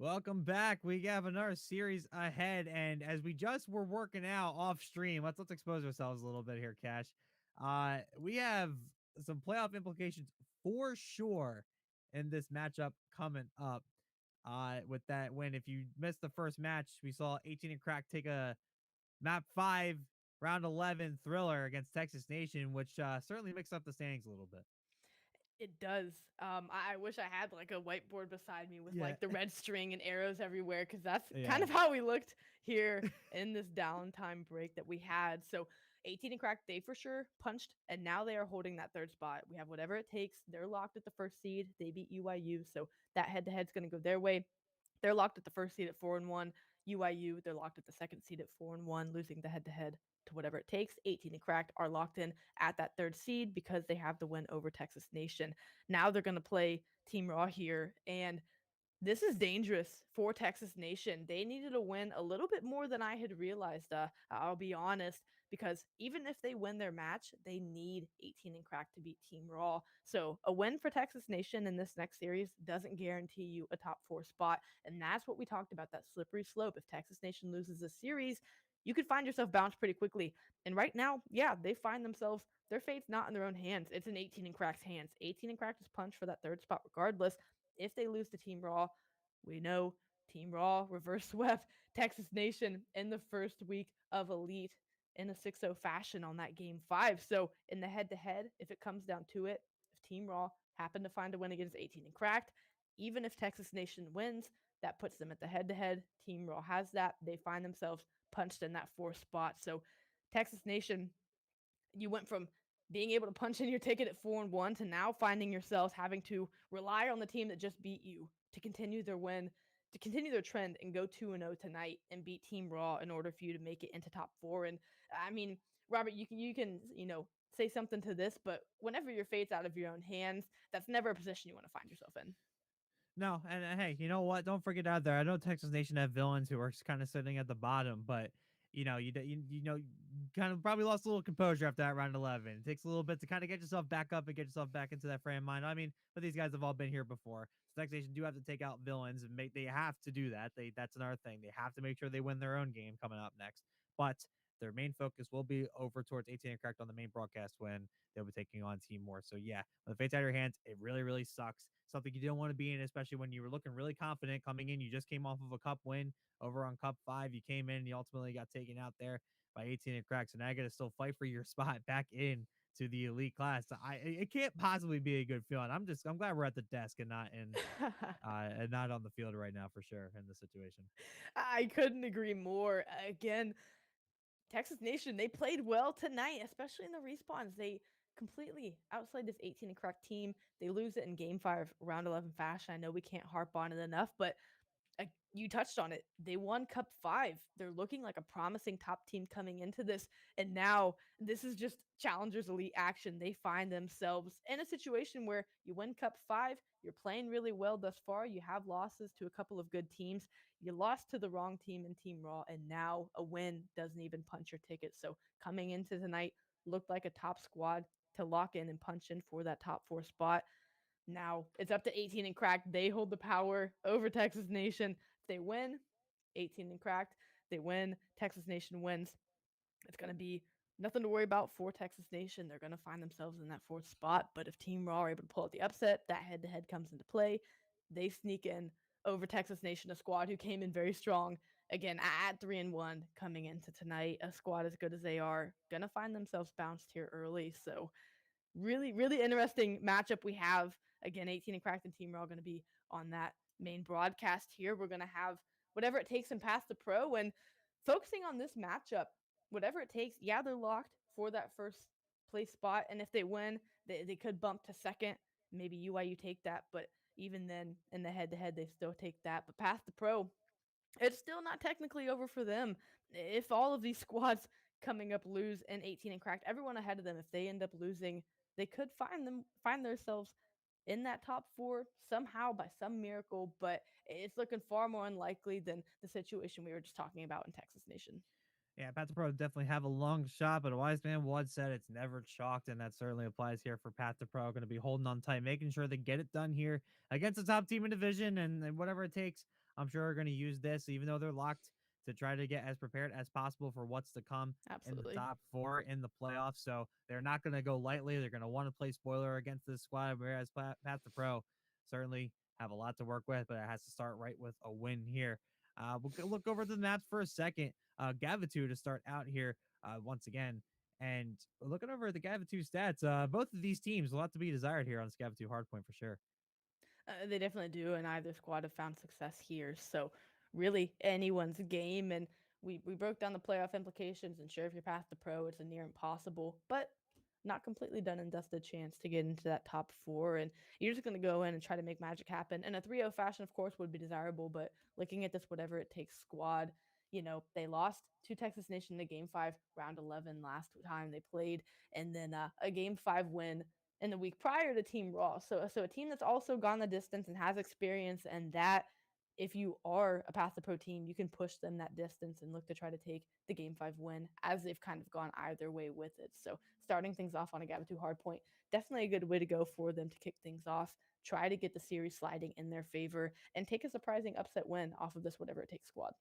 Welcome back. We have another series ahead, and as we just were working out off stream, let's expose ourselves a little bit here, Cash. We have some playoff implications for sure in this matchup coming up. With that win, if you missed the first match, we saw 18 and Crack take a map 5 round 11 thriller against Texas Nation, which certainly mixed up the standings a little bit. It does. I wish I had like a whiteboard beside me with Yeah. like the red string and arrows everywhere because that's kind Yeah. of how we looked here in this downtime break that we had. So 18 and Crack, they for sure punched, and now they are holding that third spot. We have whatever it takes. They're locked at the first seed. They beat UIU, so that head to head's going to go their way. They're locked at the first seed at 4-1. UIU, they're locked at the second seed at 4-1, losing the head to head to whatever it takes. 18 and Cracked are locked in at that third seed because they have the win over Texas Nation. Now they're going to play Team Raw here, and this is dangerous for Texas Nation. They needed a win a little bit more than I had realized. I'll be honest, because even if they win their match, they need 18 and Crack to beat Team Raw. So a win for Texas Nation in this next series doesn't guarantee you a top 4 spot. And that's what we talked about, that slippery slope. If Texas Nation loses a series, you could find yourself bounced pretty quickly. And right now, yeah, they find themselves, their fate's not in their own hands. It's in 18 and Crack's hands. 18 and Crack is punched for that third spot regardless. If they lose to Team Raw, we know Team Raw reverse swept Texas Nation in the first week of Elite in a 6-0 fashion on that game 5. So in the head to head, if it comes down to it, if Team Raw happen to find a win against 18 and Cracked, even if Texas Nation wins, that puts them at the head to head. Team Raw has that. They find themselves punched in that 4th spot. So Texas Nation, you went from being able to punch in your ticket at 4-1 to now finding yourselves having to rely on the team that just beat you to continue their win, to continue their trend and go 2-0 tonight and beat Team Raw in order for you to make it into top 4. And I mean, Robert, you can say something to this, but whenever your fate's out of your own hands, that's never a position you want to find yourself in. No, and hey, you know what? Don't forget out there. I know Texas Nation have villains who are kind of sitting at the bottom, but you kind of probably lost a little composure after that round 11. It takes a little bit to kind of get yourself back up and get yourself back into that frame of mind. I mean, but these guys have all been here before. So Texas Nation do have to take out villains and they have to do that. That's another thing. They have to make sure they win their own game coming up next. But their main focus will be over towards 18 and Cracked on the main broadcast when they'll be taking on Team Moore. So yeah, when the fate's out of your hands, it really, really sucks. Something you don't want to be in, especially when you were looking really confident coming in. You just came off of a cup win over on Cup 5. You came in, you ultimately got taken out there by 18 and Cracked. So now you got to still fight for your spot back in to the elite class. It can't possibly be a good feeling. I'm glad we're at the desk and not in and not on the field right now for sure in this situation. I couldn't agree more. Again, Texas Nation, they played well tonight, especially in the respawns. They completely outside this 18 and Cracked team. They lose it in game 5, round 11 fashion. I know we can't harp on it enough, but you touched on it. They won Cup 5. They're looking like a promising top team coming into this. And now this is just Challengers Elite action. They find themselves in a situation where you win Cup 5. You're playing really well thus far. You have losses to a couple of good teams. You lost to the wrong team in Team Raw. And now a win doesn't even punch your ticket. So coming into tonight, looked like a top squad to lock in and punch in for that top 4 spot. Now it's up to 18 and Cracked. They hold the power over Texas Nation. If they win, 18 and Cracked, they win, Texas Nation wins. It's going to be nothing to worry about for Texas Nation. They're going to find themselves in that 4th spot. But if Team Raw are able to pull out the upset, that head to head comes into play. They sneak in over Texas Nation, a squad who came in very strong. Again, at 3-1 coming into tonight, a squad as good as they are, going to find themselves bounced here early. So really, really interesting matchup we have. Again, 18 and Cracked and Team are all going to be on that main broadcast here. We're going to have whatever it takes and pass the pro. And focusing on this matchup, whatever it takes, yeah, they're locked for that first place spot. And if they win, they could bump to second. Maybe UIU take that. But even then, in the head to head, they still take that. But past the pro, it's still not technically over for them. If all of these squads coming up lose in 18 and Cracked, everyone ahead of them, if they end up losing, they could find themselves in that top 4 somehow by some miracle, but it's looking far more unlikely than the situation we were just talking about in Texas Nation. Yeah, Path to Pro definitely have a long shot, but a wise man once said it's never chalked, and that certainly applies here for Path to Pro. Going to be holding on tight, making sure they get it done here against the top team in division, and whatever it takes. I'm sure are going to use this, even though they're locked, to try to get as prepared as possible for what's to come in the Absolutely. top four in the playoffs. So they're not going to go lightly. They're going to want to play spoiler against this squad, whereas Path to Pro certainly have a lot to work with, but it has to start right with a win here. Look over the maps for a second. Gavitu to start out here once again. And looking over at the Gavitu stats, both of these teams a lot to be desired here on Gavitu Hardpoint for sure. They definitely do, and either squad have found success here. So really, anyone's game. And we broke down the playoff implications. And sure, if you're past the pro, it's a near impossible, but not completely done and dusted chance to get into that top four. And you're just going to go in and try to make magic happen. And a 3-0 fashion, of course, would be desirable. But looking at this, whatever it takes squad, they lost to Texas Nation in the game 5, round 11 last time they played, and then a game 5 win in the week prior to Team Raw. So a team that's also gone the distance and has experience, and that if you are a Path to Pro team, you can push them that distance and look to try to take the game 5 win, as they've kind of gone either way with it. So starting things off on a Gavitu hard point, definitely a good way to go for them to kick things off. Try to get the series sliding in their favor and take a surprising upset win off of this whatever it takes squad.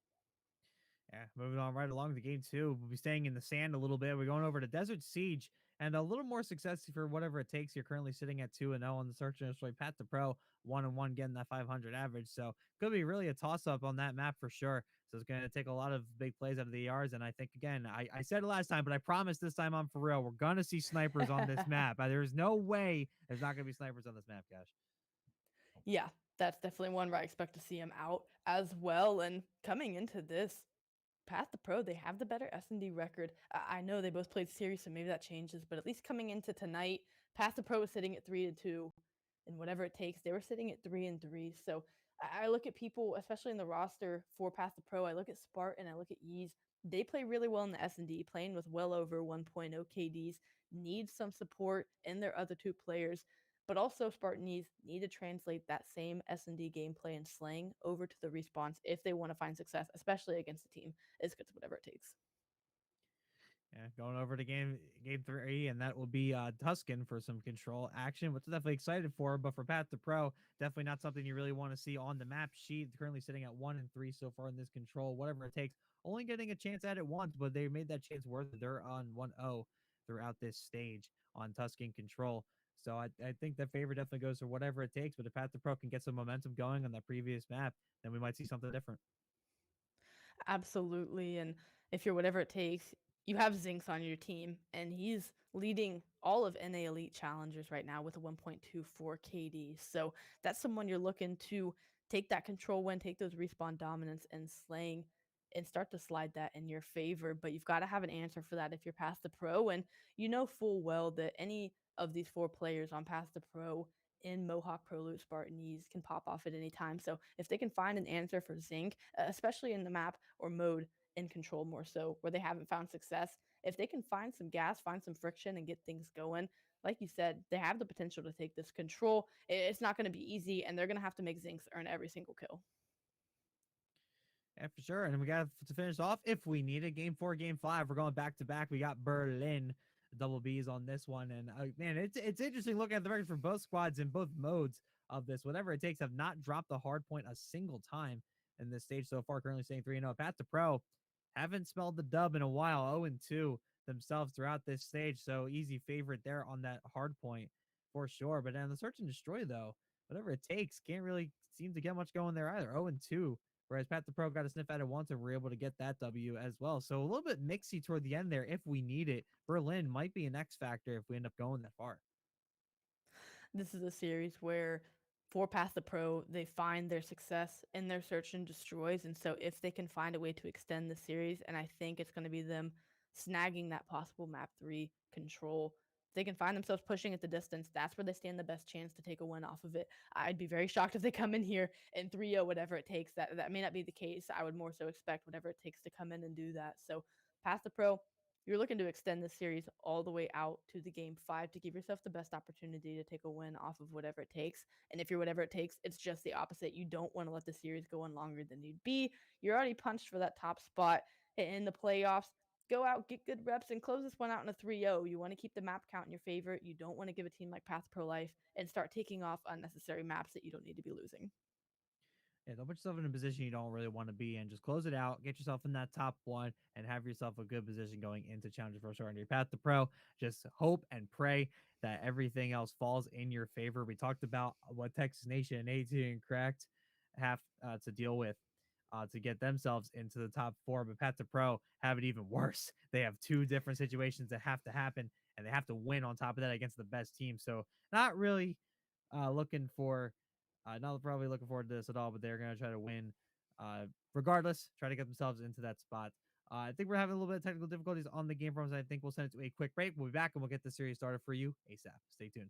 Yeah, moving on right along to game two. We'll be staying in the sand a little bit. We're going over to Desert Siege and a little more success for whatever it takes. You're currently sitting at 2-0 on the search and destroy. Path to Pro 1-1, getting that 500 average. So could be really a toss up on that map for sure. So it's going to take a lot of big plays out of the ERs. And I think, again, I said it last time, but I promise this time I'm for real. We're going to see snipers on this map. There's no way there's not going to be snipers on this map, gosh. Yeah, that's definitely one where I expect to see him out as well. And coming into this, Path to Pro, they have the better S&D record. I know they both played series, so maybe that changes, but at least coming into tonight, Path to Pro is sitting at 3-2, and whatever it takes, they were sitting at 3-3. So I look at people, especially in the roster for Path to Pro. I look at Spart and I look at Yeez. They play really well in the S&D, playing with well over 1.0 KDs. Need some support in their other two players, but also Spartanies need to translate that same S&D gameplay and slang over to the response if they want to find success, especially against a team as good as whatever it takes. Yeah, going over to game three, and that will be Tuscan for some control action, which I'm definitely excited for. But for Path to Pro, definitely not something you really want to see on the map sheet. Currently sitting at 1-3 so far in this control, whatever it takes. Only getting a chance at it once, but they made that chance worth it. They're on 1-0 throughout this stage on Tuscan control. So I think that favor definitely goes for whatever it takes. But if Path to Pro can get some momentum going on that previous map, then we might see something different. Absolutely. And if you're whatever it takes, you have Zinx on your team, and he's leading all of NA Elite challengers right now with a 1.24 KD. So that's someone you're looking to take that control win, take those respawn dominance and slaying, and start to slide that in your favor. But you've got to have an answer for that if you're past the pro. And you know full well that any of these four players on past the pro in Mohawk Pro Loot Spartanese can pop off at any time. So if they can find an answer for Zinc, especially in the map or mode in control more so, where they haven't found success, if they can find some gas, find some friction, and get things going, like you said, they have the potential to take this control. It's not going to be easy, and they're going to have to make Zinx earn every single kill. Yeah, for sure. And we got to finish off if we need it. Game four, game five. We're going back to back. We got Berlin, double B's on this one. And man, it's interesting looking at the record for both squads in both modes of this. Whatever it takes, have not dropped the hard point a single time in this stage so far. Currently staying 3-0. Path to Pro haven't smelled the dub in a while. 0-2 themselves throughout this stage. So easy favorite there on that hard point for sure. But on the search and destroy, though, whatever it takes, can't really seem to get much going there either. 0-2. Whereas Pat the Pro got a sniff at it once and we're able to get that W as well. So a little bit mixy toward the end there if we need it. Berlin might be an X factor if we end up going that far. This is a series where for Path the Pro, they find their success in their search and destroys. And so if they can find a way to extend the series, and I think it's going to be them snagging that possible map 3 control, if they can find themselves pushing at the distance, that's where they stand the best chance to take a win off of it. I'd be very shocked if they come in here and 3-0 whatever it takes. That may not be the case. I would more so expect whatever it takes to come in and do that. So Path the Pro, you're looking to extend this series all the way out to the game 5 to give yourself the best opportunity to take a win off of whatever it takes. And if you're whatever it takes, it's just the opposite. You don't want to let the series go on longer than you'd be. You're already punched for that top spot in the playoffs. go out, get good reps, and close this one out in a 3-0. You want to keep the map count in your favor. You don't want to give a team like Path Pro Life and start taking off unnecessary maps that you don't need to be losing. Yeah, don't put yourself in a position you don't really want to be in. Just close it out, get yourself in that top one, and have yourself a good position going into Challenger First or on your path to pro. Just hope and pray that everything else falls in your favor. We talked about what Texas Nation and AT and Cracked have to deal with to get themselves into the top 4, but Path to Pro have it even worse. They have 2 different situations that have to happen, and they have to win on top of that against the best team. So not really looking for not probably looking forward to this at all, but they're going to try to win regardless, try to get themselves into that spot. I think we're having a little bit of technical difficulties on the game front, so I think we'll send it to a quick break. We'll be back and we'll get the series started for you ASAP. Stay tuned.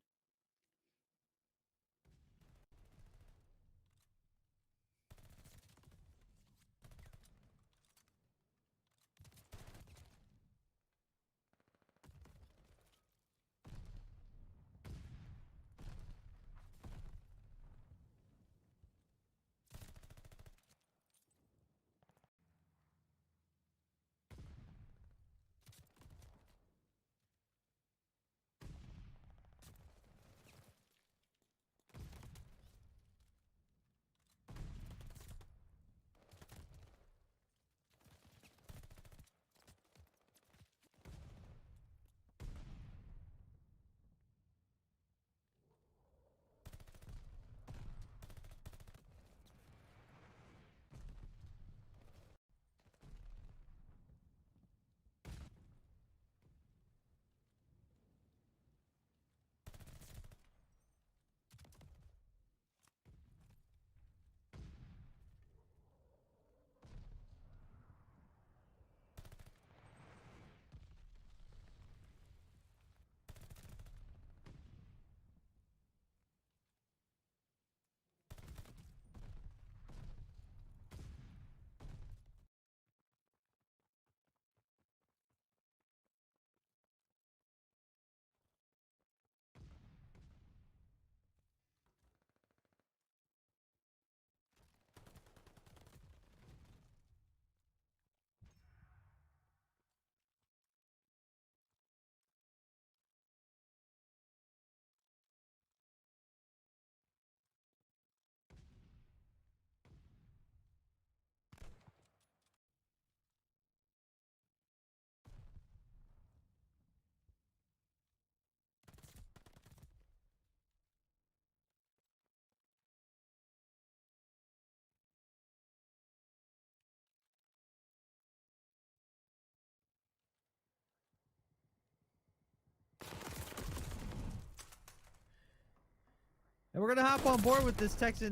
And we're going to hop on board with this Texas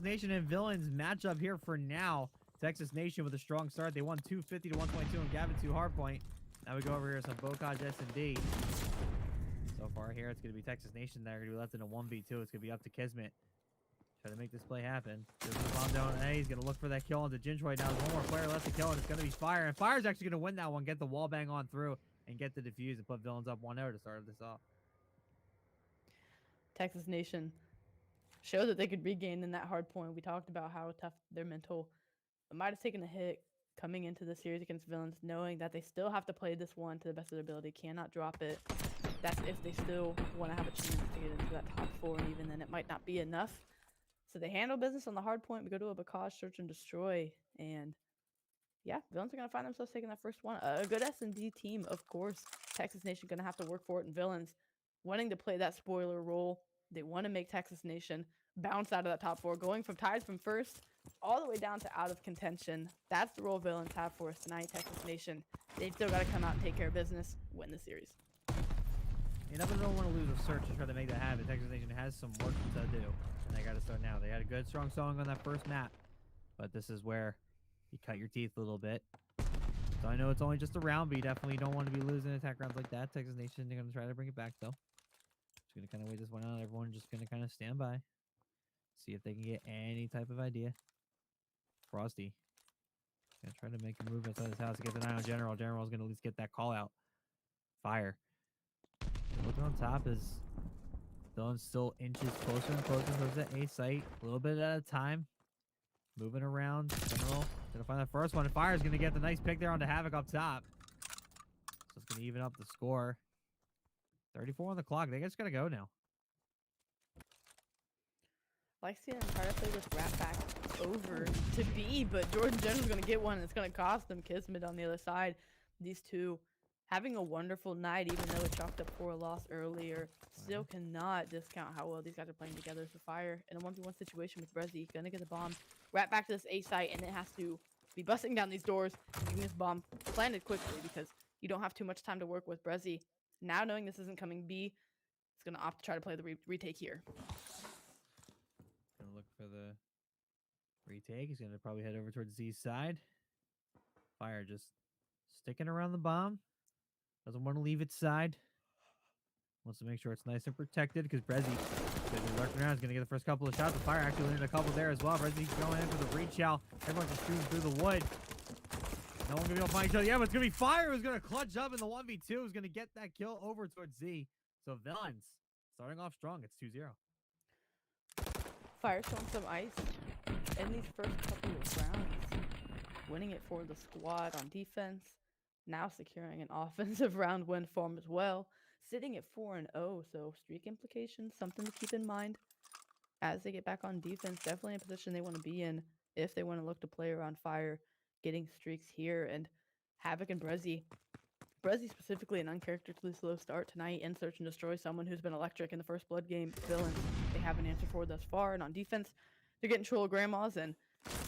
Nation and Villains matchup here for now. Texas Nation with a strong start. They won 250 to 122 and Gavin 2 hardpoint. Now we go over here to some Bocage S&D. So far here, it's going to be Texas Nation that are going to be left in a 1v2. It's going to be up to Kismet. Try to make this play happen. Just the bomb down A. He's going to look for that kill into Gintroid. Now there's one more player left to kill, and it's going to be Fire. And Fire's actually going to win that one, get the wall bang on through, and get the defuse and put Villains up 1-0 to start this off. Texas Nation showed that they could regain in that hard point. We talked about how tough their mental might have taken a hit coming into the series against Villains, knowing that they still have to play this one to the best of their ability, cannot drop it. That's if they still want to have a chance to get into that top 4, and even then it might not be enough. So they handle business on the hard point. We go to a Bocage search and destroy, and yeah, Villains are going to find themselves taking that first one. A good S&D team, of course. Texas Nation going to have to work for it, and Villains wanting to play that spoiler role. They want to make Texas Nation bounce out of that top 4, going from ties from first all the way down to out of contention. That's the role Villains have for us tonight. Texas Nation, they've still got to come out and take care of business, win the series. You never don't want to lose a search to try to make that happen. Texas Nation has some work to do, and they got to start now. They had a good, strong song on that first map, but this is where you cut your teeth a little bit. So I know it's only just a round, but you definitely don't want to be losing attack rounds like that. Texas Nation is going to try to bring it back, though. Just going to kind of wait this one out. Everyone just going to kind of stand by, see if they can get any type of idea. Frosty going to try to make a move outside his house to get an eye on General. General's going to at least get that call out. Fire. Looking on top is Dylan still inches closer and closer towards the A site. A little bit at a time. Moving around. General gonna find that first one. And Fire's gonna get the nice pick there onto Havoc up top. So it's going to even up the score. 34 on the clock. They just got to go now. Like seeing him try to play this rat back over to B, but Jordan General's going to get one, and it's going to cost them. Kismet on the other side. These two having a wonderful night, even though it chalked up for a loss earlier. Still cannot discount how well these guys are playing together. So Fire in a 1v1 situation with Brezzy, going to get the bomb right back to this A site, and it has to be busting down these doors, getting this bomb planted quickly because you don't have too much time to work with. Brezzy, now knowing this isn't coming B, it's going to opt to try to play the retake here. Gonna look for the retake. He's gonna probably head over towards Z's side. Fire just sticking around the bomb. Doesn't want to leave its side. Wants to make sure it's nice and protected because Brezzy is gonna be lurking around. He's gonna get the first couple of shots. The Fire actually landed a couple there as well. Brezzy's going in for the reach out. Everyone's just shooting through the wood. No one gonna be able to find each other. Yeah, but it's gonna be Fire who's gonna clutch up in the 1v2. Who's gonna get that kill over towards Z. So Villains starting off strong. It's 2-0. Fire showing some ice in these first couple of rounds, winning it for the squad on defense, now securing an offensive round win form as well, sitting at 4-0, so streak implications, something to keep in mind as they get back on defense. Definitely a position they want to be in if they want to look to play around Fire, getting streaks here. And Havoc and Brezzy specifically an uncharacteristically slow start tonight in Search and Destroy, someone who's been electric in the first Blood game. Villains, they have an answer for thus far. And on defense, they're getting Troll Grandmas, and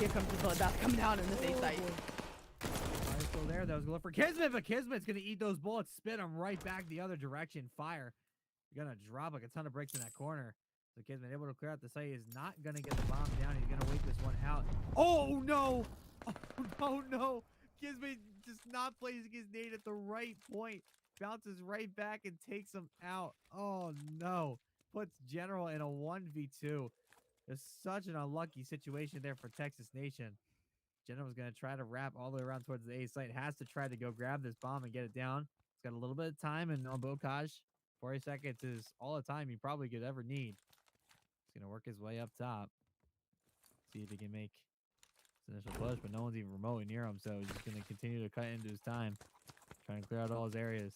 here comes the Bloodbath coming down in this A site. Fire's still there. That was going for Kismet, but Kismet's going to eat those bullets, spit them right back the other direction. Fire, you're going to drop like a ton of bricks in that corner. So Kismet able to clear out the site. He's not going to get the bomb down. He's going to wait this one out. Oh, no. Oh, no. Kismet just not placing his nade at the right point. Bounces right back and takes him out. Oh, no. Puts General in a 1v2. There's such an unlucky situation there for Texas Nation. General's going to try to wrap all the way around towards the A site. Has to try to go grab this bomb and get it down. It's got a little bit of time, and on Bokaj, 40 seconds is all the time you probably could ever need. He's going to work his way up top. See if he can make his initial push, but no one's even remotely near him, so he's just going to continue to cut into his time, trying to clear out all his areas.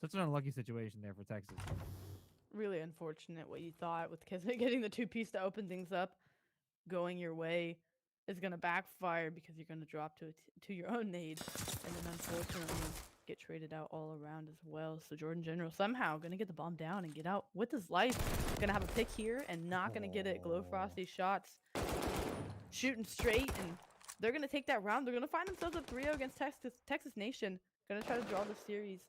Such an unlucky situation there for Texas. Really unfortunate what you thought with Kismet getting the 2-piece to open things up, going your way is going to backfire because you're going to drop to your own nade, and then unfortunately get traded out all around as well. So Jordan General somehow going to get the bomb down and get out with his life. Going to have a pick here and not going to get it. Glowfrost, these shots shooting straight, and they're going to take that round. They're going to find themselves at 3-0 against Texas Nation. Going to try to draw the series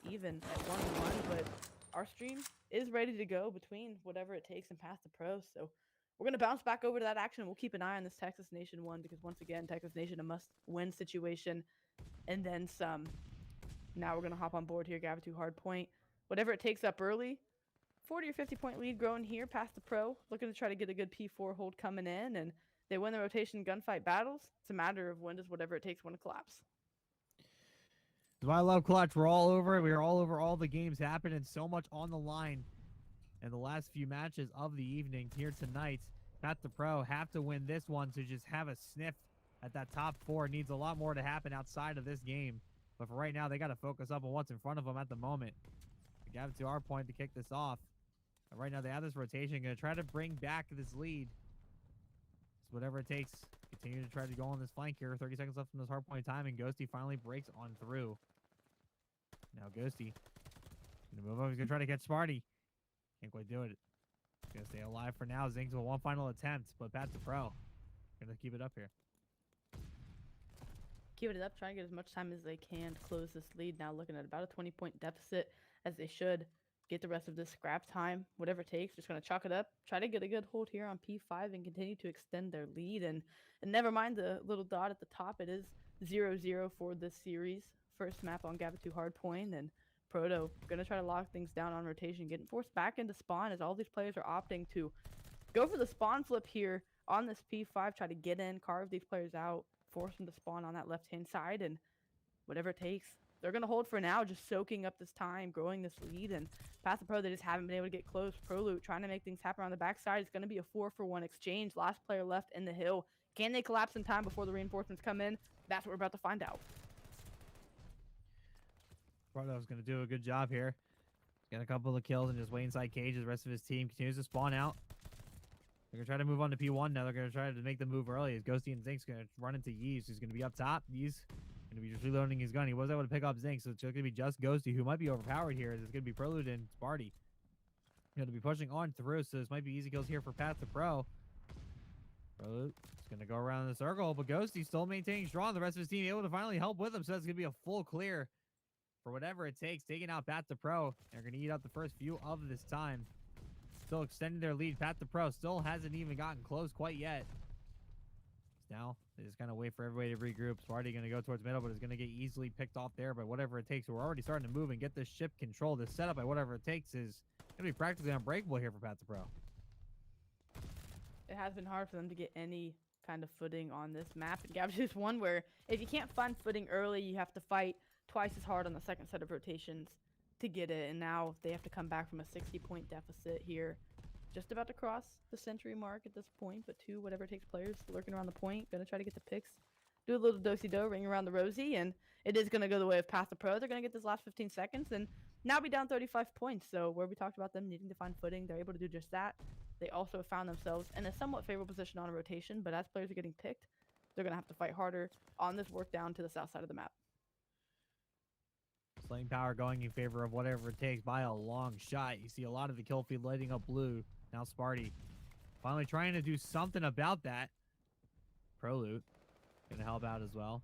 even at 1-1, but our stream is ready to go between whatever it takes and past the pro. So we're going to bounce back over to that action. We'll keep an eye on this Texas Nation one because, once again, Texas Nation a must-win situation and then some. Now we're going to hop on board here, Gavitu Hardpoint. Whatever it takes up early, 40 or 50-point lead growing here past the pro. Looking to try to get a good P4 hold coming in, and they win the rotation gunfight battles. It's a matter of when does whatever it takes want to collapse. That's why I love Clutch. We're all over it. We are all over all the games happening. So much on the line in the last few matches of the evening here tonight. Pat the Pro have to win this one to just have a sniff at that top 4. It needs a lot more to happen outside of this game. But for right now, they got to focus up on what's in front of them at the moment. We got to our point to kick this off. And right now, they have this rotation. Going to try to bring back this lead. So whatever it takes, continue to try to go on this flank here. 30 seconds left from this hardpoint time, and Ghosty finally breaks on through. Now Ghosty gonna move up. He's gonna try to catch Smarty. Can't quite do it. Gonna stay alive for now. Zings with one final attempt, but Pat the Pro gonna keep it up here. Keep it up, trying to get as much time as they can to close this lead. Now looking at about a 20-point deficit, as they should get the rest of this scrap time, whatever it takes. Just gonna chalk it up, try to get a good hold here on P5 and continue to extend their lead. And never mind the little dot at the top. It is 0-0 for this series. First map on Gavitu Hardpoint, and Proto gonna try to lock things down on rotation, getting forced back into spawn as all these players are opting to go for the spawn flip here on this P5, try to get in, carve these players out, force them to spawn on that left-hand side, and whatever it takes. They're gonna hold for now, just soaking up this time, growing this lead, and past the pro, they just haven't been able to get close. Proloot trying to make things happen on the backside. It's gonna be a 4-for-1 exchange. Last player left in the hill. Can they collapse in time before the reinforcements come in? That's what we're about to find out. Proto's going to do a good job here. He's got a couple of kills and just wait inside cages. The rest of his team continues to spawn out. They're going to try to move on to P1 now. They're going to try to make the move early. As Ghosty and Zink's going to run into Yeez, who's going to be up top. Yeez going to be just reloading his gun. He was able to pick up Zink, so it's going to be just Ghosty, who might be overpowered here. It's going to be Prelude and Sparty. Going to be pushing on through, so this might be easy kills here for Path to Pro. Prelude is going to go around in the circle, but Ghosty still maintaining strong. The rest of his team able to finally help with him, so that's going to be a full clear for whatever it takes, taking out Path to Pro. They're going to eat up the first few of this time. Still extending their lead. Path to Pro still hasn't even gotten close quite yet. Now, they just kind of wait for everybody to regroup. Sparty going to go towards middle, but is going to get easily picked off there by whatever it takes. So we're already starting to move and get this ship controlled. This setup by whatever it takes is going to be practically unbreakable here for Path to Pro. It has been hard for them to get any kind of footing on this map. And Gab's just one where if you can't find footing early, you have to fight twice as hard on the second set of rotations to get it. And now they have to come back from a 60-point deficit here. Just about to cross the century mark at this point, but two whatever it takes players lurking around the point. Gonna try to get the picks. Do a little do-si-do, ring around the rosy, and it is gonna go the way of Path to Pro. They're gonna get this last 15 seconds and now be down 35 points. So where we talked about them needing to find footing, they're able to do just that. They also found themselves in a somewhat favorable position on a rotation, but as players are getting picked, they're gonna have to fight harder on this work down to the south side of the map. Slaying power going in favor of whatever it takes by a long shot. You see a lot of the kill feed lighting up blue. Now Sparty finally trying to do something about that. Prelude going to help out as well.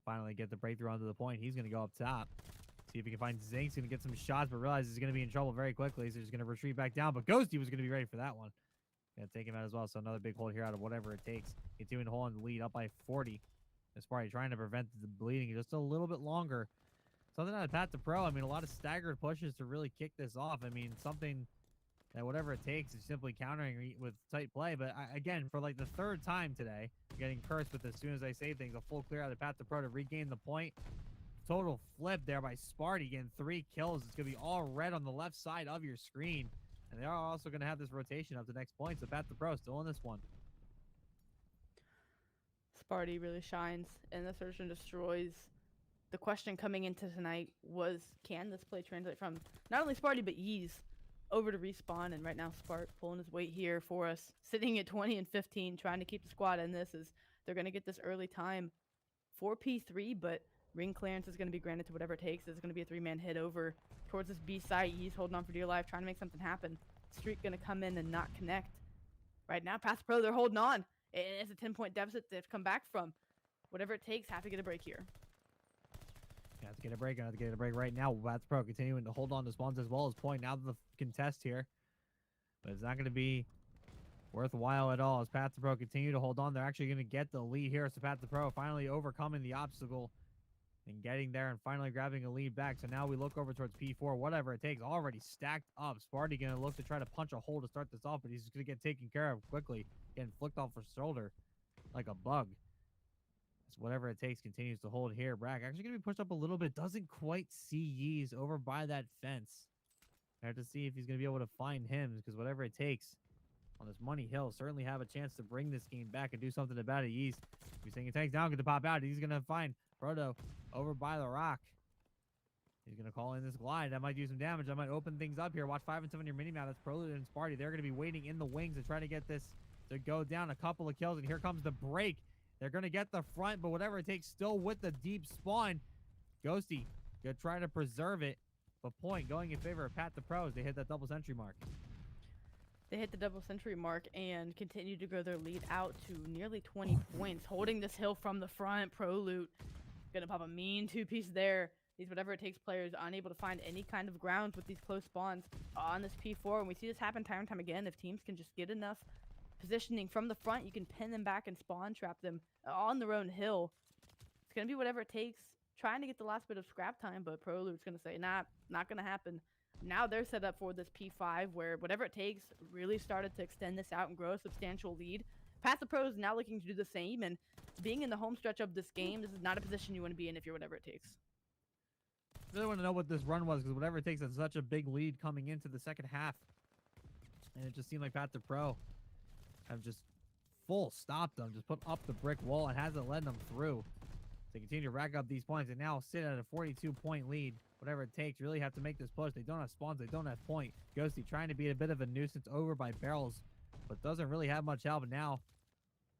Finally get the breakthrough onto the point. He's going to go up top. See if he can find Zink's going to get some shots, but realizes he's going to be in trouble very quickly. So he's going to retreat back down. But Ghosty was going to be ready for that one. Going to take him out as well. So another big hold here out of whatever it takes. Continuing to hold on the lead up by 40. And Sparty trying to prevent the bleeding just a little bit longer. Something out of Path to Pro. I mean, a lot of staggered pushes to really kick this off. I mean, something that whatever it takes is simply countering with tight play. But again, for like the third time today, getting cursed with as soon as I say things, a full clear out of Path to Pro to regain the point. Total flip there by Sparty, getting 3 kills. It's going to be all red on the left side of your screen. And they are also going to have this rotation up to next point. So Path to Pro still in this one. Sparty really shines, and the Search and Destroys. The question coming into tonight was, can this play translate from not only Sparty, but Yeez over to Respawn? And right now, Spart pulling his weight here for us, sitting at 20 and 15, trying to keep the squad in this. Is they're going to get this early time for P3, but ring clearance is going to be granted to whatever it takes. It's going to be a 3-man hit over towards this B side. Yeez holding on for dear life, trying to make something happen. Streak going to come in and not connect. Right now, Path Pro, they're holding on. And it's a 10-point deficit they've come back from. Whatever it takes, have to get a break here. Have to get a break. Have to get a break right now. Path to Pro continuing to hold on to spawns as well as point out the contest here. But it's not going to be worthwhile at all as Path to Pro continue to hold on. They're actually going to get the lead here. So Path to Pro finally overcoming the obstacle and getting there and finally grabbing a lead back. So now we look over towards P4. Whatever it takes. Already stacked up. Sparty going to look to try to punch a hole to start this off, but he's just going to get taken care of quickly. Getting flicked off his shoulder like a bug. So whatever it takes continues to hold here. Brack actually going to be pushed up a little bit. Doesn't quite see Yeez over by that fence. I have to see if he's going to be able to find him, because whatever it takes on this money hill certainly have a chance to bring this game back and do something about it. Yeez, he's saying tanks down, going to pop out. He's going to find Proto over by the rock. He's going to call in this glide. That might do some damage. That might open things up here. Watch 5 and 7 on your mini map. That's Prelude and Sparty. They're going to be waiting in the wings to try to get this to go down. A couple of kills, and here comes the break. They're going to get the front, but whatever it takes, still with the deep spawn. Ghosty going to try to preserve it. But point going in favor of Path to Pro as they hit that double century mark. They hit the double century mark and continue to grow their lead out to nearly 20 points. Holding this hill from the front. Prelude going to pop a mean 2-piece there. These whatever it takes players unable to find any kind of ground with these close spawns on this P4. And we see this happen time and time again. If teams can just get enough positioning from the front, you can pin them back and spawn trap them on their own hill. It's going to be whatever it takes, trying to get the last bit of scrap time, but Prelude's going to say, nah, not going to happen. Now they're set up for this P5 where whatever it takes really started to extend this out and grow a substantial lead. Path to Pro is now looking to do the same, and being in the home stretch of this game, this is not a position you want to be in if you're whatever it takes. Really want to know what this run was, because whatever it takes, it's such a big lead coming into the second half. And it just seemed like Path to Pro have just full stopped them, just put up the brick wall. It hasn't led them through. to continue to rack up these points and now sit at a 42-point lead. Whatever it takes, really have to make this push. They don't have spawns. They don't have point. Ghosty trying to be a bit of a nuisance over by barrels, but doesn't really have much help now.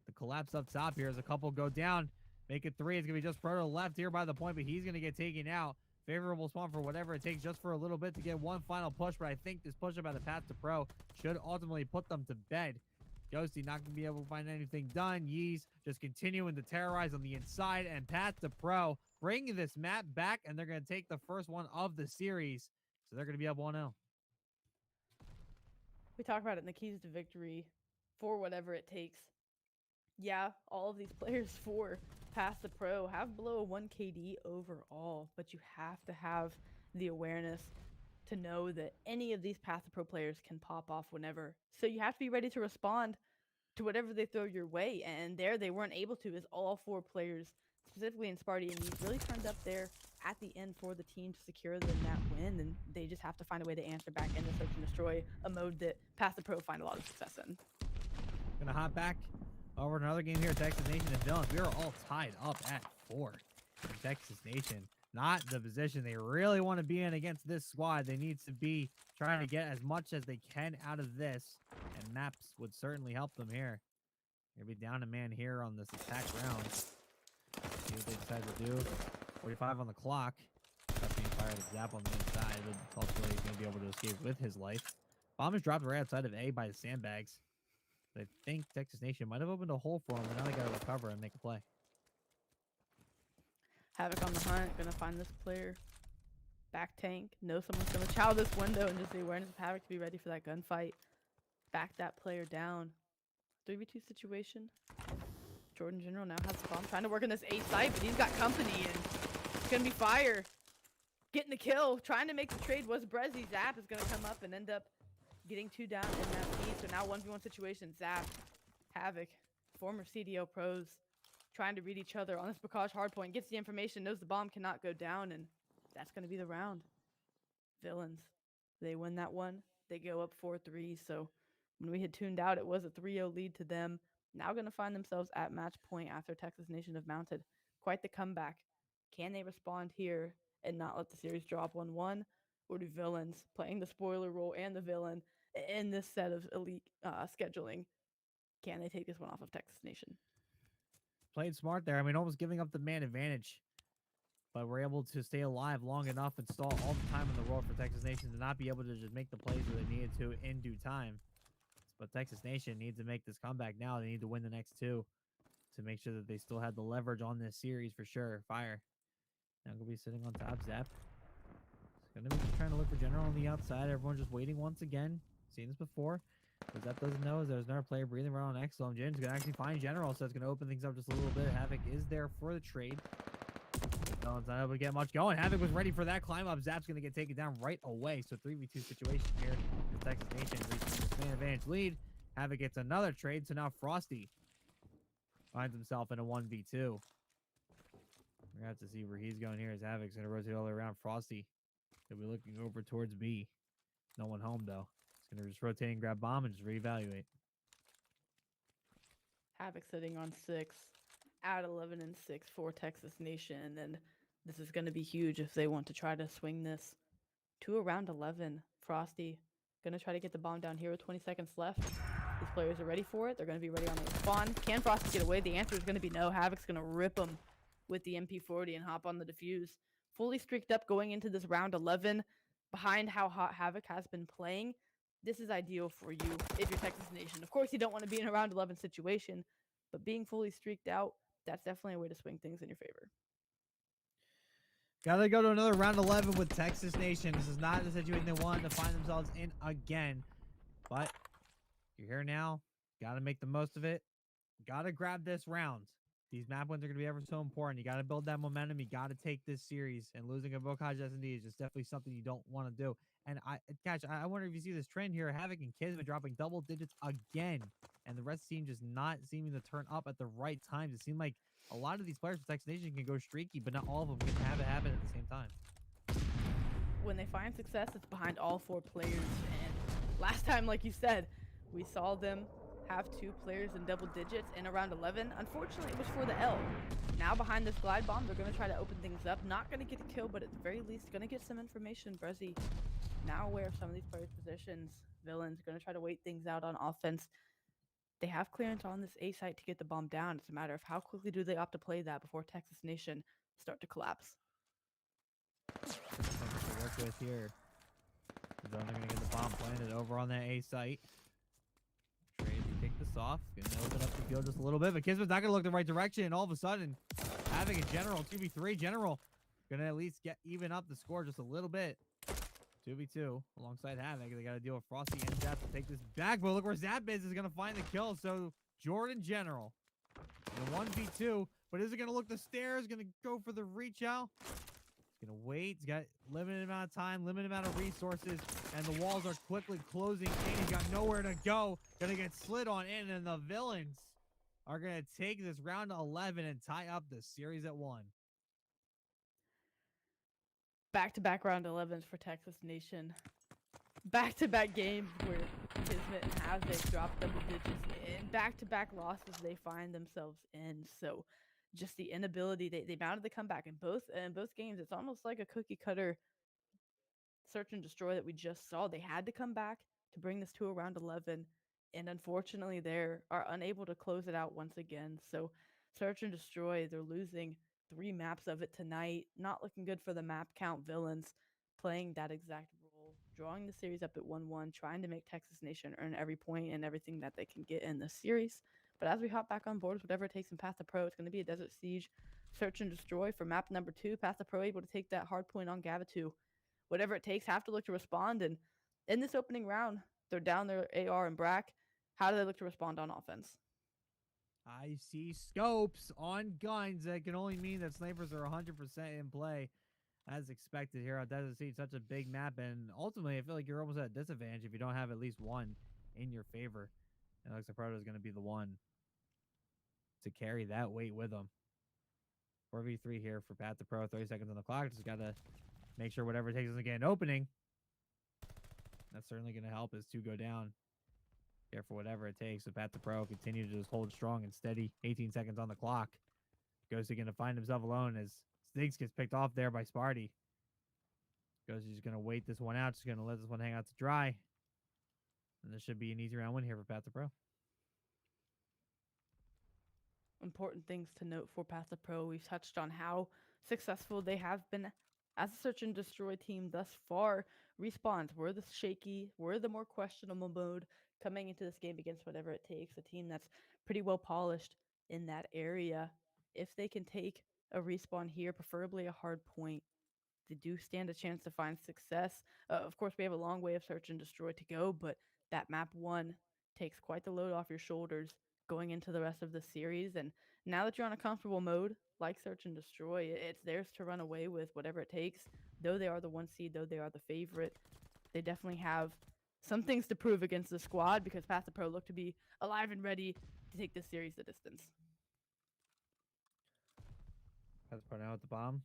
The collapse up top here as a couple go down. Make it 3. It's going to be just Pro to the left here by the point, but he's going to get taken out. Favorable spawn for whatever it takes just for a little bit to get one final push, but I think this push up at the path to Pro should ultimately put them to bed. Ghosty not going to be able to find anything done. Yeez just continuing to terrorize on the inside, and Path to Pro bringing this map back, and they're going to take the first one of the series. So they're going to be up 1-0. We talk about it in the keys to victory for whatever it takes. Yeah, all of these players for Path to Pro have below a 1 KD overall, but you have to have the awareness to know that any of these Path to Pro players can pop off whenever. So you have to be ready to respond to whatever they throw your way. And there they weren't able to, as all 4 players, specifically in Sparty and Yeez, really turned up there at the end for the team to secure them that win. And they just have to find a way to answer back in the search and destroy, a mode that Path to Pro find a lot of success in. Gonna hop back over another game here, Texas Nation and Villains. We are all tied up at 4. Texas Nation, not the position they really want to be in against this squad. They need to be trying to get as much as they can out of this, and maps would certainly help them here. Gonna be down a man here on this attack round. See what they decide to do. 45 on the clock. That's being fired at Zap on the inside, but ultimately he's gonna be able to escape with his life. Bomb is dropped right outside of A by the sandbags. I think Texas Nation might have opened a hole for him, and now they got to recover and make a play. Havoc on the hunt, gonna find this player. Back tank, know someone's gonna chow this window, and just the awareness of Havoc to be ready for that gunfight. Back that player down. 3v2 situation. Jordan General now has the bomb, trying to work in this A site, but he's got company, and it's gonna be fire. Getting the kill, trying to make the trade was Brezzy. Zap is gonna come up and end up getting 2 down in that lead. So now 1v1 situation. Zap, Havoc, former CDO pros, trying to read each other on this Bacage hardpoint. Gets the information, knows the bomb cannot go down, and that's going to be the round. Villains, they win that one. They go up 4-3. So when we had tuned out, it was a 3-0 lead to them. Now going to find themselves at match point after Texas Nation have mounted quite the comeback. Can they respond here and not let the series drop 1-1? Or do Villains, playing the spoiler role and the villain in this set of elite scheduling, can they take this one off of Texas Nation? Played smart there. I mean, almost giving up the man advantage, but we're able to stay alive long enough and stall all the time in the world for Texas Nation to not be able to just make the plays that they needed to in due time. But Texas Nation needs to make this comeback now. They need to win the next 2 to make sure that they still have the leverage on this series for sure. Fire. Now going to be sitting on top. Zap. Gonna be just trying to look for General on the outside. Everyone's just waiting once again. Seen this before. What Zap doesn't know is there's another player breathing around on X. So Jin's gonna actually find General, so it's gonna open things up just a little bit. Havoc is there for the trade. No, it's not able to get much going. Havoc was ready for that climb up. Zap's gonna get taken down right away. So 3v2 situation here. The Texas Nation reaches this man advantage lead. Havoc gets another trade, so now Frosty finds himself in a 1v2. We're gonna have to see where he's going here as Havoc's gonna rotate all the way around. Frosty he'll be looking over towards B. No one home, though. He's going to just rotate and grab bomb and just reevaluate. Havoc sitting on 6, at 11 and 6 for Texas Nation. And this is going to be huge if they want to try to swing this to around 11. Frosty going to try to get the bomb down here with 20 seconds left. These players are ready for it. They're going to be ready on the spawn. Can Frosty get away? The answer is going to be no. Havoc's going to rip him with the MP40 and hop on the defuse. Fully streaked up going into this round 11. Behind how hot Havoc has been playing, this is ideal for you if you're Texas Nation. Of course, you don't want to be in a round 11 situation, but being fully streaked out, that's definitely a way to swing things in your favor. Gotta go to another round 11 with Texas Nation. This is not the situation they wanted to find themselves in again, but you're here now. Gotta make the most of it. Gotta grab this round. These map wins are going to be ever so important. You got to build that momentum. You got to take this series. And losing a Bocage S&D is just definitely something you don't want to do. And I wonder if you see this trend here. Havoc and Kids have been dropping double digits again. And the rest of the team just not seeming to turn up at the right times. It seemed like a lot of these players for Texas Nation can go streaky, but not all of them can have it happen at the same time. When they find success, it's behind all 4 players. And last time, like you said, we saw them have two players in double digits in around 11. Unfortunately, it was for the L. Now behind this glide bomb, they're going to try to open things up. Not going to get a kill, but at the very least, going to get some information. Brezzy now aware of some of these players' positions. Villains going to try to wait things out on offense. They have clearance on this A site to get the bomb down. It's a matter of how quickly do they opt to play that before Texas Nation start to collapse. Something to work with here. They're going to get the bomb planted over on that A site. Trade to kick this off. Going to open up the field just a little bit, but Kismet's not going to look the right direction. And all of a sudden, having a General, 2v3 General, going to at least even up the score just a little bit. 2v2 alongside Havoc. They got to deal with Frosty and Zap to take this back. But look where Zapbiz is going to find the kill. So Jordan General in a 1v2. But is it going to look the stairs? Going to go for the reach out. He's going to wait. He's got limited amount of time, limited amount of resources. And the walls are quickly closing in. He's got nowhere to go. Going to get slid on in. And the Villains are going to take this round 11 and tie up the series at 1. Back-to-back round 11s for Texas Nation. Back-to-back games where Kismet and Havoc drop double digits, and back-to-back losses they find themselves in. So just the inability, they mounted the comeback in both games. It's almost like a cookie cutter search and destroy that we just saw. They had to come back to bring this to a round 11, and unfortunately they are unable to close it out once again. So search and destroy, they're losing 3 maps of it tonight. Not looking good for the map count. Villains playing that exact role, drawing the series up at 1-1, trying to make Texas Nation earn every point and everything that they can get in the series. But as we hop back on board, whatever it takes in Path to Pro, it's going to be a Desert Siege search and destroy for map number 2. Path to Pro able to take that hard point on Gavatu. Whatever it takes, have to look to respond. And in this opening round, they're down their AR and Brack. How do they look to respond on offense? I see scopes on guns. That can only mean that snipers are 100% in play, as expected here on Desert Siege. Such a big map, and ultimately, I feel like you're almost at a disadvantage if you don't have at least one in your favor. And it looks like Proto is going to be the one to carry that weight with them. 4v3 here for Path to Pro. 30 seconds on the clock. Just got to make sure whatever it takes us to get an opening. That's certainly going to help as 2 go down. Care for whatever it takes. So Path to Pro continue to just hold strong and steady. 18 seconds on the clock. Ghosty going to find himself alone as Stiggs gets picked off there by Sparty. Ghosty's just going to wait this one out. Just going to let this one hang out to dry. And this should be an easy round win here for Path to Pro. Important things to note for Path to Pro. We've touched on how successful they have been as a search and destroy team thus far. Respawns were the shaky, were the more questionable mode coming into this game against whatever it takes. A team that's pretty well polished in that area. If they can take a respawn here, preferably a hard point, they do stand a chance to find success. Of course, we have a long way of search and destroy to go, but that map 1 takes quite the load off your shoulders going into the rest of the series. And now that you're on a comfortable mode like search and destroy, it's theirs to run away with whatever it takes. Though they are the 1 seed, though they are the favorite, they definitely have some things to prove against the squad, because Path to Pro look to be alive and ready to take this series the distance. Path to Pro now with the bomb.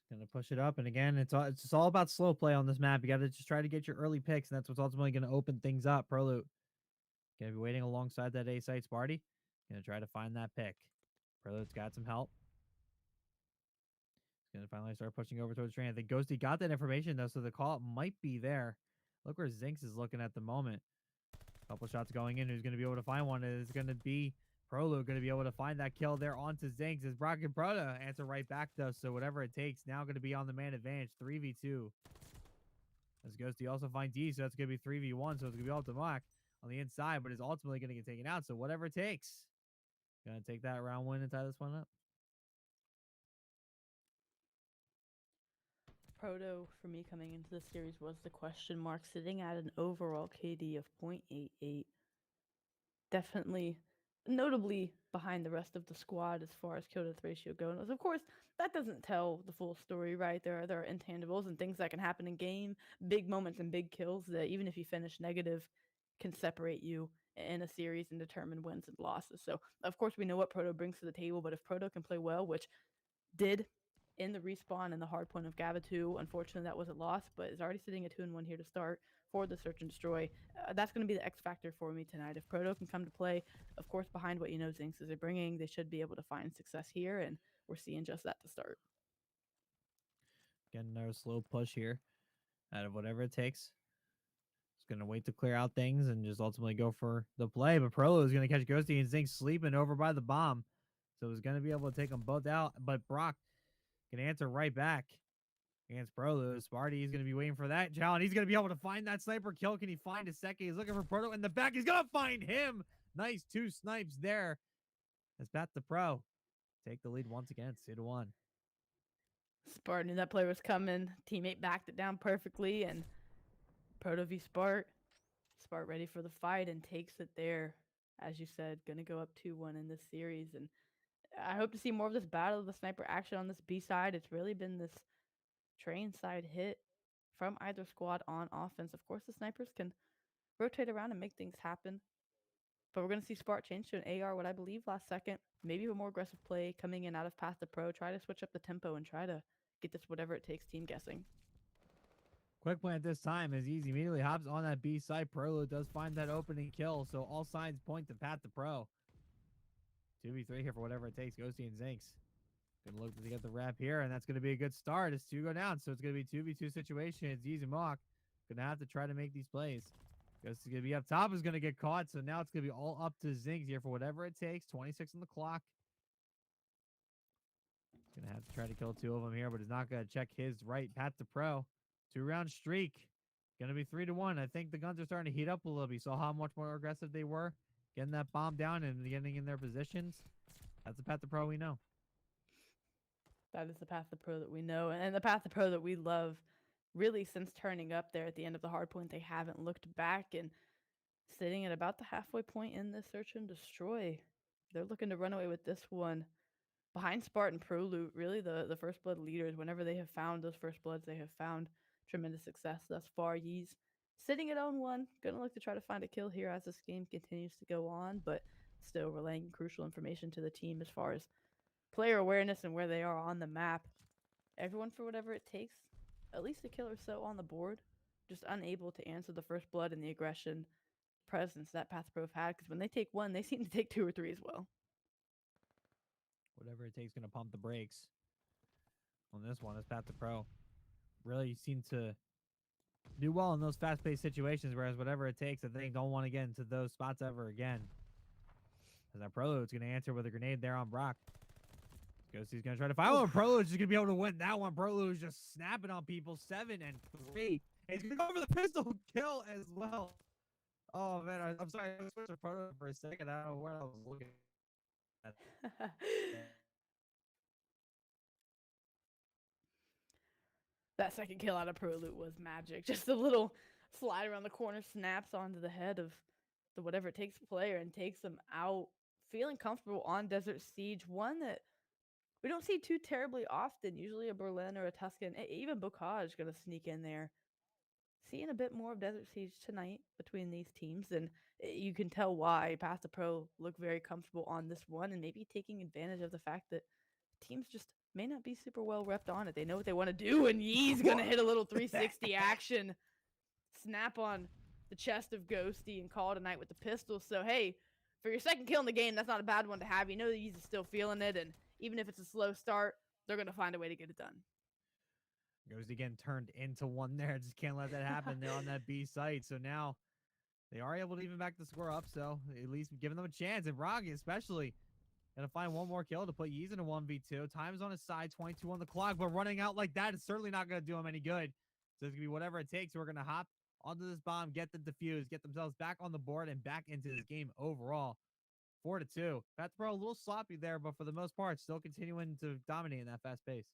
Gonna push it up, and again, it's just all about slow play on this map. You got to just try to get your early picks, and that's what's ultimately going to open things up. Proloot gonna be waiting alongside that A site Sparty. Gonna try to find that pick. Proloot's got some help. He's gonna finally start pushing over towards train. I think Ghosty got that information though, so the call might be there. Look where Zinx is looking at the moment. Couple shots going in. Who's gonna be able to find one? It is gonna be Prolo going to be able to find that kill there onto Zinx as Brock and Proto answer right back though. So whatever it takes, now going to be on the man advantage. 3v2. As Ghosty also find D, so that's going to be 3v1. So it's going to be up to Mock on the inside, but is ultimately going to get taken out. So whatever it takes. Going to take that round win and tie this one up. Proto, for me, coming into the series was the question mark, sitting at an overall KD of 0.88. Definitely notably behind the rest of the squad as far as kill death ratio goes. Of course, that doesn't tell the full story, right? There are intangibles and things that can happen in game, big moments and big kills that even if you finish negative can separate you in a series and determine wins and losses. So of course we know what Proto brings to the table, but if Proto can play well, which did in the respawn and the hard point of Gavatu, unfortunately that was a loss, but is already sitting at 2-1 here to start. for the search and destroy. That's going to be the X factor for me tonight. If Proto can come to play, of course, behind what Zinx is bringing, they should be able to find success here, and we're seeing just that to start. Getting another slow push here out of whatever it takes. Just gonna wait to clear out things and just ultimately go for the play. But Prolo is gonna catch Ghosty and Zink sleeping over by the bomb. So he's gonna be able to take them both out. But Brock can answer right back against Prolo. Sparty is gonna be waiting for that challenge. He's gonna be able to find that sniper kill. Can he find a second? He's looking for Proto in the back. He's gonna find him. Nice 2 snipes there. As Pat the Pro take the lead once again, 2-1. Spart knew that play was coming. Teammate backed it down perfectly, and Proto v Spart. Spart ready for the fight and takes it there. As you said, gonna go up 2-1 in this series, and I hope to see more of this battle of the sniper action on this B side. It's really been this train side hit from either squad on offense. Of course, the snipers can rotate around and make things happen, but we're going to see Spart change to an AR, what I believe last second. Maybe a more aggressive play coming in out of Path to Pro. Try to switch up the tempo and try to get this whatever it takes team guessing. Quick plan at this time as Easy immediately hops on that B side. Prolo does find that opening kill, so all signs point to Pat the Pro. 2v3 here for whatever it takes. Ghosty and Zinx. Gonna look to get the wrap here, and that's gonna be a good start. It's 2 go down, so it's gonna be 2v2 situation. It's Easy Mock gonna have to try to make these plays. Ghosty's gonna be up top, is gonna get caught, so now it's gonna be all up to Zinx here for whatever it takes. 26 on the clock. He's gonna have to try to kill 2 of them here, but he's not gonna check his right. Pat the Pro. 2-round streak. Gonna be 3-1. I think the guns are starting to heat up a little bit. You saw how much more aggressive they were getting that bomb down and getting in their positions. That's the Pat the Pro we know. That is the Path to Pro that we know, and the Path to Pro that we love. Really, since turning up there at the end of the hard point, they haven't looked back, and sitting at about the halfway point in this search and destroy. They're looking to run away with this one. Behind Spartan Pro Loot, really the First Blood leaders, whenever they have found those First Bloods, they have found tremendous success thus far. Yee's sitting at own 1, gonna look to try to find a kill here as this game continues to go on, but still relaying crucial information to the team as far as player awareness and where they are on the map. Everyone for whatever it takes, at least a kill or so on the board, just unable to answer the First Blood and the aggression presence that Path Pro have had, because when they take 1, they seem to take 2 or 3 as well. Whatever it takes, gonna pump the brakes on this one. As Pat the Pro really seem to do well in those fast-paced situations, whereas whatever it takes, I think don't want to get into those spots ever again. As that Prolo is gonna answer with a grenade there on Brock. Ghosty's gonna try to fight one. Prolo is just gonna be able to win that one. Prolo is just snapping on people. 7 and 3. And he's gonna go for the pistol kill as well. Oh man, I'm sorry. I switched to Prolo for a second. I don't know where I was looking at. That second kill out of Pro Loot was magic. Just a little slide around the corner, snaps onto the head of the whatever it takes player and takes them out. Feeling comfortable on Desert Siege, one that we don't see too terribly often. Usually a Berlin or a Tuscan, even Bocage going to sneak in there. Seeing a bit more of Desert Siege tonight between these teams, and you can tell why Path to Pro look very comfortable on this one, and maybe taking advantage of the fact that teams just may not be super well repped on it. They know what they want to do, and Yee's going to hit a little 360 action, snap on the chest of Ghosty, and call it a night with the pistol. So, hey, for your second kill in the game, that's not a bad one to have. You know that Yee's is still feeling it, and even if it's a slow start, they're going to find a way to get it done. Goes again turned into one there. Just can't let that happen. They're on that B site. So now they are able to even back the score up. So at least giving them a chance. And Rocky especially gonna find one more kill to put Yeez in a 1v2. Time's on his side, 22 on the clock, but running out like that is certainly not gonna do him any good. So it's gonna be whatever it takes. We're gonna hop onto this bomb, get the defuse, get themselves back on the board and back into this game overall. 4-2. Pat Pro a little sloppy there, but for the most part, still continuing to dominate in that fast pace.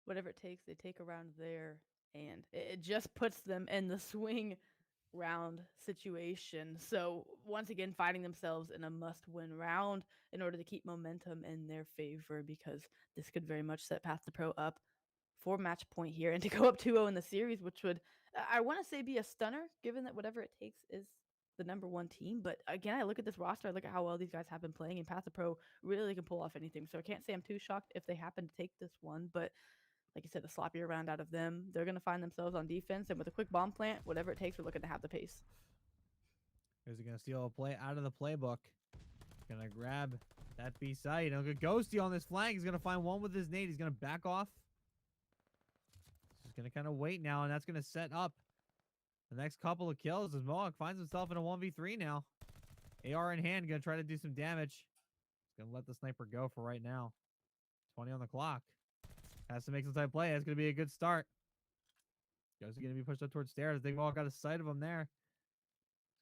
Whatever it takes, they take a round there, and it just puts them in the swing round situation. So once again, finding themselves in a must-win round in order to keep momentum in their favor, because this could very much set Path to Pro up for match point here and to go up 2-0 in the series, which would, I want to say, be a stunner, given that whatever it takes is the number 1 team. But again, I look at this roster, I look at how well these guys have been playing, and Path to Pro really can pull off anything. So I can't say I'm too shocked if they happen to take this one, but like you said, a sloppier round out of them. They're going to find themselves on defense, and with a quick bomb plant, whatever it takes, we're looking to have the pace. Is he gonna steal a play out of the playbook? Gonna grab that B site. And Ghosty on this flank. He's gonna find one with his nade. He's gonna back off. He's gonna kind of wait now, and that's gonna set up the next couple of kills as Mohawk finds himself in a 1v3 now. AR in hand, gonna try to do some damage. He's gonna let the sniper go for right now. 20 on the clock. Has to make some type play. That's gonna be a good start. Ghosty gonna be pushed up towards stairs. They all got a sight of him there.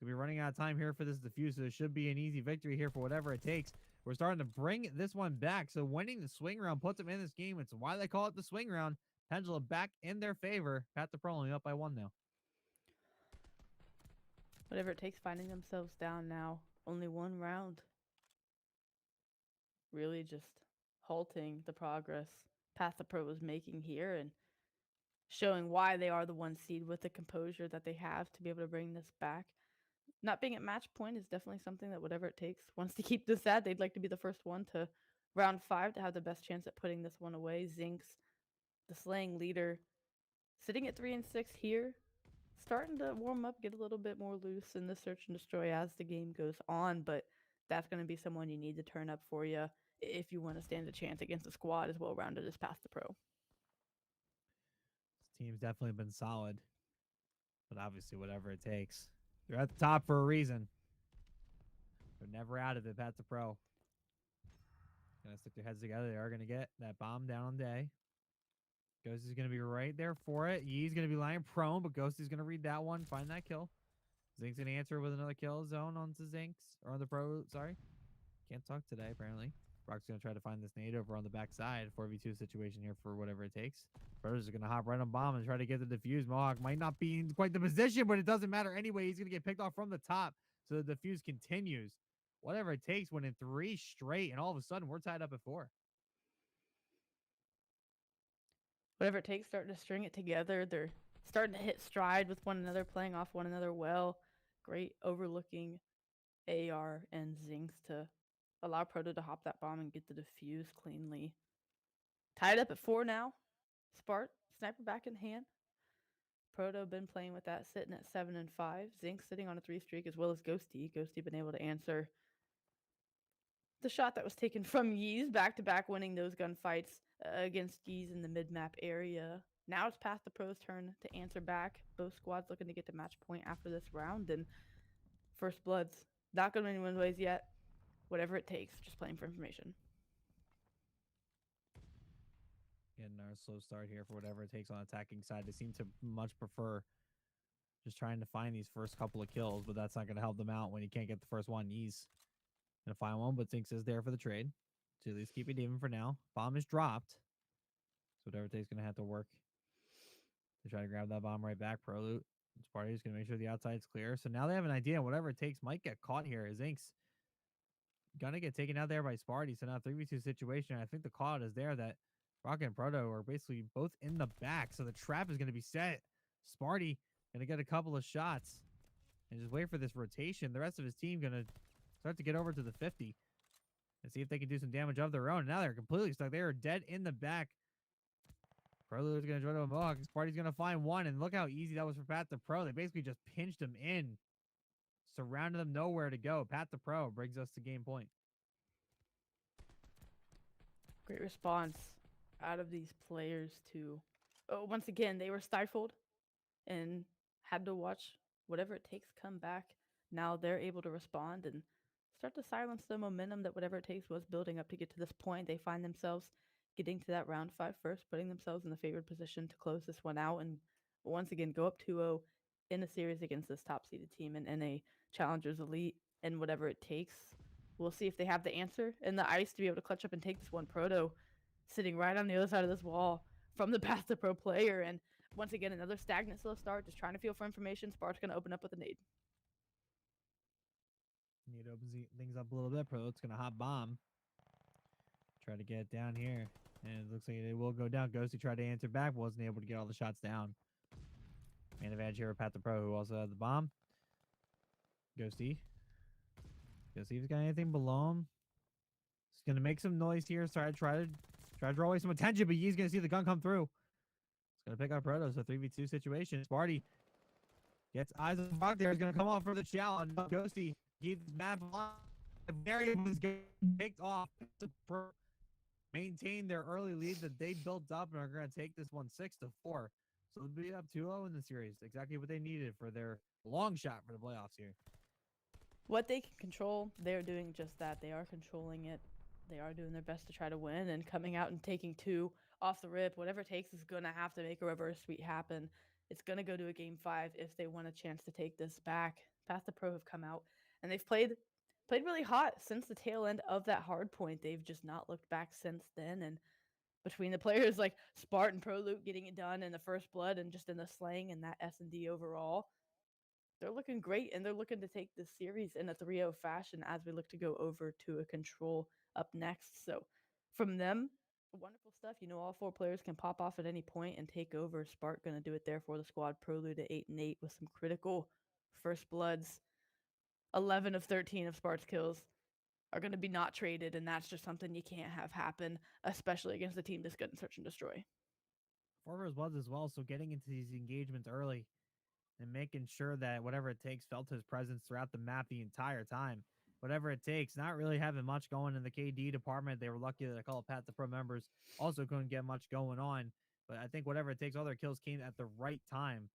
We'll be running out of time here for this defuse, so it should be an easy victory here for whatever it takes. We're starting to bring this one back, so winning the swing round puts them in this game. It's why they call it the swing round. Pendulum back in their favor. Pat the Pro only up by 1 now. Whatever it takes, finding themselves down now. Only 1 round. Really just halting the progress Path the Pro was making here and showing why they are the 1 seed with the composure that they have to be able to bring this back. Not being at match point is definitely something that whatever it takes wants to keep this at. They'd like to be the first one to round 5 to have the best chance at putting this one away. Zinx, the slaying leader, sitting at 3 and 6 here, starting to warm up, get a little bit more loose in the search and destroy as the game goes on, but that's going to be someone you need to turn up for you if you want to stand a chance against a squad as well rounded as Path the Pro. This team's definitely been solid, but obviously whatever it takes. They're at the top for a reason. They're never out of it, Pat the Pro. Gonna stick their heads together. They are gonna get that bomb down on Day. Ghost is gonna be right there for it. Yee's gonna be lying prone, but Ghost is gonna read that one, find that kill. Zinx gonna answer with another kill zone onto Zinx, or on the Pro, sorry. Can't talk today, apparently. Brock's gonna try to find this nade over on the backside. 4v2 situation here for whatever it takes. Brothers are gonna hop right on bomb and try to get the defuse. Mohawk might not be in quite the position, but it doesn't matter anyway. He's gonna get picked off from the top. So the defuse continues. Whatever it takes, winning 3 straight, and all of a sudden we're tied up at 4. Whatever it takes, starting to string it together. They're starting to hit stride with one another, playing off one another well. Great overlooking AR and Zinx to allow Proto to hop that bomb and get the defuse cleanly. Tied up at 4 now. Spart, sniper back in hand. Proto been playing with that, sitting at 7 and 5. Zinx sitting on a 3 streak, as well as Ghosty. Ghosty been able to answer the shot that was taken from Yeez, back-to-back winning those gunfights against Yeez in the mid-map area. Now it's Path the Pro's turn to answer back. Both squads looking to get to match point after this round, and First Blood's not going anyone's ways yet. Whatever it takes, just playing for information. Getting our slow start here for whatever it takes on attacking side. They seem to much prefer just trying to find these first couple of kills, but that's not going to help them out when you can't get the first one. He's going to find one, but Zinx is there for the trade. So at least keep it even for now. Bomb is dropped. So whatever it takes going to have to work to try to grab that bomb right back. Pro loot. Sparty's going to make sure the outside's clear. So now they have an idea. Whatever it takes might get caught here. Zinx gonna get taken out there by Sparty. So now 3v2 situation. I think the call is there that Rocket and Proto are basically both in the back. So the trap is going to be set. Sparty going to get a couple of shots and just wait for this rotation. The rest of his team going to start to get over to the 50 and see if they can do some damage of their own. Now they're completely stuck. They are dead in the back. Proto is going to join a Mohawk. Sparty's going to find one. And look how easy that was for Pat the Pro. They basically just pinched him in. Surrounded them, nowhere to go. Pat the Pro brings us to game point. Great response out of these players too. Oh, once again, they were stifled and had to watch whatever it takes come back. Now they're able to respond and start to silence the momentum that whatever it takes was building up to get to this point. They find themselves getting to that round 5 first, putting themselves in the favored position to close this one out and once again go up 2-0 in a series against this top-seeded team and a Challengers Elite, and whatever it takes. We'll see if they have the answer and the ice to be able to clutch up and take this one. Proto sitting right on the other side of this wall from the Path to Pro player, and once again, another stagnant slow start, just trying to feel for information. Spart's going to open up with a nade. Need to open things up a little bit. Pro's going to hop bomb. Try to get it down here. And it looks like it will go down. Ghosty tried to answer back, wasn't able to get all the shots down. Man advantage here with Pat the Pro, who also had the bomb. Ghosty. Go see if he's got anything below him. He's going to make some noise here. Try to Try to draw away some attention, but Yee's gonna see the gun come through. It's gonna pick up Proto. So 3v2 situation. Sparty gets eyes on Frog there. He's gonna come off for the challenge. Ghosty keeps this map alive. Variable is getting picked off to maintain their early lead that they built up and are gonna take this one 6-4. So they'll be up 2-0 in the series. Exactly what they needed for their long shot for the playoffs here. What they can control, they're doing just that. They are controlling it. They are doing their best to try to win, and coming out and taking two off the rip, whatever it takes, is going to have to make a reverse sweep happen. It's going to go to a game 5 if they want a chance to take this back. Path to Pro have come out, and they've played really hot since the tail end of that hard point. They've just not looked back since then, and between the players like Spartan Pro Loot getting it done in the first blood and just in the slaying and that S&D overall, they're looking great, and they're looking to take this series in a 3-0 fashion as we look to go over to a control up next. So from them, wonderful stuff. You know, all 4 players can pop off at any point and take over. Spark going to do it there for the squad. Prelude at 8-8 with some critical first bloods. 11 of 13 of Spark's kills are going to be not traded, and that's just something you can't have happen, especially against a team this good in Search and Destroy. 4 versus bloods as well, so getting into these engagements early and making sure that whatever it takes felt his presence throughout the map the entire time. Whatever it takes, not really having much going in the KD department. They were lucky that a couple of Path to Pro members also couldn't get much going on. But I think whatever it takes, all their kills came at the right time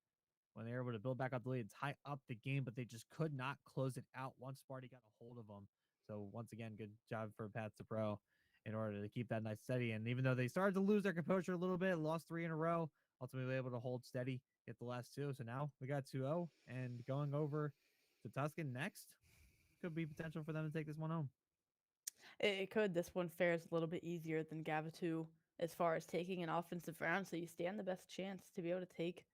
when they were able to build back up the lead, tie up the game, but they just could not close it out once Sparty got a hold of them. So once again, good job for Path to Pro in order to keep that nice steady. And even though they started to lose their composure a little bit, lost 3 in a row, ultimately able to hold steady, get the last 2. So now we got 2-0 and going over to Tuscan next. Could be potential for them to take this one home. It could. This one fares a little bit easier than Gavatu as far as taking an offensive round, so you stand the best chance to be able to take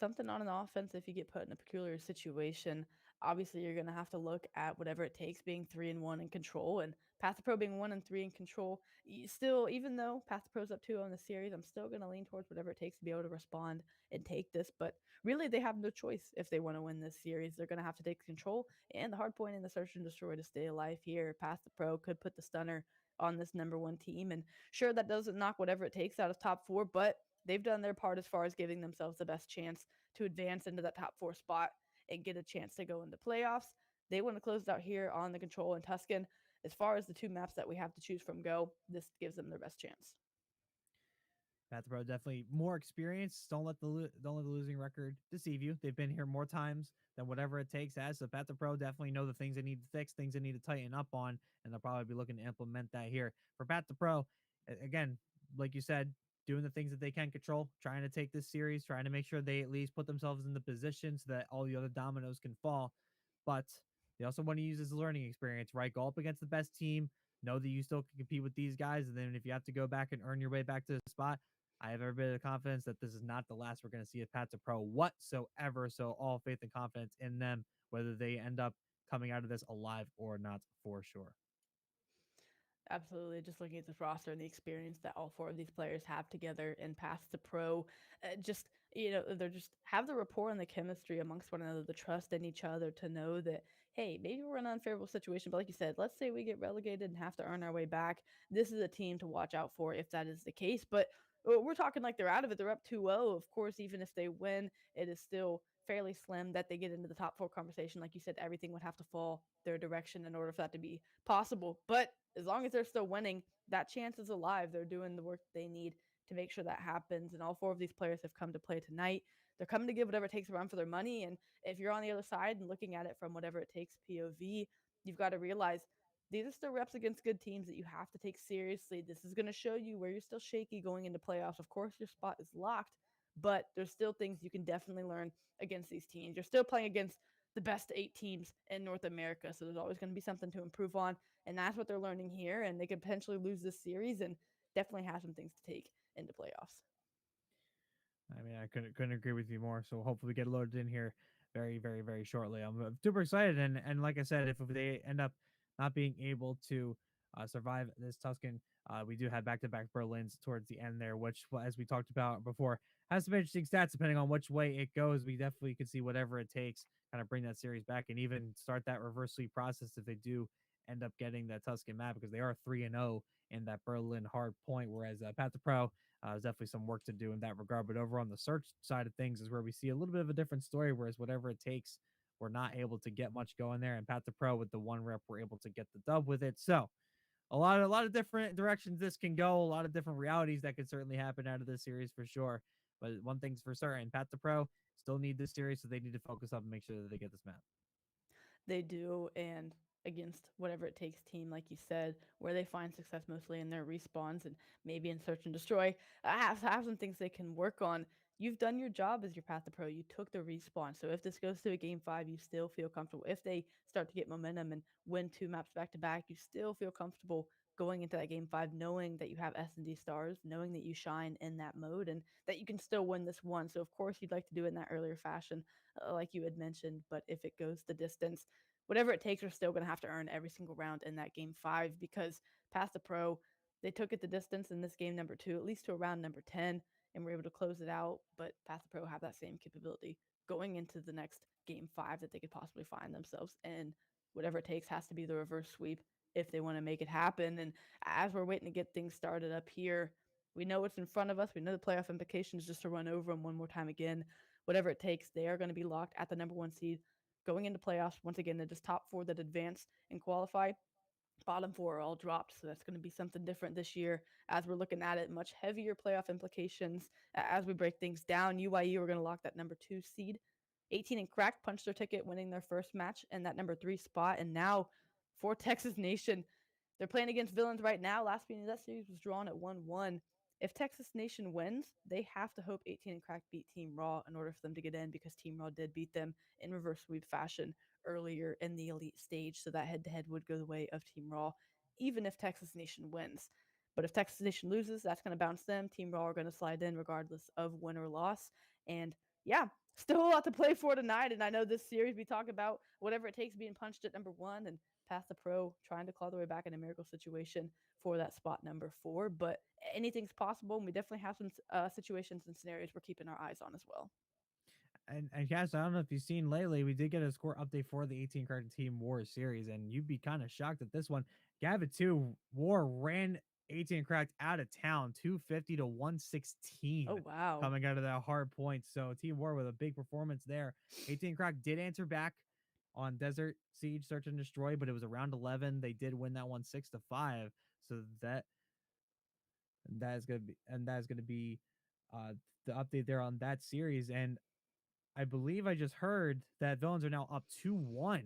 something on an offense if you get put in a peculiar situation. Obviously, you're going to have to look at whatever it takes, being 3-1 in control, and Path to Pro being 1-3 in control. Still, even though Path to Pro's up 2 on the series, I'm still going to lean towards whatever it takes to be able to respond and take this. But really, they have no choice if they want to win this series. They're going to have to take control and the hard point in the Search and Destroy to stay alive here. Path to Pro could put the stunner on this number 1 team, and sure, that doesn't knock whatever it takes out of top 4, but they've done their part as far as giving themselves the best chance to advance into that top 4 spot and get a chance to go into playoffs. They want to close it out here on the Control and Tuscan. As far as the 2 maps that we have to choose from go, this gives them their best chance. Path to Pro definitely more experience. Don't let the losing record deceive you. They've been here more times than whatever it takes as. So Path to Pro definitely know the things they need to fix, things they need to tighten up on, and they'll probably be looking to implement that here. For Path to Pro, again, like you said, doing the things that they can control, trying to take this series, trying to make sure they at least put themselves in the position so that all the other dominoes can fall. But they also want to use this learning experience, right? Go up against the best team, know that you still can compete with these guys, and then if you have to go back and earn your way back to the spot, I have every bit of confidence that this is not the last we're going to see of Path to Pro whatsoever. So all faith and confidence in them, whether they end up coming out of this alive or not, for sure. Absolutely. Just looking at this roster and the experience that all 4 of these players have together in Path to Pro, just, they're just have the rapport and the chemistry amongst one another, the trust in each other to know that, hey, maybe we're in an unfavorable situation, but like you said, let's say we get relegated and have to earn our way back. This is a team to watch out for if that is the case. But we're talking like they're out of it. They're up 2-0. Of course, even if they win, it is still fairly slim that they get into the top 4 conversation. Like you said, everything would have to fall their direction in order for that to be possible. But as long as they're still winning, that chance is alive. They're doing the work they need to make sure that happens. And all 4 of these players have come to play tonight. They're coming to give whatever it takes a run for their money. And if you're on the other side and looking at it from whatever it takes POV, you've got to realize these are still reps against good teams that you have to take seriously. This is going to show you where you're still shaky going into playoffs. Of course, your spot is locked, but there's still things you can definitely learn against these teams. You're still playing against the best 8 teams in North America, so there's always going to be something to improve on, and that's what they're learning here, and they could potentially lose this series and definitely have some things to take into playoffs. I mean, I couldn't agree with you more. So hopefully we get loaded in here very, very, very shortly. I'm super excited, and like I said, if they end up not being able to survive this Tuscan, we do have back-to-back Berlins towards the end there, which, as we talked about before, has some interesting stats depending on which way it goes. We definitely could see whatever it takes, kind of bring that series back, and even start that reverse sweep process if they do end up getting that Tuscan map because they are 3-0 in that Berlin hard point, whereas Path to Pro there's definitely some work to do in that regard. But over on the search side of things is where we see a little bit of a different story, whereas whatever it takes, we're not able to get much going there. And Path to Pro with the one rep, we're able to get the dub with it. So a lot of different directions this can go, a lot of different realities that could certainly happen out of this series for sure. But one thing's for certain, Path to Pro still need this series, so they need to focus up and make sure that they get this map. They do, and against whatever it takes team, like you said, where they find success mostly in their respawns and maybe in search and destroy, have some things they can work on. You've done your job as your path to pro. You took the respawn. So if this goes to a game 5, you still feel comfortable. If they start to get momentum and win 2 maps back to back, you still feel comfortable going into that game 5, knowing that you have S&D stars, knowing that you shine in that mode, and that you can still win this one. So of course you'd like to do it in that earlier fashion, like you had mentioned. But if it goes the distance, whatever it takes, we're still going to have to earn every single round in that game 5, because past the pro, they took it the distance in this game number 2, at least to around number 10, and were able to close it out. But past the pro have that same capability going into the next game 5 that they could possibly find themselves in. Whatever it takes has to be the reverse sweep if they want to make it happen. And as we're waiting to get things started up here, we know what's in front of us. We know the playoff implications, just to run over them one more time again. Whatever it takes, they are going to be locked at the number 1 seed going into playoffs. Once again, they're just top 4 that advance and qualify. Bottom 4 are all dropped, so that's going to be something different this year as we're looking at it. Much heavier playoff implications as we break things down. UYU are going to lock that number 2 seed. 18 and Cracked punched their ticket, winning their first match in that number 3 spot. And now for Texas Nation, they're playing against Villains right now. Last meeting that series was drawn at 1-1. If Texas Nation wins, they have to hope 18 and Cracked beat Team Raw in order for them to get in, because Team Raw did beat them in reverse sweep fashion earlier in the elite stage. So that head-to-head would go the way of Team Raw, even if Texas Nation wins. But if Texas Nation loses, that's going to bounce them. Team Raw are going to slide in regardless of win or loss. And yeah, still a lot to play for tonight. And I know this series we talk about whatever it takes being punched at number 1 and past the pro trying to claw their way back in a miracle situation for that spot number 4. But anything's possible. And we definitely have some situations and scenarios we're keeping our eyes on as well. And Cass, I don't know if you've seen lately, we did get a score update for the 18 card Team War series, and you'd be kind of shocked at this one. Gavin 2 War ran 18 Cracked out of town, 250 to 116. Oh, wow. Coming out of that hard point. So Team War with a big performance there. 18 Cracked did answer back on Desert Siege Search and Destroy, but it was around 11. They did win that one 6-5. So that is gonna be the update there on that series. And I believe I just heard that Villains are now up 2-1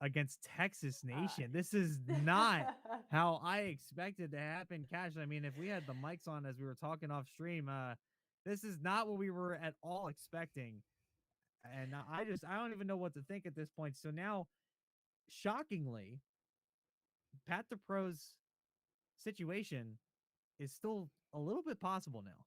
against Texas Nation. This is not how I expected to happen, Cash. I mean, if we had the mics on as we were talking off stream, this is not what we were at all expecting. And I don't even know what to think at this point. So now, shockingly, Pat the Pro's situation is still a little bit possible now.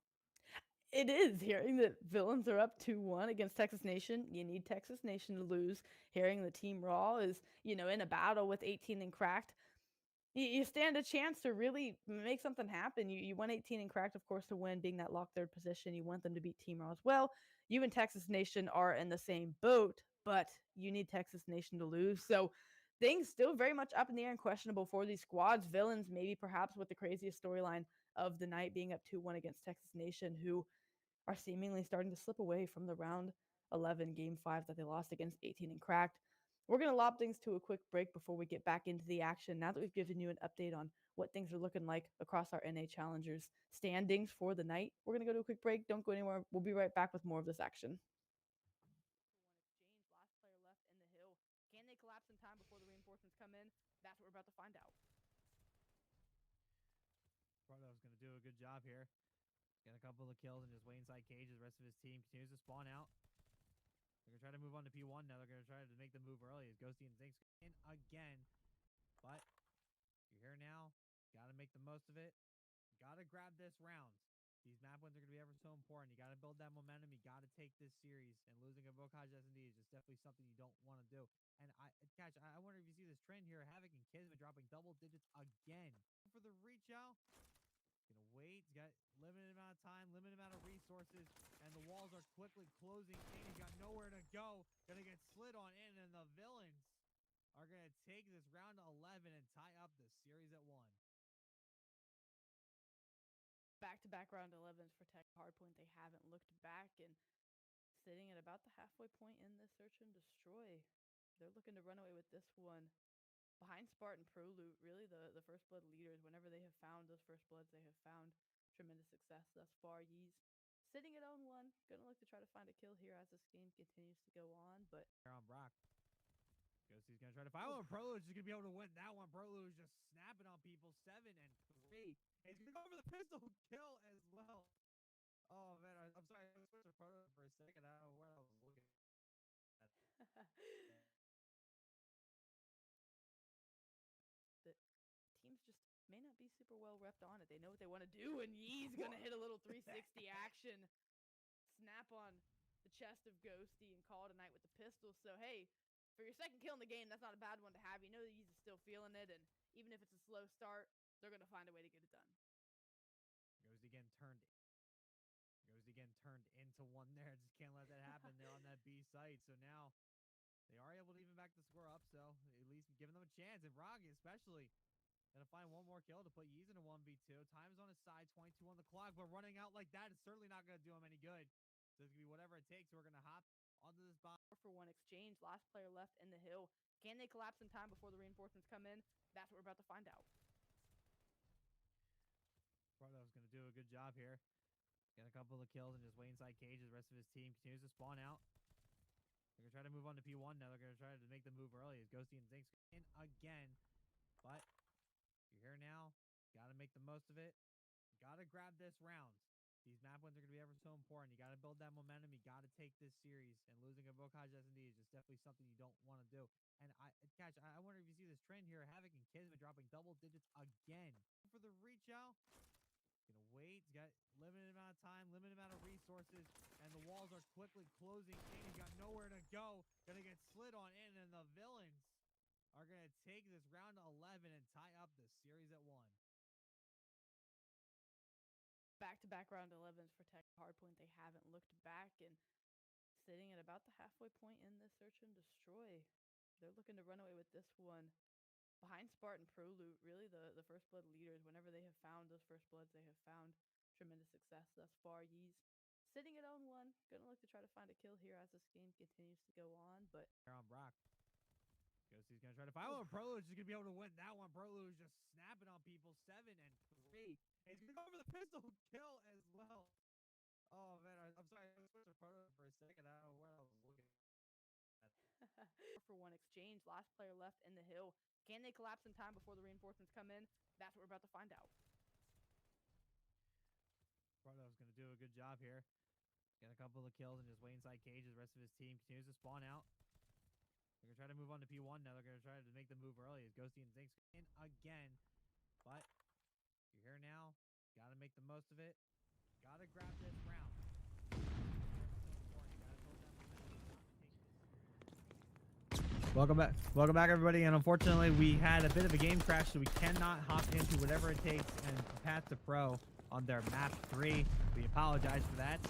It is. Hearing that Villains are up 2-1 against Texas Nation, you need Texas Nation to lose. Hearing the Team Raw is, in a battle with 18 and Cracked, you stand a chance to really make something happen. You want 18 and Cracked, of course, to win, being that locked 3rd position. You want them to beat Team Raw as well. You and Texas Nation are in the same boat, but you need Texas Nation to lose. So things still very much up in the air and questionable for these squads. Villains, maybe perhaps with the craziest storyline of the night, being up 2-1 against Texas Nation, who are seemingly starting to slip away from the round 11 game 5 that they lost against 18 and Cracked. We're going to lob things to a quick break before we get back into the action. Now that we've given you an update on what things are looking like across our NA Challengers standings for the night, we're going to go to a quick break. Don't go anywhere. We'll be right back with more of this action. Last player left in the hill. Can they collapse in time before the reinforcements come in? That's what we're about to find out. Proto's going to do a good job here. Get a couple of kills and just wait inside cage. The rest of his team continues to spawn out. They're going to try to move on to P1 now. They're going to try to make the move early as Ghosty and Zinx in again. But you're here now. Got to make the most of it. Got to grab this round. These map wins are going to be ever so important. You got to build that momentum. You got to take this series. And losing a Bokaj S&D is just definitely something you don't want to do. And Catch, I wonder if you see this trend here. Havoc and Kismet dropping double digits again. For the reach out. Gonna wait. He's got limited amount of time, limited amount of resources, and the walls are quickly closing in. He's got nowhere to go. Gonna get slid on in, and the Villains are going to take this round 11 and tie up the series at 1. Back-to-back round 11s for Tech Hardpoint. They haven't looked back and sitting at about the halfway point in this search and destroy. They're looking to run away with this one. Behind Spartan Pro Loot, really the First Blood leaders, whenever they have found those First Bloods, they have found tremendous success thus far. Yee's sitting at 0-1, gonna look to try to find a kill here as this game continues to go on, but on Brock. Ghosty's gonna try to find one. Prolude's just gonna be able to win that one. Prolude's just snapping on people. 7 and 3. He's gonna go for the pistol kill as well. Oh man, I'm sorry. I switched to Prolude for a second. I don't know what I was looking at. The teams just may not be super well repped on it. They know what they want to do, and Yee's gonna hit a little 360 action. Snap on the chest of Ghosty and call it a night with the pistol. So hey, for your second kill in the game, that's not a bad one to have. You know that Yeez is still feeling it, and even if it's a slow start, they're going to find a way to get it done. Ghosty again turned into one there. Just can't let that happen. They're on that B site. So now they are able to even back the score up. So at least giving them a chance. And Rocky especially going to find one more kill to put Yeez in a 1v2. Time is on his side, 22 on the clock. But running out like that is certainly not going to do him any good. So it's going to be whatever it takes. We're going to hop onto this bomb. For one exchange, last player left in the hill. Can they collapse in time before the reinforcements come in? That's what we're about to find out. Proto's going to do a good job here. Get a couple of kills and just wait inside cages. The rest of his team continues to spawn out. They're going to try to move on to P1 now. They're going to try to make the move early as Ghosty and Zinx in again. But you're here now. Got to make the most of it. Got to grab this round. These map wins are going to be ever so important. You got to build that momentum. You got to take this series. And losing a Bocage S&D is just definitely something you don't want to do. And Catch, I wonder if you see this trend here. Havoc and Kismet dropping double digits again. For the reach out. Gonna wait. He's got limited amount of time, limited amount of resources, and the walls are quickly closing in. He's got nowhere to go. Gonna get slid on in, and the villains are gonna take this round 11 and tie up the series at 1. Back-to-back round 11s for Tech Hardpoint. They haven't looked back and sitting at about the halfway point in this search and destroy. They're looking to run away with this one. Behind Spartan Pro Loot, really the First Blood leaders, whenever they have found those First Bloods, they have found tremendous success thus far. Yee's sitting at 0-1, gonna look to try to find a kill here as this game continues to go on, but on Brock. Ghosty's gonna try to find one. Prolude's just gonna be able to win that one. Prolude's just snapping on people. 7 and 3. He's gonna go for the pistol kill as well. Oh man, I'm sorry. I switched to Prolude for a second. I don't know what I was looking at. For one exchange, last player left in the hill. Can they collapse in time before the reinforcements come in? That's what we're about to find out. Proto's going to do a good job here. Get a couple of kills and just wait inside cages. The rest of his team continues to spawn out. They're going to try to move on to P1 now. They're going to try to make the move early as Ghosty and Zinx in again. But you're here now. Got to make the most of it. Got to grab this round. Welcome back everybody, and unfortunately we had a bit of a game crash, so we cannot hop into whatever it takes and path to pro on their map 3. We apologize for that.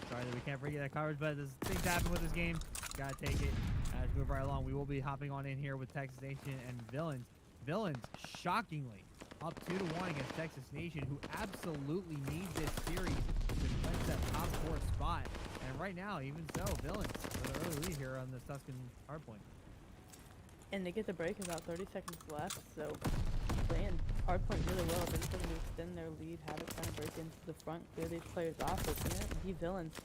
Sorry that we can't bring you that coverage, but there's things happen with this game. Gotta take it. Let's move right along. We will be hopping on in here with Texas Nation and Villains. Villains shockingly up 2-1 against Texas Nation, who absolutely need this series to clinch that top 4 spot. And right now, even so, Villains with an early lead here on this Tuscany hardpoint. And they get the break about 30 seconds left, so playing hardpoint really well. They're just going to extend their lead. Havoc trying to break into the front, clear these players off. But the Villains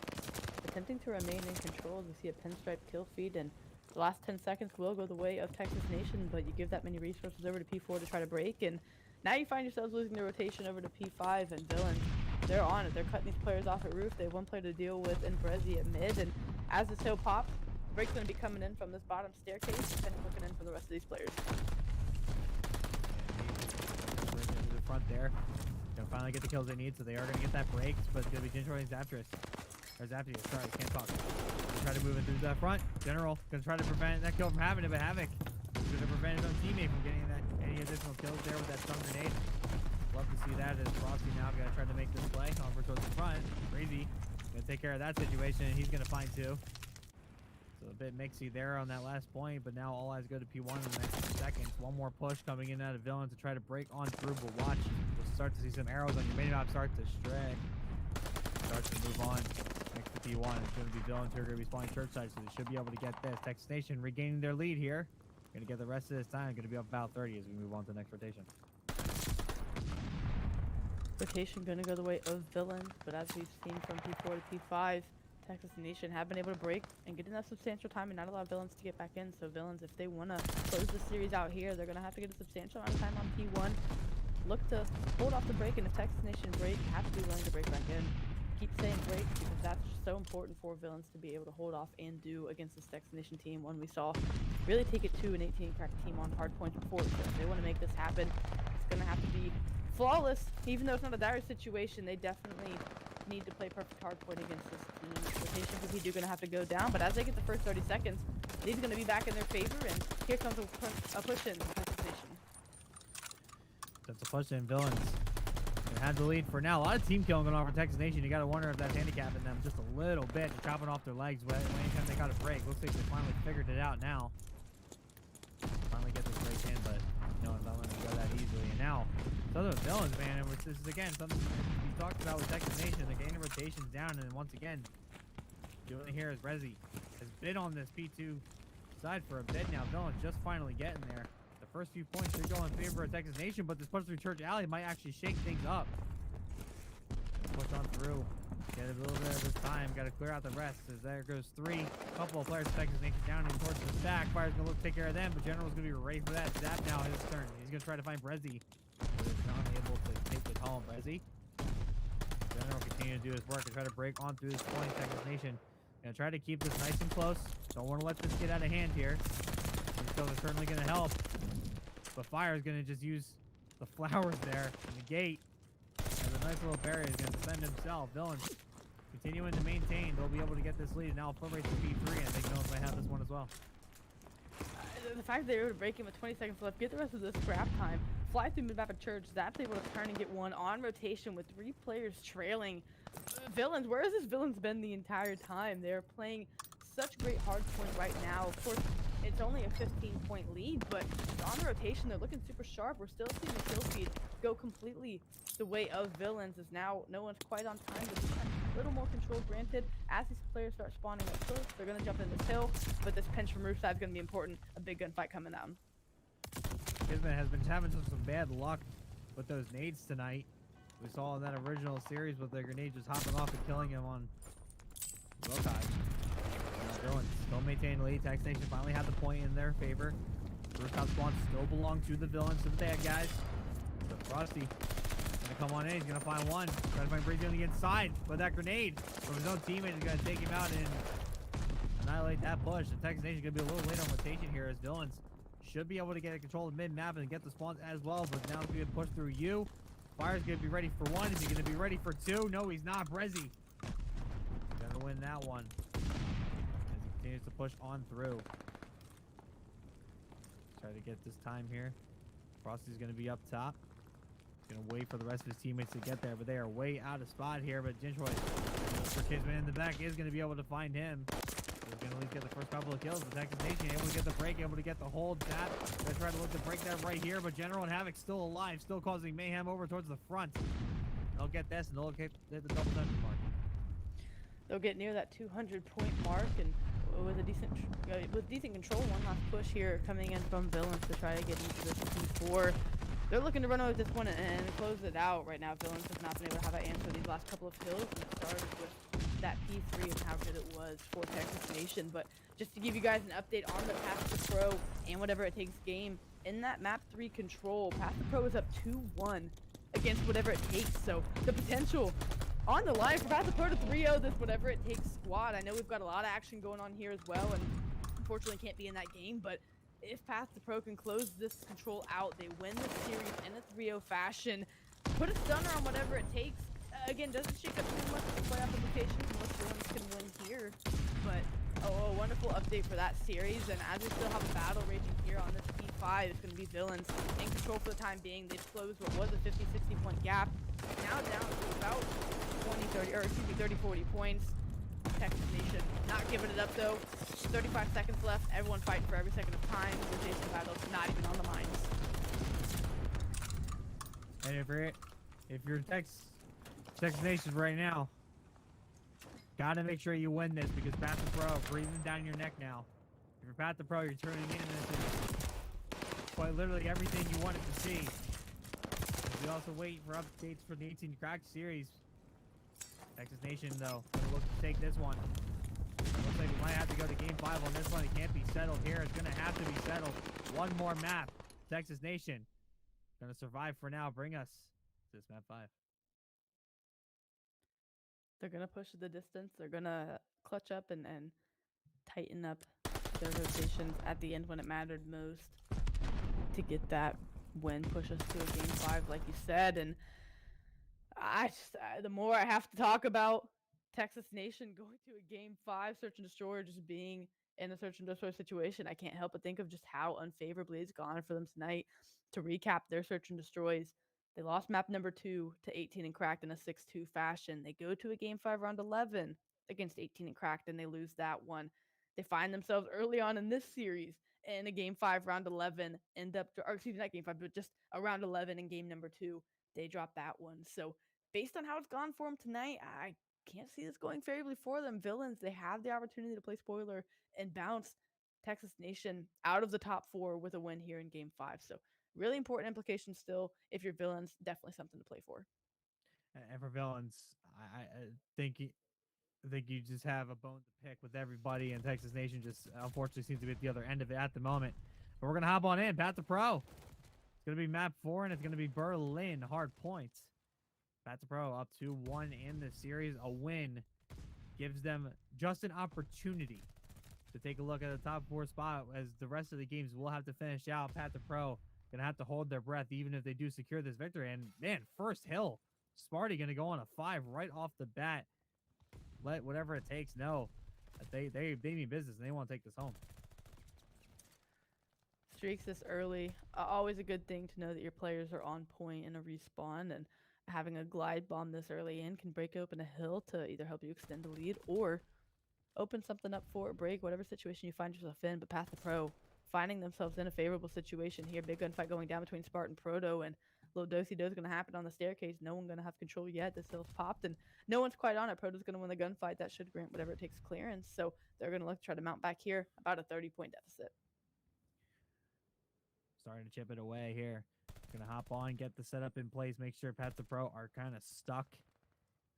attempting to remain in control. We see a pinstripe kill feed, and the last 10 seconds will go the way of Texas Nation, but you give that many resources over to P4 to try to break, and now you find yourselves losing the rotation over to P5, and Villains, they're on it. They're cutting these players off at roof. They have one player to deal with in Brezzy at mid, and as this hill pops, break's going to be coming in from this bottom staircase, and looking in for the rest of these players. Into the front there. Gonna finally get the kills they need, so they are gonna get that break, but it's gonna be Ginger and Zaptress. Or Zaptius, sorry, can't talk. Try to move in through that front. General gonna try to prevent that kill from happening, but Havoc is gonna prevent his own teammate from getting that any additional kills there with that stun grenade. Love to see that as Frosty now gonna try to make this play over towards the front. Crazy. Gonna take care of that situation, and he's gonna find 2. So So a bit mixy there on that last point, but now all eyes go to P1 in the next few seconds. One more push coming in out of Villain to try to break on through, but watch. You'll start to see some arrows on your mini-map start to stray. Start to move on. Next to P1, it's going to be Villains who are going to be spawning church side, so they should be able to get this. Texas Nation regaining their lead here. Going to get the rest of this time. Going to be up about 30 as we move on to the next rotation. Rotation going to go the way of Villains, but as we've seen from P4 to P5, Texas Nation have been able to break and get enough substantial time and not allow Villains to get back in. So Villains, if they want to close the series out here, they're going to have to get a substantial amount of time on P1. Look to hold off the break, and if Texas Nation break, have to be willing to break back in. Keep saying break because that's so important for Villains to be able to hold off and do against this Texas Nation team. One we saw really take it to an 18 crack team on hard points before. So if they want to make this happen, it's going to have to be flawless. Even though it's not a dire situation, they definitely need to play perfect hard point against this team. Rotation for P2 going to have to go down, but as they get the first 30 seconds, lead's going to be back in their favor, and here comes a push in Texas Nation. That's a push in Villains. They had the lead for now. A lot of team killing going on for Texas Nation. You got to wonder if that's handicapping them just a little bit. They're chopping off their legs anytime they got a break. Looks like they finally figured it out now. Finally get this break in, but no, it's not letting it go that easily. And now, some of the Villains, man, and this is again something we talked about with Texas Nation. They're getting rotations down, and once again, doing here is Rezi has been on this P2 side for a bit now. Villains just finally getting there. The first few points should go in favor of Texas Nation, but this push through Church Alley might actually shake things up. Push on through. Get a little bit of this time. Got to clear out the rest. As there goes three. Couple of players of Texas Nation down and towards the stack. Fire's going to look to take care of them, but General's going to be ready for that. Zap now his turn. He's going to try to find Brezzy. But is not able to take it home. Brezzy. General continue to do his work and try to break on through this point. Texas Nation going to try to keep this nice and close. Don't want to let this get out of hand here. These kills are certainly going to help. But Fire is going to just use the flowers there in the gate. As a nice little barrier is going to defend himself. Villains continuing to maintain. They'll be able to get this lead. And now foot race to P3, and I think Villains might have this one as well. The fact that they were able to break him with 20 seconds left, get the rest of this scrap time, fly through mid-map of Church, Zap's able to turn and get one on rotation with 3 players trailing. Villains, where has this Villains been the entire time? They're playing such great hard point right now. Of course, it's only a 15-point lead, but on the rotation, they're looking super sharp. We're still seeing the kill feed go completely the way of Villains, as now no one's quite on time, but a little more control granted. As these players start spawning up close, they're going to jump in this hill, but this pinch from roof side is going to be important. A big gunfight coming down. Kismet has been having some bad luck with those nades tonight. We saw in that original series with their grenade just hopping off and killing him on Rokai. Villains still maintain the lead. Texas Nation finally had the point in their favor. Rooftop spawn still belong to the Villains, to the bad guys. So Frosty gonna come on in. He's gonna find one. Try to find Brady on the inside, but that grenade from his own teammate is gonna take him out and annihilate that push. And Texas Nation is gonna be a little late on rotation here, as Villains should be able to get control of mid map and get the spawns as well. But now it's gonna push through you. Fire's gonna be ready for one. Is he gonna be ready for two? No, he's not. Brezzy gonna win that one. Continues to push on through. Try to get this time here. Frosty's going to be up top. He's going to wait for the rest of his teammates to get there, but they are way out of spot here. But Jinchoi, for Kismet in the back, is going to be able to find him. He's going to at least get the first couple of kills. The Texas Nation able to get the break, able to get the hold. That they're trying to look to break that right here, but General and Havoc still alive, still causing mayhem over towards the front. They'll get this, and they'll hit the double century mark. They'll get near that 200-point mark, and with decent control, one last push here coming in from Villains to try to get into this P4. They're looking to run over this one and close it out right now. Villains has not been able to have that answer these last couple of kills, and it started with that P3 and how good it was for Texas Nation. But just to give you guys an update on the Path to Pro and whatever it takes game, in that map 3 control, Path to Pro is up 2-1 against whatever it takes. So the potential on the line for Path to Pro to 3-0 this whatever it takes squad. I know we've got a lot of action going on here as well, and unfortunately can't be in that game, but if Path to Pro can close this control out, they win the series in a 3-0 fashion. Put a stunner on whatever it takes. Again, doesn't shake up too much of the playoff implications unless Villains can win here. But a wonderful update for that series, and as we still have a battle raging here on this P5, it's going to be Villains in control for the time being. They've closed what was a 50-60 point gap, now down to about 30-40 points. Texas Nation not giving it up though. 35 seconds left. Everyone fighting for every second of time. Rotation battles not even on the minds. And if you're Texas Nation right now, gotta make sure you win this because Path to Pro breathing down your neck now. If you're Path to Pro, you're turning in this is quite literally everything you wanted to see. We also wait for updates for the 18 Cracked series. Texas Nation, though, gonna look to take this one. Looks like we might have to go to Game 5 on this one. It can't be settled here. It's gonna have to be settled. One more map. Texas Nation gonna survive for now. Bring us to this map 5. They're going to push the distance. They're going to clutch up and tighten up their rotations at the end when it mattered most to get that win, push us to a Game 5, like you said. And the more I have to talk about Texas Nation going to a Game 5 Search and Destroy, just being in a Search and Destroy situation, I can't help but think of just how unfavorably it's gone for them tonight. To recap their Search and Destroys, they lost map number 2 to 18 and Cracked in a 6-2 fashion. They go to a Game 5 round 11 against 18 and Cracked, and they lose that one. They find themselves early on in this series in a Game 5 round 11, or excuse me, not Game 5, but just a round 11 in game number 2. They drop that one. So based on how it's gone for them tonight, I can't see this going favorably for them. Villains, they have the opportunity to play spoiler and bounce Texas Nation out of the top 4 with a win here in Game 5. So really important implications still. If you're Villains, definitely something to play for. And for Villains, I think you just have a bone to pick with everybody, and Texas Nation just unfortunately seems to be at the other end of it at the moment. But we're gonna hop on in. Path to Pro. It's gonna be map 4, and it's gonna be Berlin Hard Points. Path to Pro up 2-1 in the series. A win gives them just an opportunity to take a look at the top 4 spot, as the rest of the games will have to finish out. Path to Pro gonna have to hold their breath even if they do secure this victory. And man, first hill, Sparty gonna go on a 5 right off the bat. Let whatever it takes know that they mean business and they want to take this home. Streaks this early, always a good thing to know that your players are on point in a respawn, and having a glide bomb this early in can break open a hill to either help you extend the lead or open something up for a break, whatever situation you find yourself in. But Path to Pro finding themselves in a favorable situation here. Big gunfight going down between Spartan Proto, and little do-si-do is going to happen on the staircase. No one going to have control yet. This hill's popped, and no one's quite on it. Proto's going to win the gunfight. That should grant whatever it takes clearance. So they're going to look to try to mount back here. About a 30-point deficit. Starting to chip it away here. Going to hop on, get the setup in place, make sure Path to Pro are kind of stuck.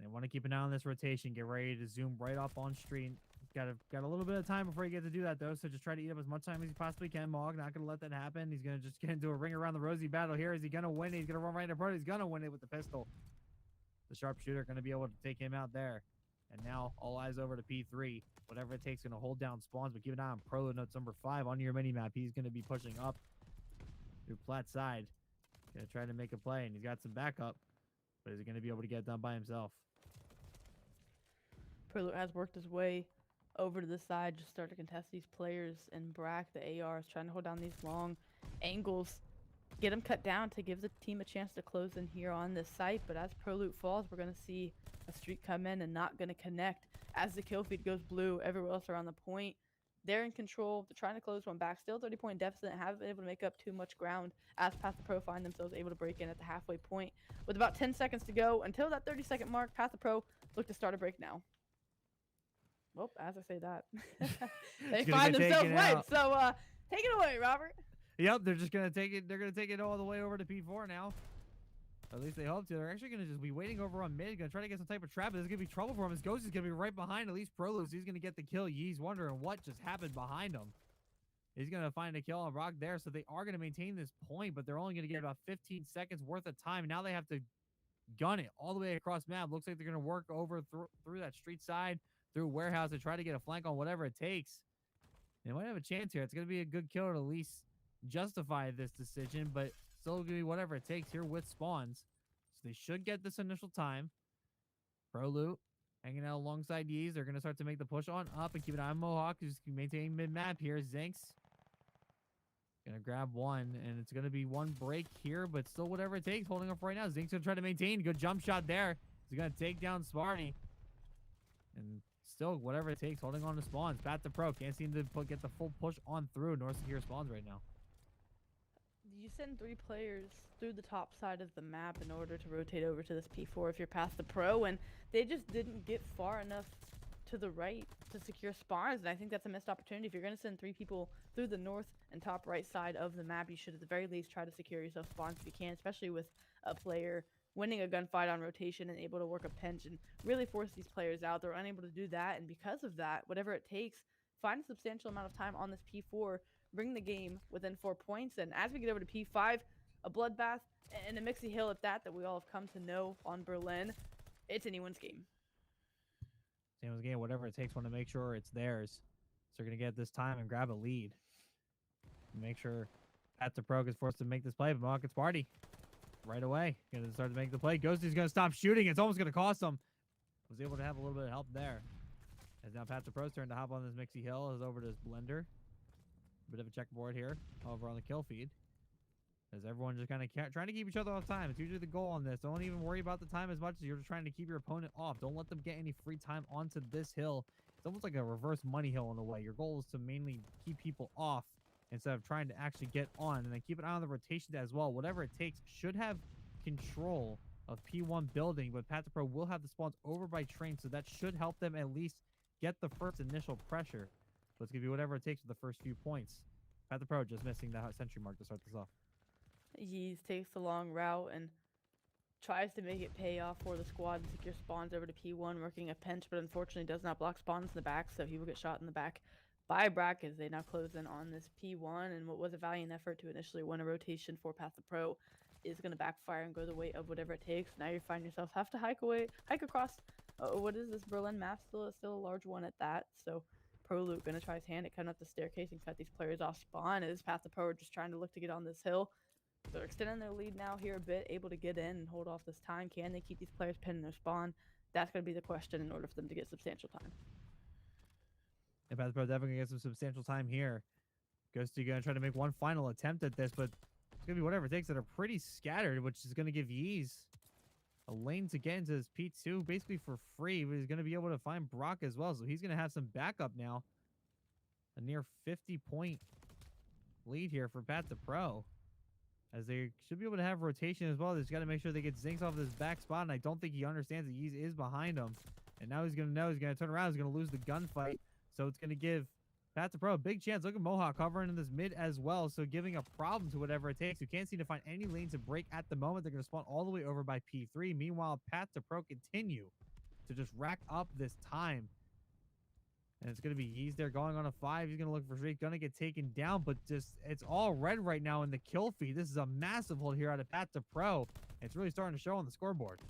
They want to keep an eye on this rotation. Get ready to zoom right up on street. Got a little bit of time before you get to do that, though, so just try to eat up as much time as you possibly can. Mog not going to let that happen. He's going to just get into a ring around the rosy battle here. Is he going to win? He's going to run right into Proto. He's going to win it with the pistol. The sharpshooter going to be able to take him out there. And now all eyes over to P3. Whatever it takes, going to hold down spawns, but keep an eye on Pro notes number 5 on your mini-map. He's going to be pushing up through Platt side. Going to try to make a play, and he's got some backup, but is he going to be able to get it done by himself? Prelude has worked his way over to the side, just start to contest these players, and Brack, the AR, is trying to hold down these long angles, get them cut down to give the team a chance to close in here on this site. But as Prelude falls, we're going to see a streak come in and not going to connect. As the kill feed goes blue, everywhere else around the point, they're in control. They're trying to close one back. Still 30-point deficit, and haven't been able to make up too much ground as Path to Pro find themselves able to break in at the halfway point. With about 10 seconds to go until that 30-second mark, Path to Pro look to start a break now. Well, as I say that, they find themselves late. So take it away, Robert. Yep, they're just gonna take it. They're gonna take it all the way over to P4 now. At least they hope to. They're actually gonna just be waiting over on mid. Gonna try to get some type of trap. There's gonna be trouble for him. His ghost is gonna be right behind. At least Prolus. He's gonna get the kill. Yee's wondering what just happened behind him. He's gonna find a kill on Rock there. So they are gonna maintain this point, but they're only gonna get about 15 seconds worth of time. Now they have to gun it all the way across map. Looks like they're gonna work over through that street side, through warehouse, to try to get a flank on whatever it takes. They might have a chance here. It's going to be a good kill to at least justify this decision, but still going to be whatever it takes here with spawns. So they should get this initial time. Pro Loot hanging out alongside Yeez. They're going to start to make the push on up and keep an eye on Mohawk, who's maintaining mid-map here. Zinx going to grab one, and it's going to be one break here, but still whatever it takes, holding up right now. Zinx going to try to maintain. Good jump shot there. He's going to take down Sparty. And still, whatever it takes, holding on to spawns. Pat the Pro can't seem to get the full push on through North Secure spawns right now. You send 3 players through the top side of the map in order to rotate over to this P4 if you're past the Pro, and they just didn't get far enough to the right to secure spawns, and I think that's a missed opportunity. If you're going to send 3 people through the north and top right side of the map, you should at the very least try to secure yourself spawns if you can, especially with a player winning a gunfight on rotation and able to work a pinch and really force these players out. They're unable to do that, and because of that, whatever it takes, find a substantial amount of time on this P4, bring the game within 4 points, and as we get over to P5, a bloodbath and a mixy hill at that we all have come to know on Berlin, it's anyone's game. It's anyone's game, whatever it takes, want to make sure it's theirs. So they're going to get this time and grab a lead. Make sure Pat the Pro gets forced to make this play, but Mohawk gets party right away. Going to start to make the play. Ghosty's going to stop shooting. It's almost going to cost him. Was able to have a little bit of help there. As now Pat the Pro's turn to hop on this mixy hill. Is over to his blender. Bit of a checkboard here over on the kill feed. As everyone just kind of trying to keep each other off time. It's usually the goal on this. Don't even worry about the time as much as you're just trying to keep your opponent off. Don't let them get any free time onto this hill. It's almost like a reverse money hill in a way. Your goal is to mainly keep people off instead of trying to actually get on. And then keep an eye on the rotation as well. Whatever it takes, should have control of P1 building, but Pat the Pro will have the spawns over by train, so that should help them at least get the first initial pressure. Let's give you whatever it takes for the first few points. Pat the Pro just missing the century mark to start this off. Yeez takes the long route and tries to make it pay off for the squad and secure spawns over to P1, working a pinch, but unfortunately does not block spawns in the back, so he will get shot in the back by Brack as they now close in on this P1, and what was a valiant effort to initially win a rotation for Pat the Pro is going to backfire and go the way of whatever it takes. Now you find yourself have to hike across, what is this Berlin map? Still a large one at that, so Pro Luke going to try his hand at cutting up the staircase and cut these players off spawn, as Pat the Pro are just trying to look to get on this hill. They're extending their lead now here a bit, able to get in and hold off this time. Can they keep these players pinned in their spawn? That's going to be the question in order for them to get substantial time. And Pat the Pro definitely going to get some substantial time here. Ghosty going to try to make one final attempt at this, but it's going to be whatever it takes that are pretty scattered, which is going to give Yeez a lane to get into his P2 basically for free, but he's going to be able to find Brock as well, so he's going to have some backup now. A near 50-point lead here for Pat the Pro, as they should be able to have rotation as well. They just got to make sure they get Zinks off this back spot, and I don't think he understands that Yeez is behind him. And now he's going to know he's going to turn around. He's going to lose the gunfight, so it's going to give Pat the Pro a big chance. Look at Mohawk covering in this mid as well, so giving a problem to whatever it takes. You can't seem to find any lane to break at the moment. They're going to spawn all the way over by P3. Meanwhile, Pat the Pro continue to just rack up this time. And it's going to be Yeez there going on a 5. He's going to look for straight. Going to get taken down, but just it's all red right now in the kill feed. This is a massive hold here out of Pat the Pro. It's really starting to show on the scoreboard.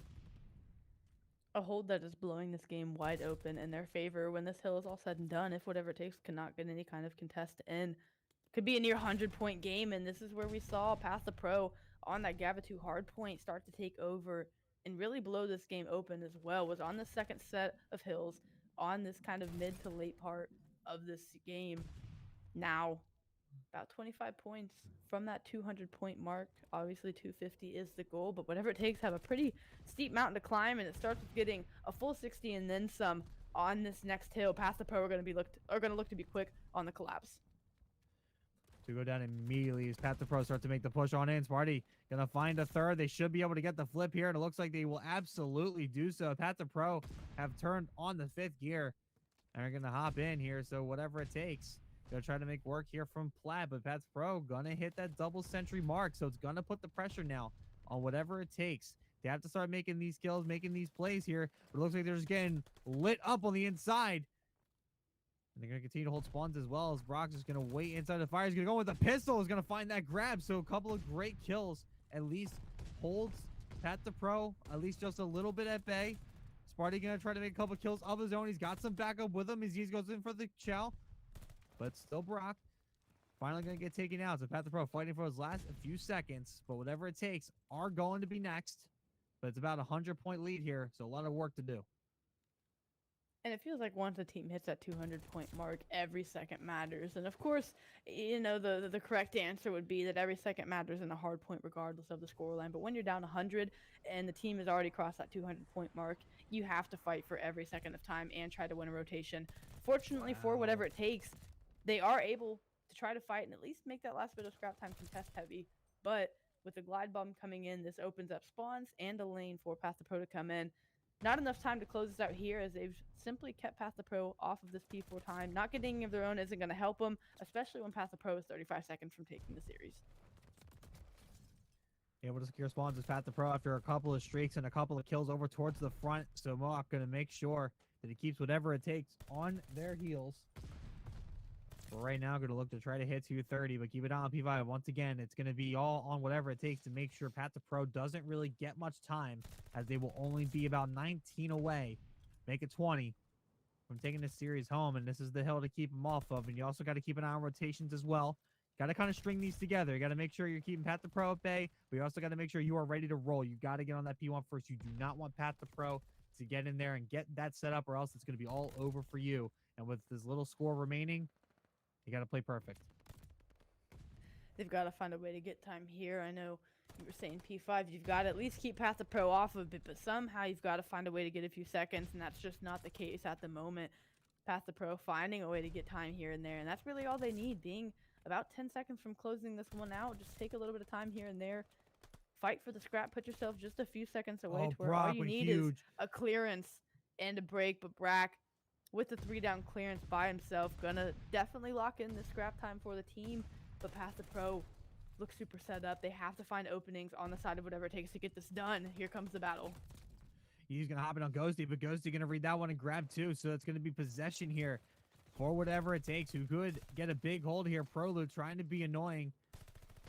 A hold that is blowing this game wide open in their favor when this hill is all said and done. If whatever it takes cannot get any kind of contest in, could be a near 100-point game, and this is where we saw Pat the Pro on that Gava2 hard point start to take over and really blow this game open as well. Was on the second set of hills on this kind of mid to late part of this game. Now about 25 points from that 200-point mark. Obviously 250 is the goal, but whatever it takes, have a pretty steep mountain to climb, and it starts with getting a full 60 and then some on this next hill. Past the Pro are going to look to be quick on the collapse. To go down immediately as Pat the Pro start to make the push on in. Sparty gonna find a third. They should be able to get the flip here, and it looks like they will absolutely do so. Pat the Pro have turned on the 5th gear and are gonna hop in here, so whatever it takes. Gonna try to make work here from Plaid, but Pat's Pro gonna hit that double century mark, so it's gonna put the pressure now on whatever it takes. They have to start making these kills, making these plays here, but it looks like they're just getting lit up on the inside. And they're going to continue to hold spawns as well, as Brock's just going to wait inside the fire. He's going to go with the pistol. He's going to find that grab. So a couple of great kills at least holds Pat the Pro at least just a little bit at bay. Sparty going to try to make a couple kills of his own. He's got some backup with him as he goes in for the chow. But still Brock finally going to get taken out. So Pat the Pro fighting for his last few seconds. But whatever it takes are going to be next. But it's about a 100-point lead here. So a lot of work to do. And it feels like once a team hits that 200-point mark, every second matters. And of course, the correct answer would be that every second matters in a hard point, regardless of the scoreline. But when you're down 100 and the team has already crossed that 200-point mark, you have to fight for every second of time and try to win a rotation. Fortunately, for whatever Wow. it takes, they are able to try to fight and at least make that last bit of scrap time contest heavy. But with the glide bomb coming in, this opens up spawns and a lane for Path to Pro to come in. Not enough time to close this out here, as they've simply kept Path to Pro off of this P4 time. Not getting any of their own isn't going to help them, especially when Path to Pro is 35 seconds from taking the series. Able to secure spawns as Pat the Pro after a couple of streaks and a couple of kills over towards the front. So Mohawk going to make sure that he keeps whatever it takes on their heels. But right now, going to look to try to hit 230, but keep it on P5. Once again, it's going to be all on whatever it takes to make sure Pat the Pro doesn't really get much time, as they will only be about 19 away. Make it 20 from taking this series home, and this is the hill to keep them off of. And you also got to keep an eye on rotations as well. Got to kind of string these together. You got to make sure you're keeping Pat the Pro at bay, but you also got to make sure you are ready to roll. You got to get on that P1 first. You do not want Pat the Pro to get in there and get that set up, or else it's going to be all over for you. And with this little score remaining, you got to play perfect. They've got to find a way to get time here. I know you were saying P5, you've got to at least keep Path to Pro off of it, but somehow you've got to find a way to get a few seconds, and that's just not the case at the moment. Path to Pro finding a way to get time here and there, and that's really all they need, being about 10 seconds from closing this one out. Just take a little bit of time here and there. Fight for the scrap. Put yourself just a few seconds away to where all you need is a clearance and a break. But Brack, with the 3-down clearance by himself, gonna definitely lock in the scrap time for the team. But Path to Pro looks super set up. They have to find openings on the side of whatever it takes to get this done. Here comes the battle. He's going to hop in on Ghosty, but Ghosty going to read that one and grab two. So it's going to be possession here for whatever it takes. Who could get a big hold here. Prolute trying to be annoying,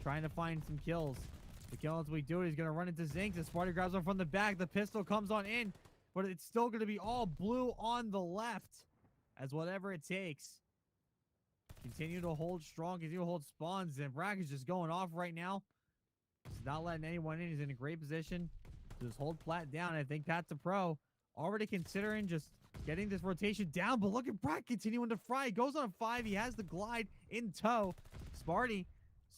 trying to find some kills. The kill as we do it, he's going to run into Zinx. And Sparty grabs one from the back. The pistol comes on in, but it's still going to be all blue on the left, as whatever it takes. Continue to hold strong, continue to hold spawns, and Brack is just going off right now. He's not letting anyone in. He's in a great position to just hold flat down. I think Pat the Pro already considering just getting this rotation down, but look at Brack continuing to fry. He goes on a 5. He has the glide in tow. Sparty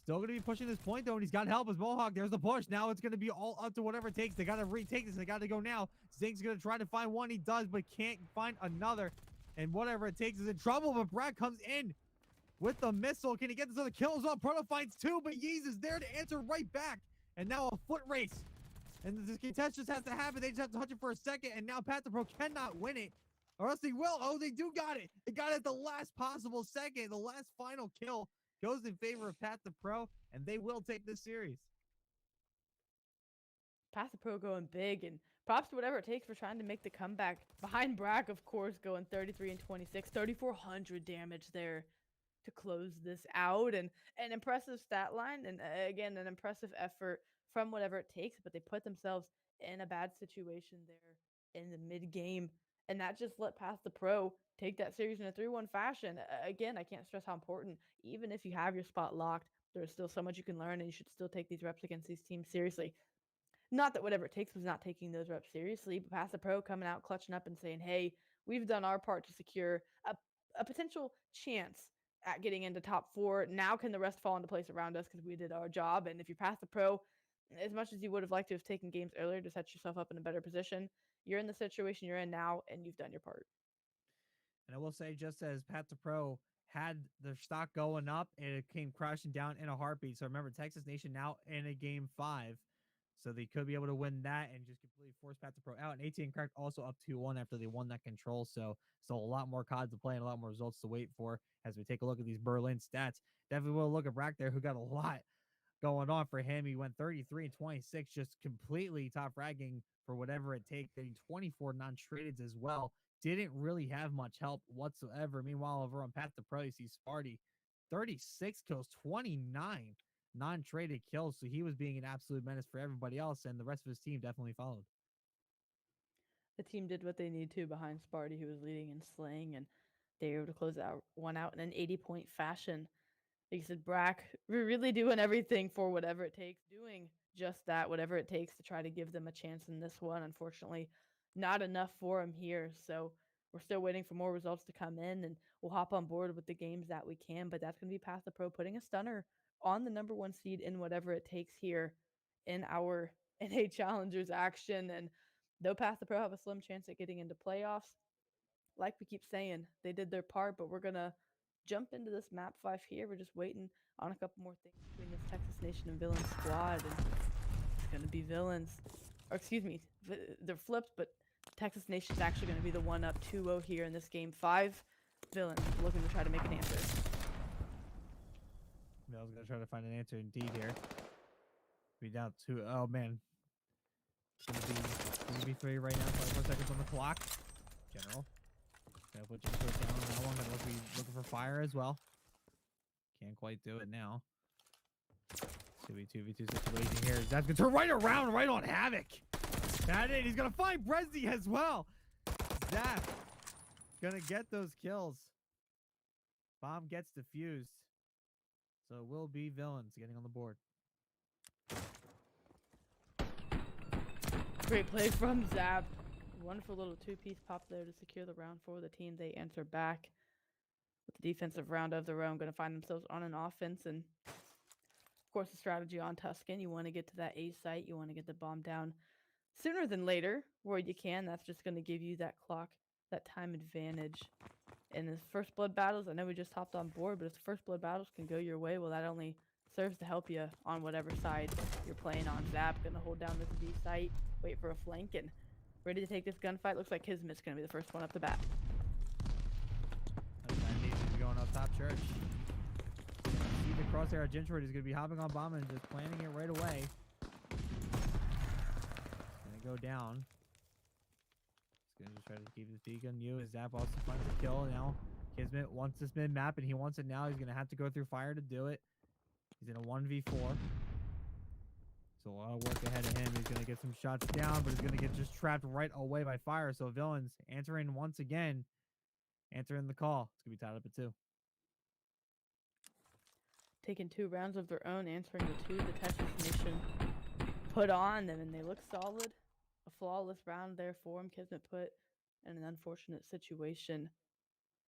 still going to be pushing this point, though, and he's got help as Mohawk. There's the push. Now it's going to be all up to whatever it takes. They got to retake this. They got to go now. Zink's going to try to find one. He does, but can't find another. And whatever it takes is in trouble, but Brack comes in with the missile. Can he get this other kills on? Proto finds 2, but Yeez is there to answer right back. And now a foot race. And this contest just has to happen. They just have to touch it for a second. And now Pat the Pro cannot win it, or else they will. Oh, they do got it. They got it at the last possible second. The last final kill goes in favor of Pat the Pro, and they will take this series. Path to Pro going big, and props to whatever it takes for trying to make the comeback. Behind Brack, of course, going 33 and 26. 3,400 damage there to close this out, and an impressive stat line, and again an impressive effort from whatever it takes, but they put themselves in a bad situation there in the mid game, and that just let Path the Pro take that series in a 3-1 fashion. Again, I can't stress how important, even if you have your spot locked, there's still so much you can learn, and you should still take these reps against these teams seriously. Not that whatever it takes was not taking those reps seriously, but Path the Pro coming out, clutching up, and saying, hey, we've done our part to secure a potential chance at getting into top 4. Now can the rest fall into place around us because we did our job? And if you're Path the Pro, as much as you would have liked to have taken games earlier to set yourself up in a better position, you're in the situation you're in now, and you've done your part. And I will say, just as Pat the Pro had their stock going up, and it came crashing down in a heartbeat. So remember, Texas Nation now in a game 5. So they could be able to win that and just completely force Pat the Pro out. And ATN Cracked also up 2-1 after they won that control. So still a lot more COD to play and a lot more results to wait for as we take a look at these Berlin stats. Definitely will look at Brack there, who got a lot going on for him. He went 33 and 26, just completely top fragging for whatever it takes, getting 24 non-tradeds as well. Didn't really have much help whatsoever. Meanwhile, over on Pat the Pro, you see Sparty, 36 kills, 29 non-traded kills. So he was being an absolute menace for everybody else, and the rest of his team definitely followed. The team did what they needed to behind Sparty, who was leading and slaying, and they were able to close out one out in an 80-point fashion. Like you said, Brack, we're really doing everything for whatever it takes, doing just that, whatever it takes to try to give them a chance in this one. Unfortunately, not enough for him here. So We're still waiting for more results to come in, and we'll hop on board with the games that we can. But that's going to be Path to Pro putting a stunner on the #1 seed in whatever it takes here in our NA Challengers action. And though Path to Pro have a slim chance at getting into playoffs, like we keep saying, they did their part, but we're going to jump into this map 5 here. We're just waiting on a couple more things between this Texas Nation and Villains squad, and it's going to be Villains. Or excuse me, they're flipped, but Texas Nation's actually going to be the one up 2-0 here in this game 5. Villains looking to try to make an answer. I was going to try to find an answer indeed here. Be down to, oh man. It's going to be 3 right now, 24 seconds on the clock. General. Gonna put your foot down on that one. Gonna be looking for fire as well. Can't quite do it now. 2v2 situation here. That's gonna turn right around, right on Havoc. That it. He's gonna find Brezzy as well. Zap gonna get those kills. Bomb gets defused. So it will be Villains getting on the board. Great play from Zap. Wonderful little 2-piece pop there to secure the round for the team. They answer back with the defensive round of their own, going to find themselves on an offense. And of course, the strategy on Tuscany, you want to get to that A site. You want to get the bomb down sooner than later where you can. That's just going to give you that clock, that time advantage. In the first blood battles, I know we just hopped on board, but if the first blood battles can go your way, well, that only serves to help you on whatever side you're playing on. Zap going to hold down this B site, wait for a flank, and ready to take this gunfight. Looks like Kismet's going to be the first one up the bat. Going up top church. See the crosshair at Gentry is going to be hopping on bomb and just planning it right away. Going to go down. He's going to try to keep his peek on you as Zap also finds a kill. Now Kismet wants this mid map and he wants it now. He's going to have to go through fire to do it. He's in a 1v4. So a lot of work ahead of him. He's going to get some shots down, but he's going to get just trapped right away by fire. So Villains answering once again. Answering the call. It's going to be tied up at 2. Taking 2 rounds of their own, answering the 2 the Texas Nation put on them, and they look solid. A flawless round there for him. Kismet put in an unfortunate situation.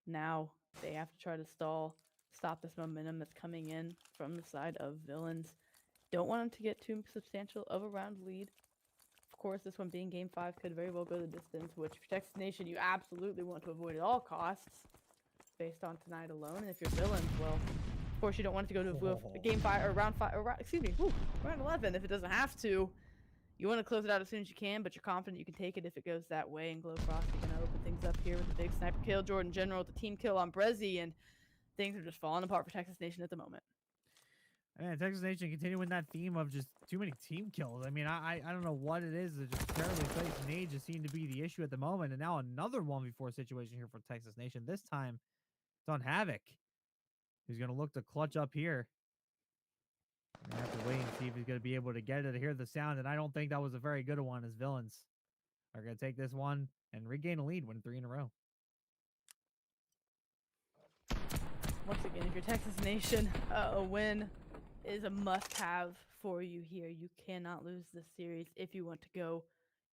Now they have to try to stop this momentum that's coming in from the side of Villains. Don't want them to get too substantial of a round lead. Of course, this one being game 5 could very well go the distance, which for Texas Nation you absolutely want to avoid at all costs based on tonight alone. And if you're Villains, well, of course you don't want it to go to a game 5 or round 5 or round 11 if it doesn't have to. You want to close it out as soon as you can, but you're confident you can take it if it goes that way. And Glowfrost is going to open things up here with the big sniper kill. Jordan General with the team kill on Brezzy, and things are just falling apart for Texas Nation at the moment. Man, Texas Nation continuing that theme of just too many team kills. I mean, I don't know what it is. It's just terribly placed nades just seem to be the issue at the moment. And now another 1v4 situation here for Texas Nation. This time it's on Havoc. He's going to look to clutch up here. We're going to have to wait and see if he's going to be able to get it to hear the sound. And I don't think that was a very good one as Villains are going to take this one and regain a lead, win 3 in a row. Once again, if you're Texas Nation, a win is a must-have for you here. You cannot lose this series if you want to go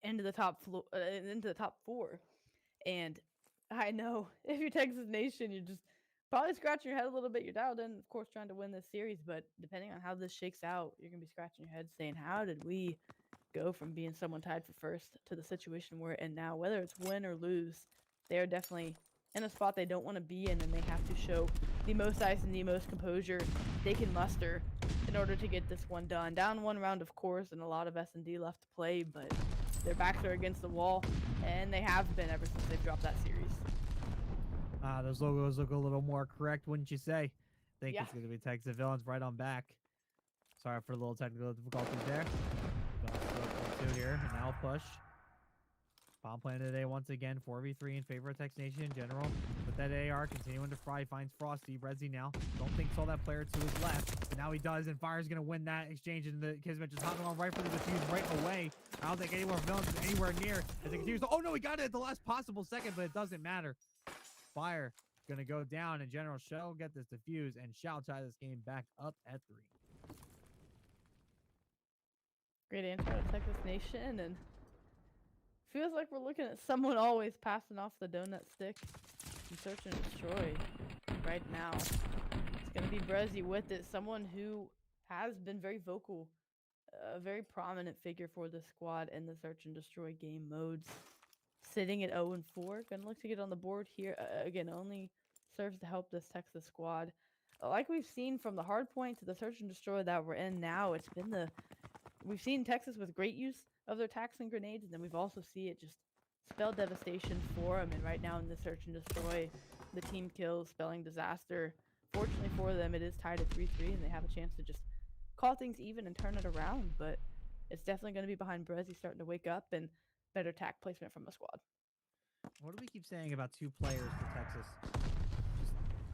into the top 4. And I know if you're Texas Nation, you're just probably scratching your head a little bit. You're dialed in, of course, trying to win this series, but depending on how this shakes out, you're gonna be scratching your head saying, how did we go from being someone tied for first to the situation we're in now? Whether it's win or lose, they're definitely in a spot they don't want to be in, and they have to show the most ice and the most composure they can muster in order to get this one done. Down 1 round, of course, and a lot of S&D left to play, but their backs are against the wall, and they have been ever since they've dropped that series. Those logos look a little more correct, wouldn't you say? I think it's going to be Texas Villains right on back. Sorry for the little technical difficulties there. Going to here, and now push. Bomb planted today once again, 4v3 in favor of Texas Nation in general. With that AR continuing to fry, finds Frosty. Brezzy now. Don't think saw that player to his left, but now he does, and Fire's going to win that exchange, and the Kismet just hopping on right for the defuse right away. I don't think any more Villains is anywhere near as it continues to, oh no, he got it at the last possible second, but it doesn't matter. Fire going to go down, and General shall get this defuse, and shall tie this game back up at 3. Great answer out of Texas Nation, and Feels like we're looking at someone always passing off the donut stick and search and destroy right now. It's going to be Brezzy with it, someone who has been very vocal, a very prominent figure for the squad in the search and destroy game modes. Sitting at 0 and 4, gonna look to get on the board here. Again, only serves to help this Texas squad. Like we've seen from the hard point to the search and destroy that we're in now, it's been we've seen Texas with great use of their attacks and grenades, and then we've also seen it just spell devastation for them. And right now in the search and destroy, the team kills, spelling disaster. Fortunately for them, it is tied at 3-3, and they have a chance to just call things even and turn it around. But it's definitely going to be behind Brezzy starting to wake up and better attack placement from the squad. What do we keep saying about two players for Texas? Just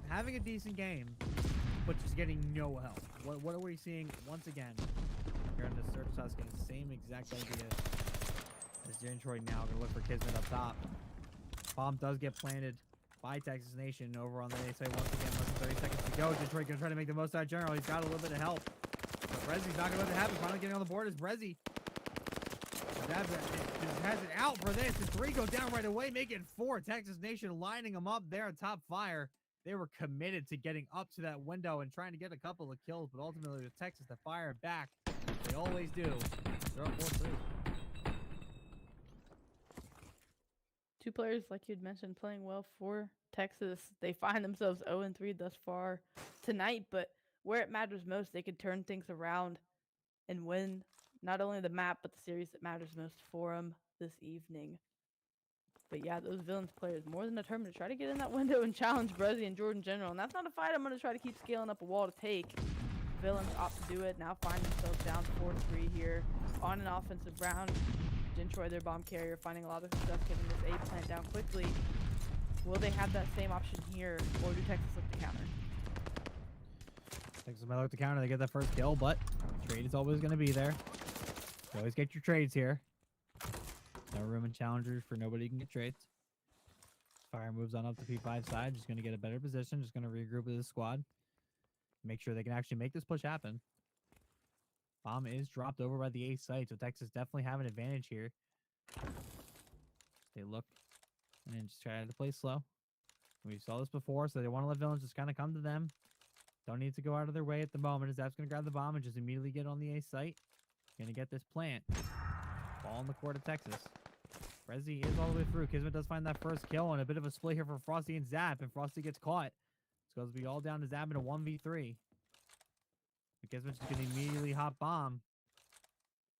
having a decent game, but just getting no help. What are we seeing once again here in the search Tuscany? Same exact idea as Detroit now. Gonna look for Kismet up top. Bomb does get planted by Texas Nation over on the A side once again. Less than 30 seconds to go. Detroit gonna try to make the most out of General. He's got a little bit of help. But Brezzy's not gonna let it happen. Finally getting on the board is Brezzy. Has it out for this. The 3 go down right away, making 4. Texas Nation lining them up there at top fire. They were committed to getting up to that window and trying to get a couple of kills, but ultimately it was Texas to fire back. They always do. They're up 4-3. Two players, like you'd mentioned, playing well for Texas. They find themselves 0-3 thus far tonight, but where it matters most, they could turn things around and win not only the map, but the series that matters most for them this evening. But yeah, those Villains players more than determined to try to get in that window and challenge Brezzy and Jordan General. And that's not a fight I'm going to try to keep scaling up a wall to take. Villains opt to do it, now find themselves down 4-3 here on an offensive round. Detroit, their bomb carrier, finding a lot of success getting this A plant down quickly. Will they have that same option here, or do Texas look to counter? Texas might look to counter. They get that first kill, but trade is always going to be there. You always get your trades here. No room in challengers for nobody can get trades. Fire moves on up to P5 side. Just going to get a better position. Just going to regroup with his squad. Make sure they can actually make this push happen. Bomb is dropped over by the A site, so Texas definitely have an advantage here. They look and then just try to play slow. We saw this before, so they want to let Villains just kind of come to them. Don't need to go out of their way at the moment. As Zap's going to grab the bomb and just immediately get on the A site. Going to get this plant. Ball in the court of Texas. Brezzy is all the way through. Kismet does find that first kill, and a bit of a split here for Frosty and Zap, and Frosty gets caught. So it's going to be all down to Zap in a 1v3. But Kismet's just going to immediately hop bomb.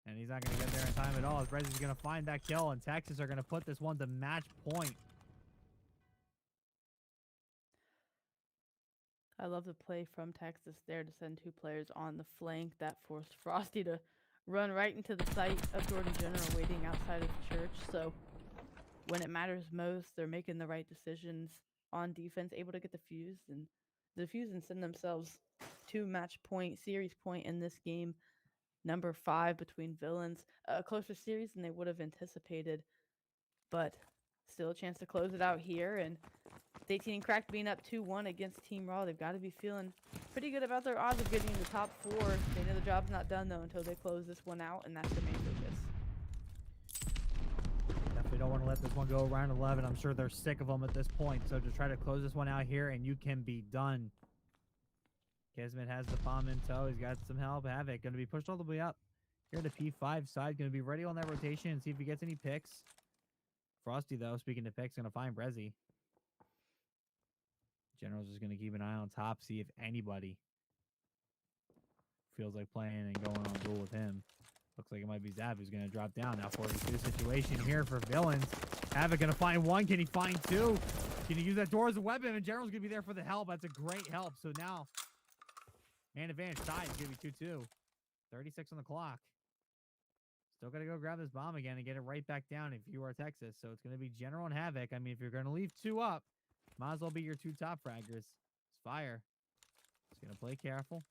And he's not going to get there in time at all. As Brezzy's going to find that kill, and Texas are going to put this one to match point. I love the play from Texas there to send two players on the flank. That forced Frosty to run right into the sight of Jordan General waiting outside of the church. So when it matters most, they're making the right decisions on defense, able to get the fuse and send themselves to match point, series point in this game. Number 5 between Villains. A closer series than they would have anticipated, but still a chance to close it out here. And 18 and Cracked being up 2-1 against Team Raw, they've got to be feeling pretty good about their odds of getting in the top 4. They know the job's not done, though, until they close this one out, and that's their main focus. Definitely don't want to let this one go around 11. I'm sure they're sick of them at this point, so just try to close this one out here, and you can be done. Kismet has the bomb in tow. He's got some help. Havoc going to be pushed all the way up here to P5 side. Going to be ready on that rotation and see if he gets any picks. Frosty, though, speaking to picks, going to find Brezzy. General's just going to keep an eye on top, see if anybody feels like playing and going on duel with him. Looks like it might be Zap who's going to drop down. Now 42 situation here for Villains. Havoc going to find one. Can he find two? Can he use that door as a weapon? And General's going to be there for the help. That's a great help. So now, man advantage side is going to be 2-2. 36 on the clock. Still got to go grab this bomb again and get it right back down if you are Texas. So it's going to be General and Havoc. I mean, if you're going to leave 2 up, might as well be your 2 top fraggers. It's Fire. He's going to play careful.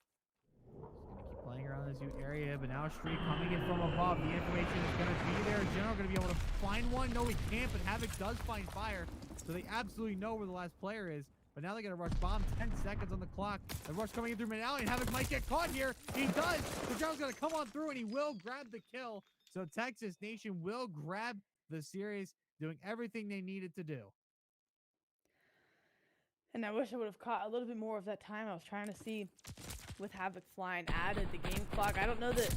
He's going to keep playing around this area, but now Street coming in from above. The information is going to be there. General going to be able to find one. No, he can't, but Havoc does find Fire. So they absolutely know where the last player is. But now they're going to rush bomb. 10 seconds on the clock. The rush coming in through mid alley, and Havoc might get caught here. He does. So General's going to come on through, and he will grab the kill. So Texas Nation will grab the series, doing everything they needed to do. And I wish I would have caught a little bit more of that time. I was trying to see with Havoc flying added the game clock. I don't know that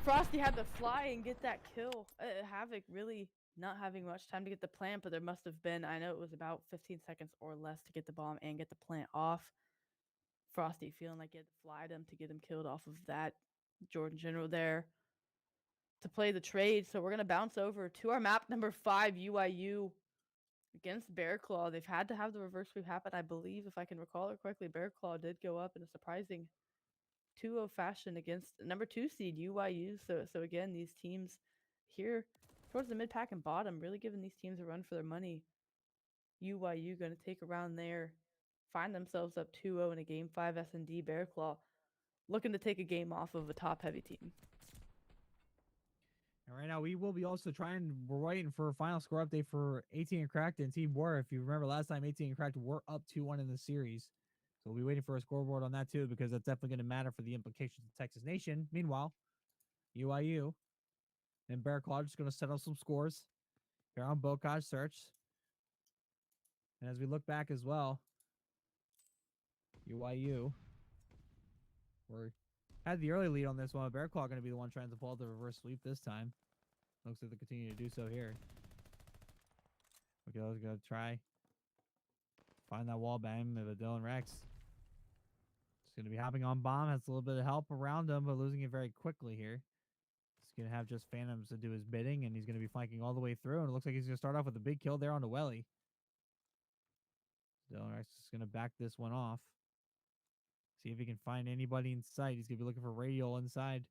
Frosty had to fly and get that kill. Havoc really not having much time to get the plant, but there must have been, I know it was about 15 seconds or less to get the bomb and get the plant off. Frosty feeling like he had to fly them to get him killed off of that Jordan General there to play the trade. So we're going to bounce over to our map number 5, UIU against Bear Claw. They've had to have the reverse sweep happen, I believe, if I can recall it correctly. Bear Claw did go up in a surprising 2-0 fashion against number 2 seed UIU. So again, these teams here towards the mid pack and bottom really giving these teams a run for their money. UIU going to take around there, find themselves up 2-0 in a game 5. S&D Bear Claw looking to take a game off of a top heavy team. And right now, we will be also we're waiting for a final score update for 18 and Cracked and Team War. If you remember last time, 18 and Cracked were up 2-1 in the series. So we'll be waiting for a scoreboard on that too, because that's definitely going to matter for the implications of Texas Nation. Meanwhile, UIU and Bear Claw are just going to set up some scores here on Bocage Search. And as we look back as well, UIU had the early lead on this one. Bear Claw going to be the one trying to pull the reverse sweep this time. Looks like they continue to do so here. Okay, let's go try. Find that wall bang of Dylan Rex. He's going to be hopping on bomb. Has a little bit of help around him, but losing it very quickly here. He's going to have just Phantoms to do his bidding, and he's going to be flanking all the way through. And it looks like he's going to start off with a big kill there on the Welly. Dylan Rex is going to back this one off. See if he can find anybody in sight. He's going to be looking for Radial inside.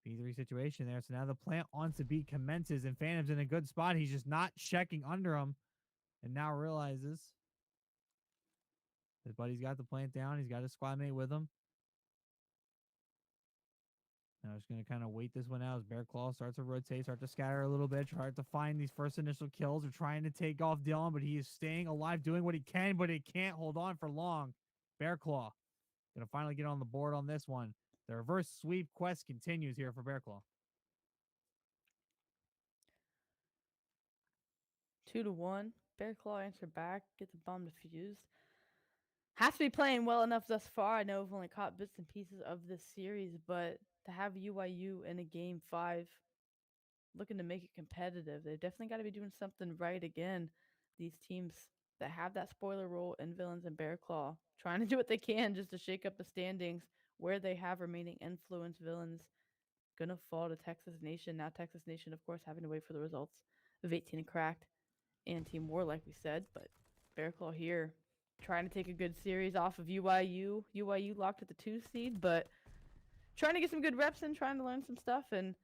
P3 situation there. So now the plant on to beat commences, and Phantom's in a good spot. He's just not checking under him, and now realizes his buddy's got the plant down. He's got his squad mate with him. Now just going to kind of wait this one out as Bear Claw starts to rotate, start to scatter a little bit, try to find these first initial kills. They're trying to take off Dylan, but he is staying alive, doing what he can, but he can't hold on for long. Bear Claw going to finally get on the board on this one. The reverse sweep quest continues here for Bear Claw. 2-1. Bear Claw answer back, get the bomb defused. Has to be playing well enough thus far. I know I've only caught bits and pieces of this series, but to have UIU in a game 5 looking to make it competitive, they've definitely got to be doing something right again. These teams that have that spoiler role in Villains and Bear Claw trying to do what they can just to shake up the standings where they have remaining influence. Villains gonna fall to Texas Nation. Now Texas Nation, of course, having to wait for the results of 18 and Cracked and Team War, like we said, but Bear Claw here trying to take a good series off of UIU. UIU locked at the 2 seed, but trying to get some good reps in, trying to learn some stuff, and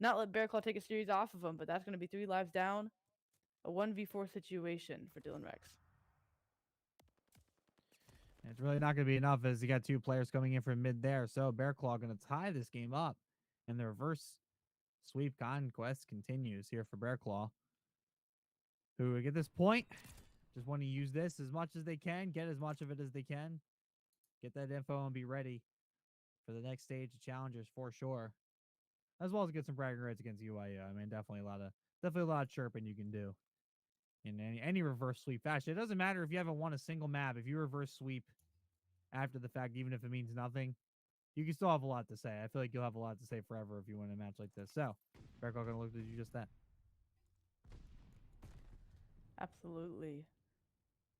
not let Bear Claw take a series off of them. But that's going to be 3 lives down, a 1v4 situation for Dylan Rex. And it's really not going to be enough as you got 2 players coming in from mid there. So Bear Claw going to tie this game up, and the reverse sweep conquest continues here for Bear Claw, who at this point just want to use this as much as they can, get as much of it as they can, get that info, and be ready for the next stage of challengers for sure, as well as get some bragging rights against UIU. I mean, definitely a lot of chirping you can do in any reverse sweep fashion. It doesn't matter if you haven't won a single map. If you reverse sweep after the fact, even if it means nothing, you can still have a lot to say. I feel like you'll have a lot to say forever if you win a match like this. So, Bear Claw gonna look to do just that. Absolutely.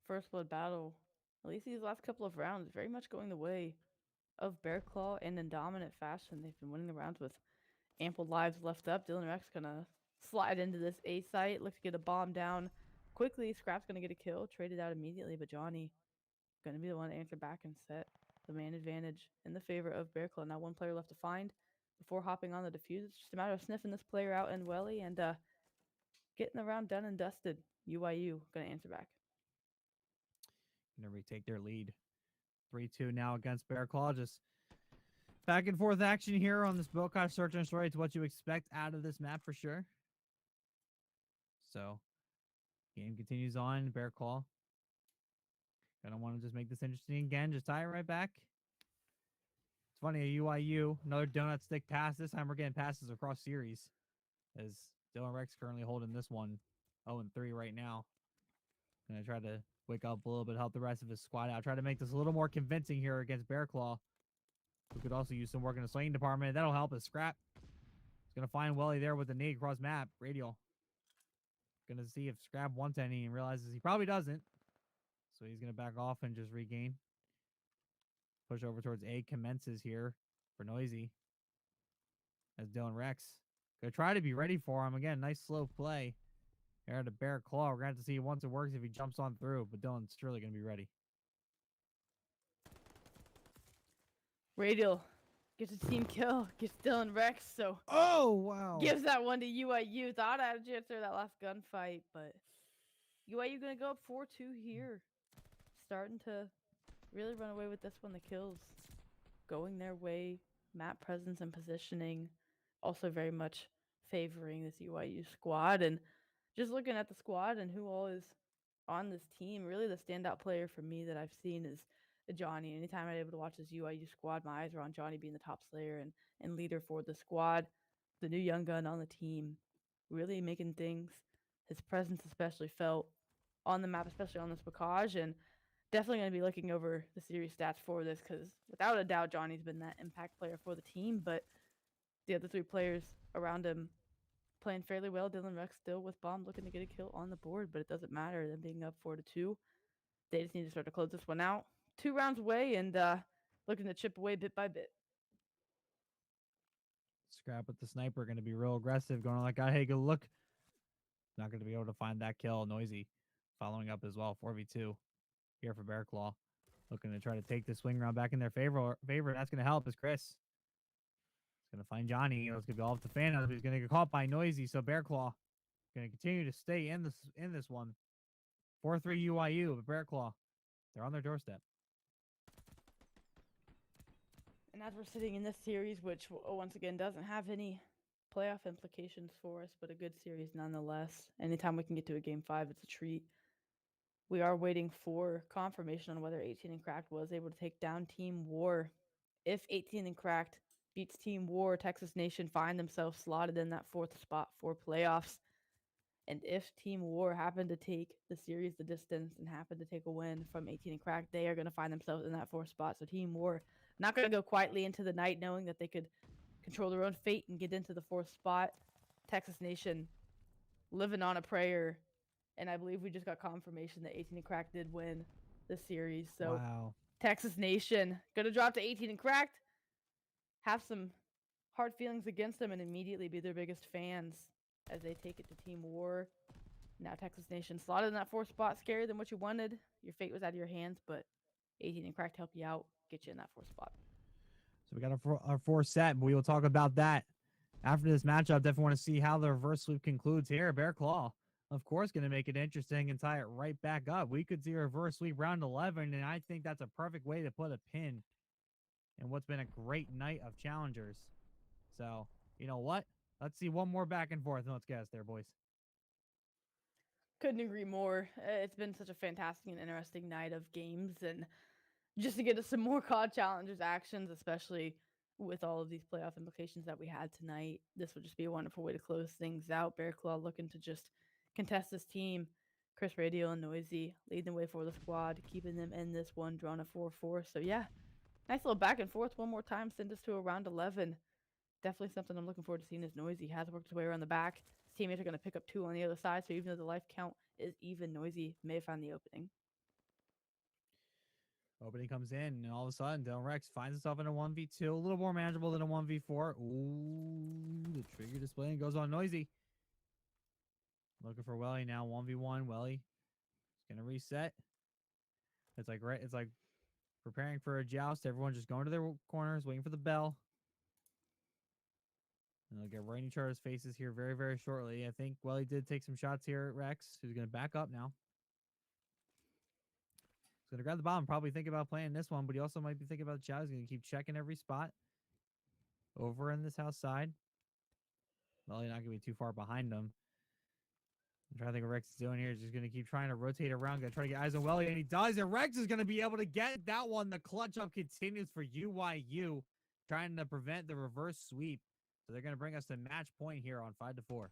First blood battle, at least these last couple of rounds, very much going the way of Bear Claw and in dominant fashion. They've been winning the rounds with ample lives left up. Dylan Rex gonna slide into this A site, look to get a bomb down quickly. Scrap's gonna get a kill, traded out immediately, but Johnny gonna be the one to answer back and set the man advantage in the favor of Bear Claw. Now 1 player left to find before hopping on the defuse. It's just a matter of sniffing this player out in Welly and getting the round done and dusted. UIU gonna answer back. Gonna retake their lead. 3-2 now against Bear Claw. Just back and forth action here on this Bocage Search and Story. It's what you expect out of this map for sure. So, game continues on. Bear Claw gonna want to just make this interesting again. Just tie it right back. It's funny, UIU, another donut stick pass. This time we're getting passes across series as Dylan Rex currently holding this one 0-3 right now. Gonna try to wake up a little bit, help the rest of his squad out. Try to make this a little more convincing here against Bear Claw, who could also use some work in the swinging department. That'll help his scrap. He's gonna find Welly there with the nade across map. Radial. Gonna see if Scrap wants any and realizes he probably doesn't. So he's gonna back off and just regain. Push over towards A commences here for Noisy. As Dylan Rex. Gonna try to be ready for him. Again, nice slow play. Here to Bear Claw. We're gonna have to see once it works if he jumps on through, but Dylan's surely gonna be ready. Radial gets a team kill, gets Dylan Rex, so Oh wow. gives that one to UIU. Thought I had a chance there that last gunfight, but UIU gonna go up 4-2 here. Starting to really run away with this one. The kills going their way. Map presence and positioning also very much favoring this UIU squad. And just looking at the squad and who all is on this team, really the standout player for me that I've seen is Johnny. Anytime I'm able to watch this UIU squad, my eyes are on Johnny being the top slayer and leader for the squad. The new young gun on the team, really making things, his presence especially felt on the map, especially on this Bacage. And definitely going to be looking over the series stats for this because without a doubt, Johnny's been that impact player for the team. But the other three players around him playing fairly well. Dylan Rex still with bomb looking to get a kill on the board, but it doesn't matter. Them being up 4-2, they just need to start to close this one out. 2 rounds away and looking to chip away bit by bit. Scrap with the sniper gonna be real aggressive, going like, hey, good look. Not gonna be able to find that kill. Noisy following up as well. 4v2 here for Bear Claw. Looking to try to take the swing round back in their favor. That's gonna help is Chris. He's gonna find Johnny. It's gonna be all up to fan out. He's gonna get caught by Noisy. So Bear Claw gonna continue to stay in this one. 4-3 UIU, but Bear Claw, they're on their doorstep. And as we're sitting in this series, which once again doesn't have any playoff implications for us, but a good series nonetheless. Anytime we can get to a game 5, it's a treat. We are waiting for confirmation on whether 18 and Cracked was able to take down Team War. If 18 and Cracked beats Team War, Texas Nation find themselves slotted in that 4th spot for playoffs. And if Team War happen to take the series the distance and happen to take a win from 18 and Cracked, they are going to find themselves in that 4th spot. So Team War not going to go quietly into the night knowing that they could control their own fate and get into the 4th spot. Texas Nation living on a prayer. And I believe we just got confirmation that 18 and Cracked did win the series. So wow. Texas Nation going to drop to 18 and Cracked, have some hard feelings against them, and immediately be their biggest fans as they take it to Team War. Now Texas Nation slotted in that 4th spot, scarier than what you wanted. Your fate was out of your hands, but 18 and Cracked help you out, get you in that 4th spot. So we got our 4th set, but we will talk about that after this matchup. Definitely want to see how the reverse sweep concludes here. Bear Claw, of course, going to make it interesting and tie it right back up. We could see a reverse sweep round 11, and I think that's a perfect way to put a pin in what's been a great night of challengers. So, you know what? Let's see one more back and forth, and let's get us there, boys. Couldn't agree more. It's been such a fantastic and interesting night of games, and just to get us some more COD Challengers actions, especially with all of these playoff implications that we had tonight. This would just be a wonderful way to close things out. Bear Claw looking to just contest this team. Chris Radio and Noisy leading the way for the squad, keeping them in this one, drawn a 4-4. So yeah, nice little back and forth one more time. Send us to a round 11. Definitely something I'm looking forward to seeing as Noisy has worked his way around the back. His teammates are going to pick up 2 on the other side, so even though the life count is even, Noisy may have found the opening. Opening comes in, and all of a sudden, Dylan Rex finds himself in a 1v2, a little more manageable than a 1v4. Ooh, the trigger display goes on Noisy. Looking for Welly now, 1v1. Welly is going to reset. It's like preparing for a joust. Everyone just going to their corners, waiting for the bell. And they'll get right in each other's faces here very, very shortly. I think Welly did take some shots here at Rex, who's going to back up now. He's going to grab the bomb, probably think about playing this one, but he also might be thinking about the shot. He's going to keep checking every spot over in this house side. Welly not going to be too far behind him. I'm trying to think what Rex is doing here. He's just going to keep trying to rotate around, going to try to get eyes on Welly, and he does. And Rex is going to be able to get that one. The clutch up continues for UIU. trying to prevent the reverse sweep. So they're going to bring us to match point here on 5-4.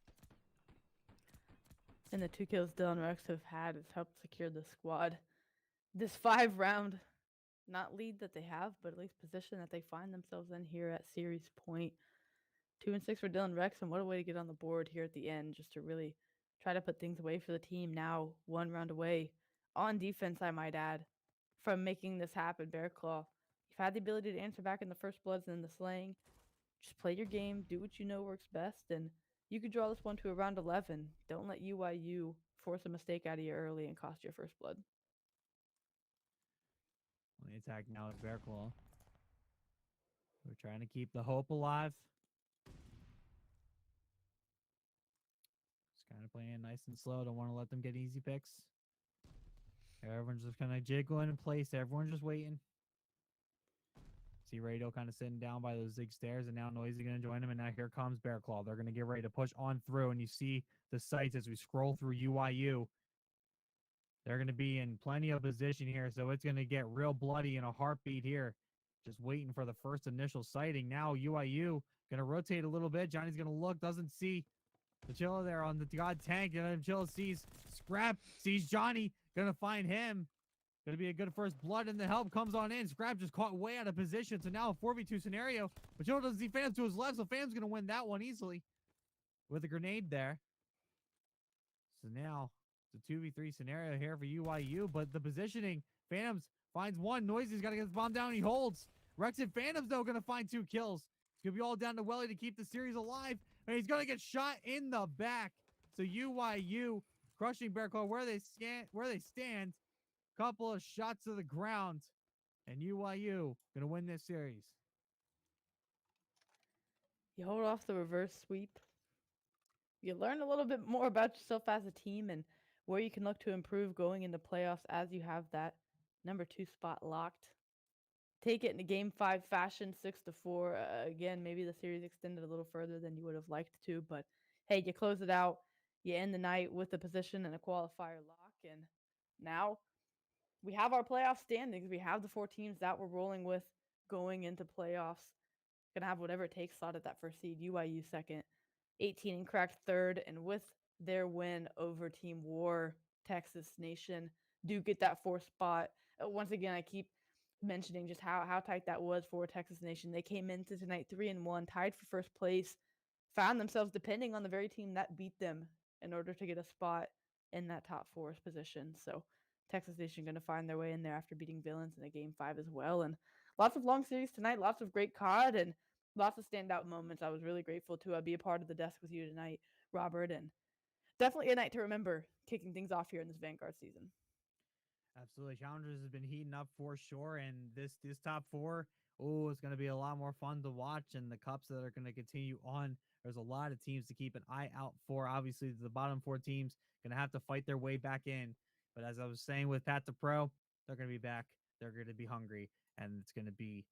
And the 2 kills Dylan Rex have had has helped secure the squad. This 5-round, not lead that they have, but at least position that they find themselves in here at series point. 2-6 for Dylan Rex, and what a way to get on the board here at the end, just to really try to put things away for the team. Now 1 round away on defense, I might add, from making this happen. Bearclaw, you've had the ability to answer back in the first bloods and the slaying. Just play your game, do what you know works best, and you could draw this one to a round 11. Don't let UIU force a mistake out of you early and cost your first blood. On the attack now is Bearclaw. We're trying to keep the hope alive. Just kind of playing nice and slow. Don't want to let them get easy picks. Everyone's just kind of jiggling in place. Everyone's just waiting. See Radio kind of sitting down by those zig stairs, and now Noisy going to join him, and now here comes Bearclaw. They're going to get ready to push on through, and you see the sights as we scroll through UIU. They're going to be in plenty of position here, so it's going to get real bloody in a heartbeat here. Just waiting for the first initial sighting. Now UIU going to rotate a little bit. Johnny's going to look, doesn't see the Chilla there on the God tank, and Chilla sees Scrap, sees Johnny, going to find him. Going to be a good first blood, and the help comes on in. Scrap just caught way out of position, so now a 4v2 scenario. But Chilla doesn't see Phantom to his left, so Phantom's going to win that one easily with a grenade there. So now it's a 2v3 scenario here for UIU, but the positioning, Phantoms finds one. Noisy's got to get his bomb down, he holds. Rex and Phantoms, though, going to find 2 kills. It's going to be all down to Welly to keep the series alive, and he's going to get shot in the back. So UIU crushing Bearclaw where they stand. Couple of shots to the ground, and UIU going to win this series. You hold off the reverse sweep. You learn a little bit more about yourself as a team and where you can look to improve going into playoffs as you have that number 2 spot locked. Take it in a game 5 fashion, 6-4. Again, maybe the series extended a little further than you would have liked to, but hey, you close it out. You end the night with a position and a qualifier lock, and now we have our playoff standings. We have the 4 teams that we're rolling with going into playoffs. Gonna have whatever it takes slot at that first seed. UIU second, 18 and cracked third, and with their win over Team War, Texas Nation do get that 4th spot. Once again, I keep mentioning just how tight that was for Texas Nation. They came into tonight 3-1, tied for first place, found themselves depending on the very team that beat them in order to get a spot in that top 4 position. So Texas Nation going to find their way in there after beating Villains in a game 5 as well. And lots of long series tonight, lots of great COD, and lots of standout moments. I was really grateful to be a part of the desk with you tonight, Robert, and definitely a night to remember kicking things off here in this Vanguard season. Absolutely. Challengers has been heating up for sure, and this top 4, oh, it's going to be a lot more fun to watch, and the cups that are going to continue on. There's a lot of teams to keep an eye out for. Obviously, the bottom 4 teams going to have to fight their way back in. But as I was saying with Pat the Pro, they're going to be back. They're going to be hungry, and it's going to be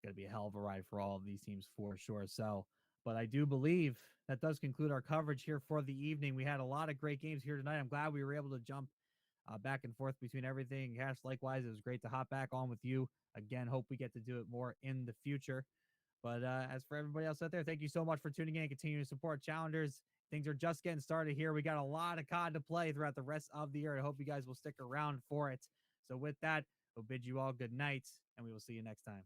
a hell of a ride for all of these teams for sure. So, but I do believe that does conclude our coverage here for the evening. We had a lot of great games here tonight. I'm glad we were able to jump back and forth between everything. Cash, likewise, it was great to hop back on with you again. Hope we get to do it more in the future. But as for everybody else out there, thank you so much for tuning in and continuing to support Challengers. Things are just getting started here. We got a lot of COD to play throughout the rest of the year. I hope you guys will stick around for it. So with that, we'll bid you all good night, and we will see you next time.